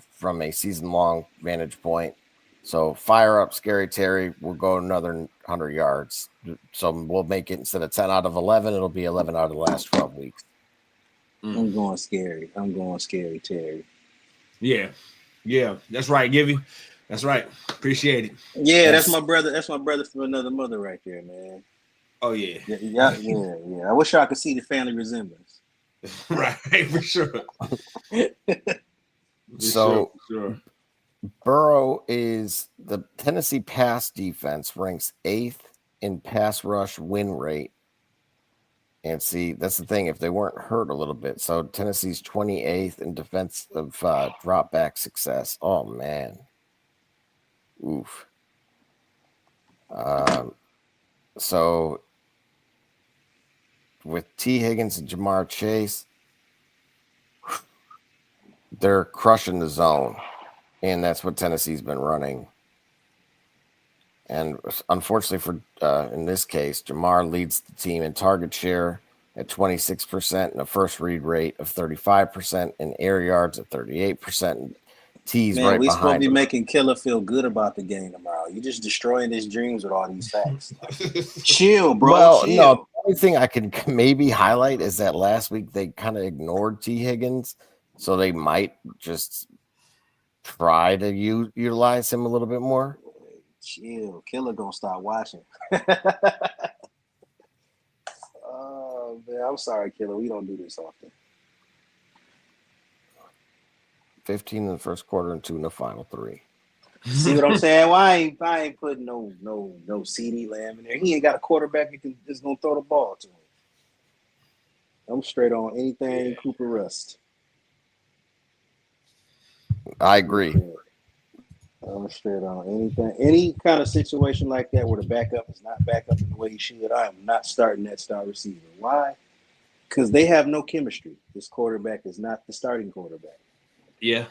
from a season-long vantage point. So fire up Scary Terry. We'll go another 100 yards. So we'll make it, instead of 10 out of 11, it'll be 11 out of the last 12 weeks. I'm going Scary Terry. Yeah, that's right, Givey. That's right. Appreciate it. Yeah, that's my brother. That's my brother from another mother right there, man. Oh yeah. I wish I could see the family resemblance. Right, for sure. Sure. Burrow is the Tennessee pass defense ranks 8th in pass rush win rate. And see, that's the thing. If they weren't hurt a little bit, so Tennessee's 28th in defensive drop back success. Oh man, oof. So with T. Higgins and Jamar Chase, they're crushing the zone, and that's what Tennessee's been running. And unfortunately for in this case, Jamar leads the team in target share at 26% and a first read rate of 35% and air yards at 38%. And T's right behind him. We're supposed to be making Killer feel good about the game tomorrow. You're just destroying his dreams with all these facts. Chill, bro. Well, chill. No, the only thing I can maybe highlight is that last week they kind of ignored T. Higgins, so they might just try to utilize him a little bit more. Chill. Killer gonna start watching. Oh man, I'm sorry, Killer. We don't do this often. 15 in the first quarter and 2 in the final 3. See what I'm saying? Why I ain't putting no CeeDee Lamb in there. He ain't got a quarterback that's gonna throw the ball to him. I'm straight on anything Cooper Rust. I agree. I'm straight on anything. Any kind of situation like that where the backup is not back up in the way he should, I am not starting that star receiver. Why? Because they have no chemistry. This quarterback is not the starting quarterback. Yeah.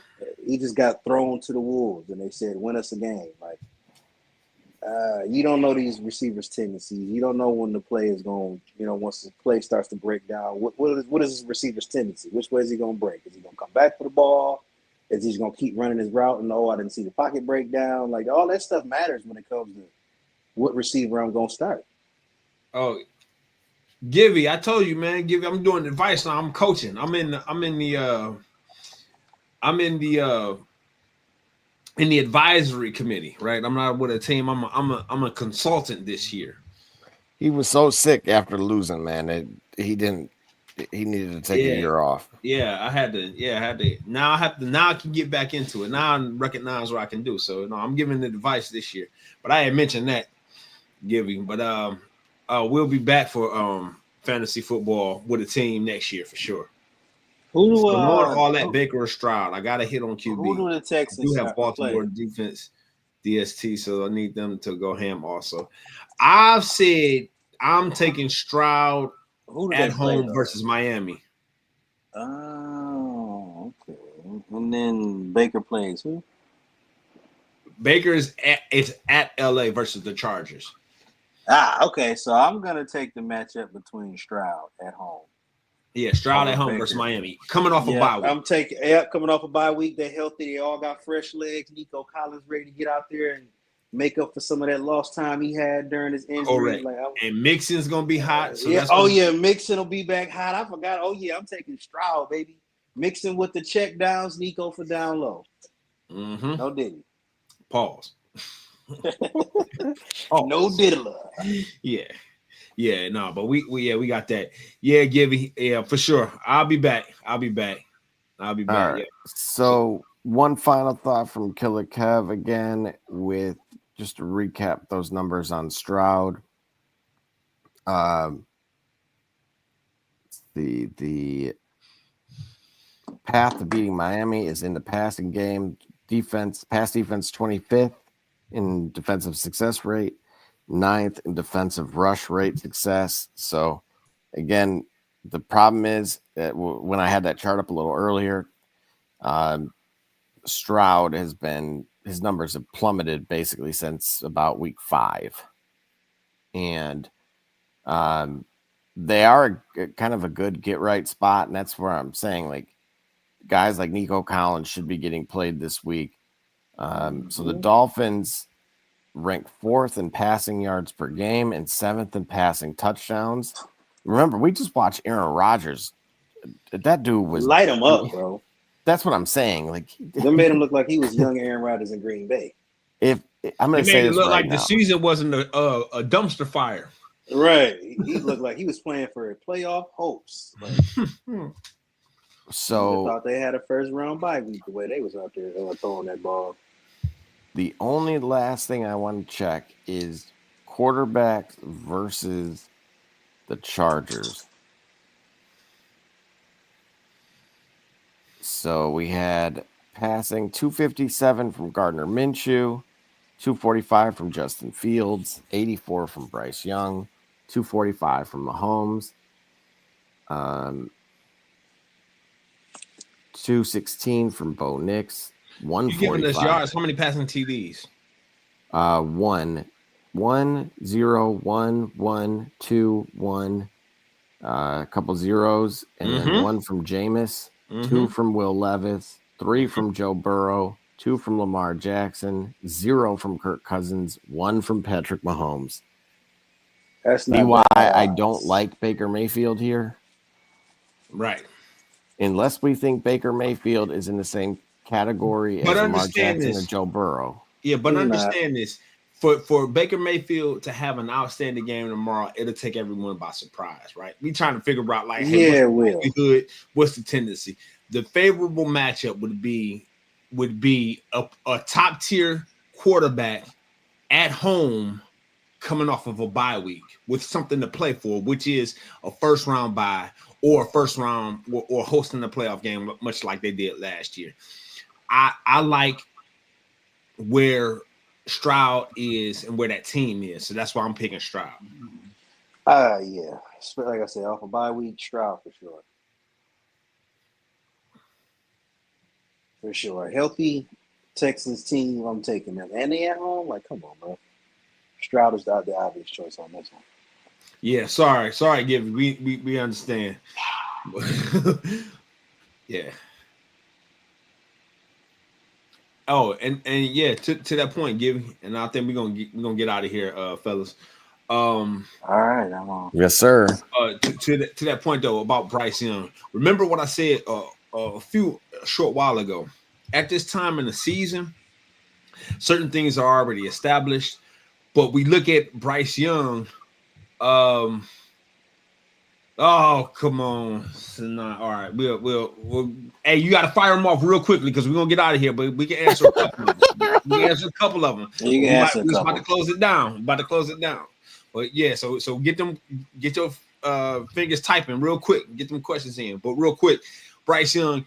He just got thrown to the wolves, and they said, win us a game. Like, you don't know these receivers' tendencies. You don't know when the play is going, once the play starts to break down, what is his receiver's tendency? Which way is he going to break? Is he going to come back for the ball? Is he going to keep running his route? And I didn't see the pocket break down. Like, all that stuff matters when it comes to what receiver I'm going to start. Oh, Givey, I told you, man. Givey, I'm doing advice now. I'm coaching. I'm in the advisory committee, right? I'm not with a team. I'm a consultant this year. He was so sick after losing, man. He needed to take a year off. I had to. Now I can get back into it. Now I recognize what I can do. So I'm giving the advice this year. But I had mentioned that giving. But we'll be back for fantasy football with a team next year for sure. Who do all that Baker or Stroud? I got to hit on QB. Who do the Texans have Baltimore defense, DST, so I need them to go ham also. I've said I'm taking Stroud at home versus Miami. Oh, okay. And then Baker plays who? Baker's at LA versus the Chargers. Okay. So I'm gonna take the matchup between Stroud at home. Yeah, Stroud at home Baker versus Miami. Coming off a bye week. I'm taking coming off a bye week. They're healthy. They all got fresh legs. Nico Collins ready to get out there and make up for some of that lost time he had during his injury. Like, and Mixon's gonna be hot. So Mixon will be back hot. I forgot. Oh yeah, I'm taking Stroud, baby. Mixing with the check downs, Nico for down low. Mm-hmm. No Diddy. Pause. No Diddler. Yeah, no, but we got that. Yeah, Gibby. Yeah, for sure. I'll be back. All right. Yeah. So one final thought from Killer Kev again, with just to recap those numbers on Stroud. The path to beating Miami is in the passing game. Pass defense 25th in defensive success rate, 9th in defensive rush rate success. So again, the problem is that when I had that chart up a little earlier, Stroud his numbers have plummeted basically since about week 5. And they are kind of a good get right spot. And that's where I'm saying, like, guys like Nico Collins should be getting played this week. So the Dolphins rank 4th in passing yards per game and 7th in passing touchdowns. Remember, we just watched Aaron Rodgers. That dude was light him up, bro. That's what I'm saying. Like, they made him look like he was young Aaron Rodgers in Green Bay. If I'm going to say this look right like now, the season wasn't a dumpster fire. Right. He looked like he was playing for a playoff hopes. Like, so I thought they had a first round bye week the way they was out there throwing that ball. The only last thing I want to check is quarterbacks versus the Chargers. So we had passing 257 from Gardner Minshew, 245 from Justin Fields, 84 from Bryce Young, 245 from Mahomes, 216 from Bo Nix, 145. You giving us yards? How many passing TDs? 1, 0, 1, 1, 2, 1, a couple zeros, and then 1 from Jameis, 2 from Will Levis, 3 from Joe Burrow, 2 from Lamar Jackson, 0 from Kirk Cousins, 1 from Patrick Mahomes. That's not why I don't like Baker Mayfield here. Right. Unless we think Baker Mayfield is in the same category as Lamar Jackson or Joe Burrow. Yeah, but understand this. For Baker Mayfield to have an outstanding game tomorrow, it'll take everyone by surprise, right? We trying to figure out, like, hey, what's the tendency? The favorable matchup would be a top tier quarterback at home coming off of a bye week with something to play for, which is a first round bye or a first round or hosting a playoff game, much like they did last year. I like where Stroud is and where that team is, so that's why I'm picking Stroud. Yeah, like I said, off a bye week, Stroud for sure. For sure. Healthy Texans team, I'm taking them. And they at home? Like, come on, bro. Stroud is the obvious choice on this one. Yeah, sorry, Gibby. We understand. Yeah. Oh, and yeah, to that point, Gibby, and I think we're gonna get out of here, fellas. All right, I'm on. Yes, sir. To that point though about Bryce Young. Remember what I said a short while ago. At this time in the season, certain things are already established, but we look at Bryce Young. Oh, come on. All right. We'll hey, you got to fire them off real quickly because we're going to get out of here, but we can answer a couple of them. We can answer a couple of them. We're about to close it down. But yeah, so get your fingers typing real quick. Get them questions in. But real quick, Bryce Young,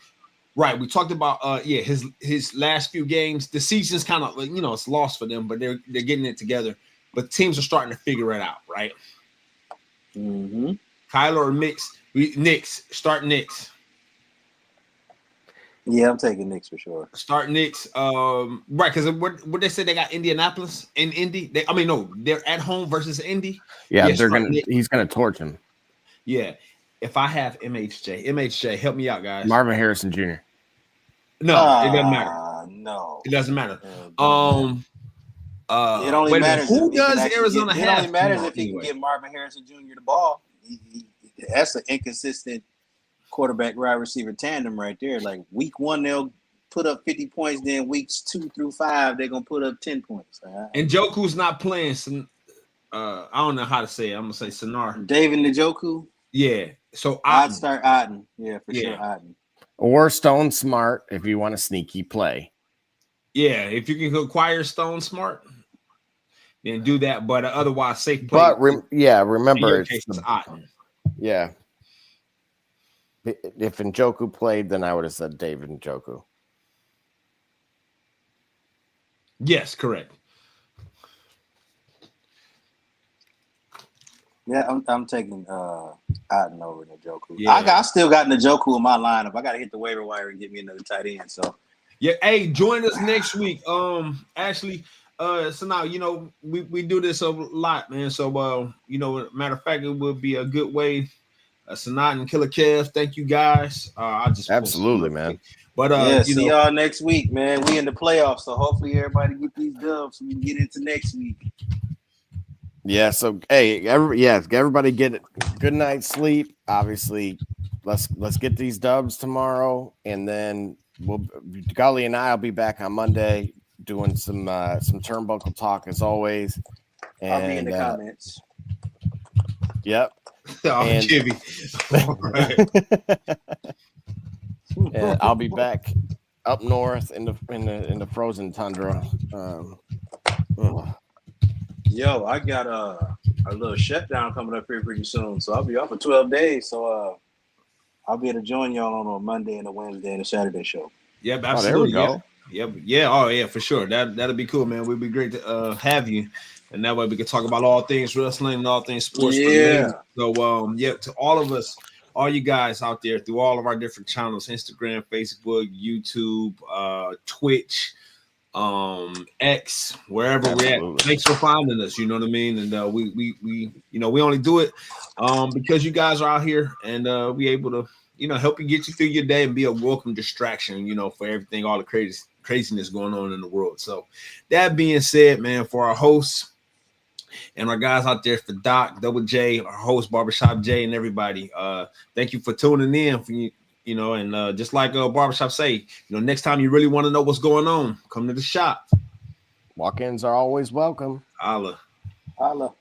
right, we talked about his last few games. The season's kind of, it's lost for them, but they're getting it together. But teams are starting to figure it out, right? Mm-hmm. Kyler or Knicks. Start Knicks. Yeah, I'm taking Knicks for sure. Start Knicks. Right, because what they said they got Indianapolis in Indy. They're at home versus Indy. Yeah, he's gonna torch him. Yeah. If I have MHJ, help me out, guys. Marvin Harrison Jr. No, it doesn't matter. No, it doesn't matter. It only matters. Who does Arizona have? It only matters if he can get Marvin Harrison Jr. the ball. That's an inconsistent quarterback wide receiver tandem right there. Like week 1, they'll put up 50 points. Then weeks 2 through 5, they're gonna put up 10 points. And Njoku's not playing. I don't know how to say it. I'm gonna say Sonar. David Njoku. Yeah. So I'd start Otten. Yeah, for sure, Otten. Or Stone Smart if you want a sneaky play. Yeah, if you can acquire Stone Smart, then do that. But otherwise, safe play. But remember, it's Otten. Yeah. If Njoku played, then I would have said David Njoku. Yes, correct. Yeah, I'm taking Otten over Njoku. Yeah. I still got Njoku in my lineup. I got to hit the waiver wire and get me another tight end. So yeah, hey, join us next week. Actually, so now we do this a lot, man. So matter of fact, it would be a good way. Sanat and Killer Kev, thank you guys. I just absolutely, man. But see y'all next week, man. We in the playoffs, so hopefully everybody get these dubs so we can get into next week. Yeah, so hey, everybody get it. Good night's sleep. Obviously, let's get these dubs tomorrow, and then Gully and I'll be back on Monday doing some turnbuckle talk as always. And I'll be in the comments. Yep. Oh, Jimmy. And I'll be back up north in the frozen tundra. Yo, I got a little shutdown coming up here pretty soon, so I'll be off for 12 days. So I'll be able to join y'all on a Monday and a Wednesday and a Saturday show. Yep, absolutely. There we go. Yeah. Oh, yeah, for sure. That'll be cool, man. We'd be great to have you, and that way we can talk about all things wrestling and all things sports. Yeah. So, to all of us, all you guys out there through all of our different channels: Instagram, Facebook, YouTube, Twitch. X, wherever we're at. Thanks for finding us. You know what I mean? And we only do it because you guys are out here, and we able to help you get you through your day and be a welcome distraction, for everything, all the craziness going on in the world. So that being said, man, for our hosts and our guys out there, for Doc, Double J, our host, Barbershop J, and everybody, thank you for tuning in. For you. And just like Barbershop say, next time you really want to know what's going on, come to the shop. Walk-ins are always welcome. Holla. Holla.